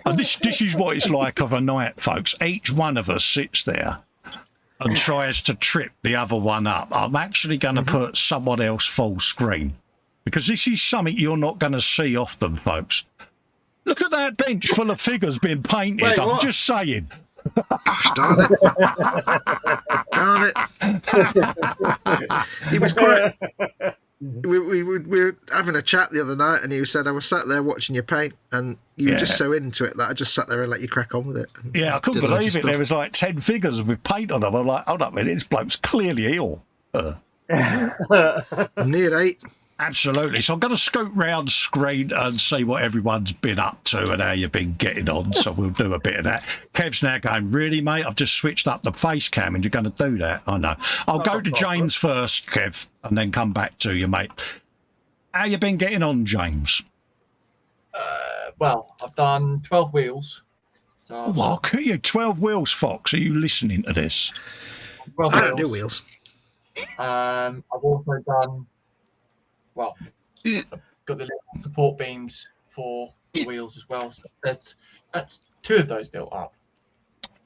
And this is what it's like of a night, folks. Each one of us sits there and tries to trip the other one up. I'm actually going to put someone else full screen, because this is something you're not going to see often, folks. Look at that bench full of figures being painted. Wait, I'm just saying. Gosh, darn it. Darn it. He was quite... We were having a chat the other night, and he said, I was sat there watching you paint, and you were just so into it that I just sat there and let you crack on with it. Yeah, I couldn't believe it. There was like 10 figures with paint on them. I'm like, hold up a minute, this bloke's clearly ill. Near 8. Absolutely. So I'm going to scoot round screen and see what everyone's been up to and how you've been getting on. So we'll do a bit of that. Kev's now going, really, mate? I've just switched up the face cam and you're going to do that? I know. I'll go to James first, Kev, and then come back to you, mate. How you been getting on, James? Well, I've done 12 wheels. So what? You 12 wheels, Fox? Are you listening to this? I don't do wheels. I've also done... Well, I've got the little support beams for the wheels as well. So that's 2 of those built up.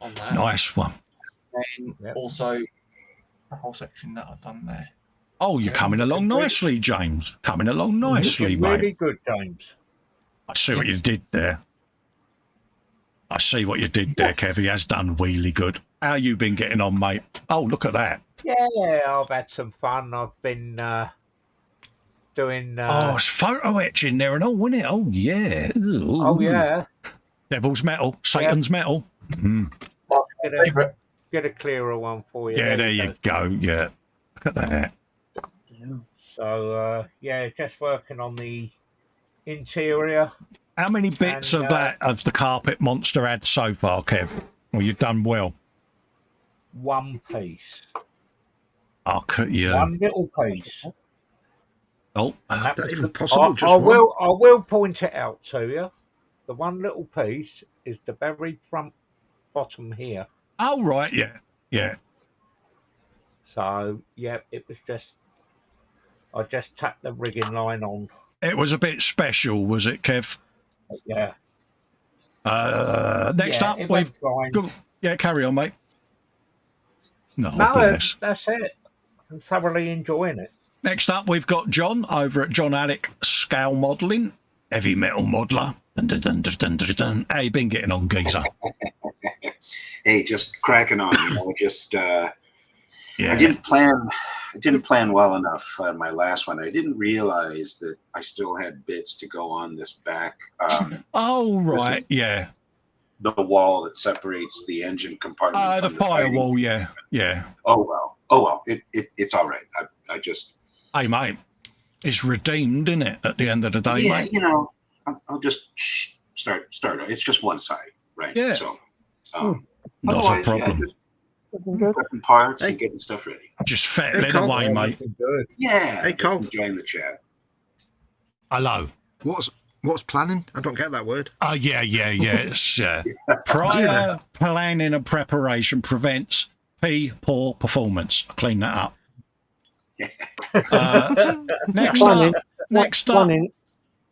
on that. Nice one. And also the whole section that I've done there. Oh, you're coming along nicely, James. Coming along nicely, mate. Really good, James. I see what you did there. I see what you did there, Kev. He has done really good. How you been getting on, mate? Oh, look at that. Yeah, I've had some fun. I've been doing... oh, it's photo etching there and all, isn't it? Oh, yeah. Ooh. Oh, yeah. Devil's metal. Satan's metal. Mm. Get a clearer one for you. Yeah, there you go. Yeah. Look at that. So, yeah, just working on the interior. How many bits of that of the carpet monster had so far, Kev? Well, you've done well. One piece. I'll cut you. One little piece. Oh, that even possible? I will point it out to you. The one little piece is the very front bottom here. Oh, right, yeah, yeah. So, yeah, it was just... I just tapped the rigging line on. It was a bit special, was it, Kev? Yeah. Next up, we've got... Yeah, carry on, mate. No, that's it. I'm thoroughly enjoying it. Next up, we've got John over at John Alec Scale Modelling, heavy metal modeler. Dun, dun, dun, dun, dun, dun. How you been getting on, geezer? Hey, just cracking on. Just I didn't plan well enough on my last one. I didn't realize that I still had bits to go on this back. Oh, right, yeah. The wall that separates the engine compartment from the firewall, yeah. Oh well, it's all right. I just... Hey, mate, it's redeemed, isn't it, at the end of the day, mate? I'll just start. It's just one side, right? Yeah. So, not a problem. Prepping parts and getting stuff ready. Just fettling away, mate. Yeah. Hey, Cole. Enjoying the chat. Hello. What's planning? I don't get that word. Oh, yeah. It's, prior planning and preparation prevents poor performance. I'll clean that up. Next up.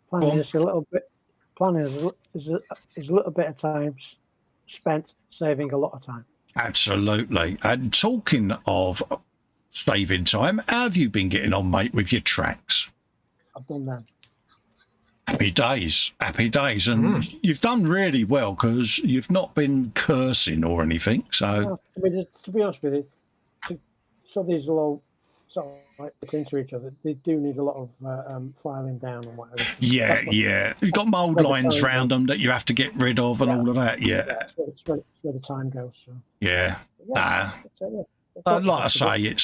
Planning is a little bit. Planning is a little bit of time spent saving a lot of time. Absolutely. And talking of saving time, how have you been getting on, mate, with your tracks? I've done that. Happy days. And you've done really well because you've not been cursing or anything. So, to be honest with you, so these are all sort of like into each other. They do need a lot of filing down and whatever. Yeah. You've got mould lines round them that you have to get rid of and all of that. Yeah. It's where the time goes. So. Yeah. Like I say,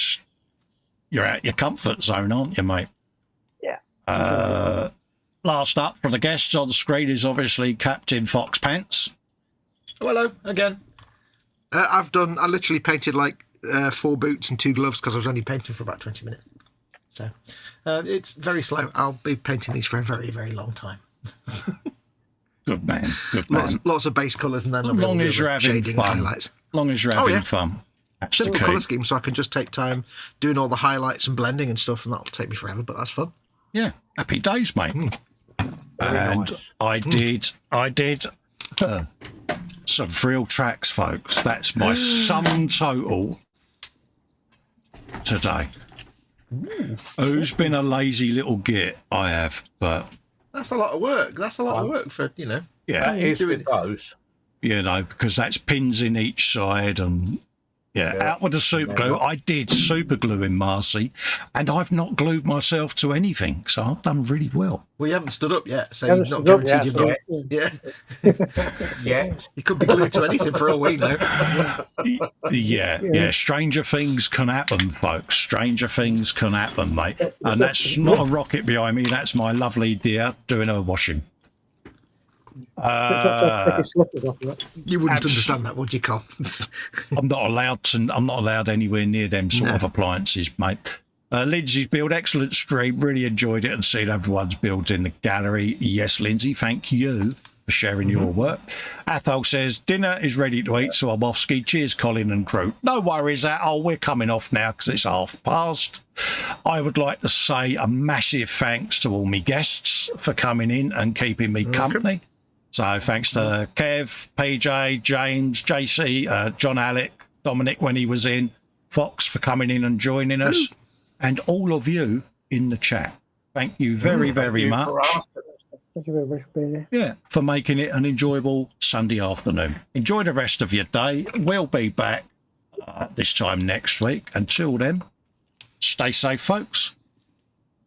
you're out your comfort zone, aren't you, mate? Yeah. Last up for the guests on the screen is obviously Captain Foxpants. Oh, hello again. I literally painted like 4 boots and 2 gloves because I was only painting for about 20 minutes. So it's very slow. I'll be painting these for a very, very long time. Good man. Lots of base colours and then as long as you're having fun. Highlights. Long as you're having fun. That's simple colour scheme, so I can just take time doing all the highlights and blending and stuff, and that'll take me forever, but that's fun. Yeah, happy days, mate. And nice. I did some real tracks, folks. That's my sum total today. Who's been a lazy little git? I have, but that's a lot of work. That's a lot of work for Yeah, that is with those. Because that's pins in each side and. Out with the super glue. I did super glue in Marcy, and I've not glued myself to anything, so I've done really well. Well, you haven't stood up yet, so you've not guaranteed Yeah. You could be glued to anything for all we know. Yeah. Stranger things can happen, folks. Stranger things can happen, mate. And that's not a rocket behind me. That's my lovely dear doing her washing. You wouldn't understand that, would you, Cole? I'm not allowed anywhere near them sort of appliances, mate. Lindsay's build, excellent stream. Really enjoyed it and seen everyone's builds in the gallery. Yes, Lindsay, thank you for sharing your work. Athol says, dinner is ready to eat, so I'm off ski. Cheers, Colin and crew. No worries, Athol. We're coming off now because it's past. I would like to say a massive thanks to all my guests for coming in and keeping me company. So thanks to Kev, PJ, James, JC, John Alec, Dominic when he was in, Fox for coming in and joining us, and all of you in the chat. Thank you very, very much. Thank you very much for being here. Yeah, for making it an enjoyable Sunday afternoon. Enjoy the rest of your day. We'll be back this time next week. Until then, stay safe, folks.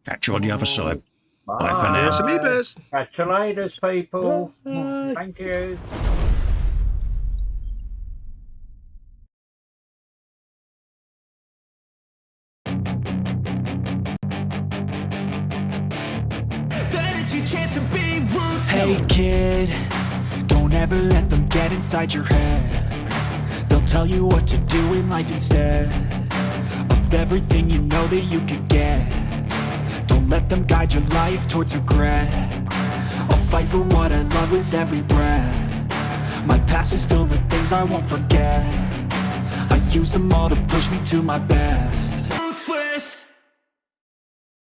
Catch you on the other side. Bye for now. Catch you later, people. Thank you. Hey kid, don't ever let them get inside your head. They'll tell you what to do in life instead of everything you know that you could get. Don't let them guide your life towards regret. I'll fight for what I love with every breath. My past is filled with things I won't forget. I use them all to push me to my best.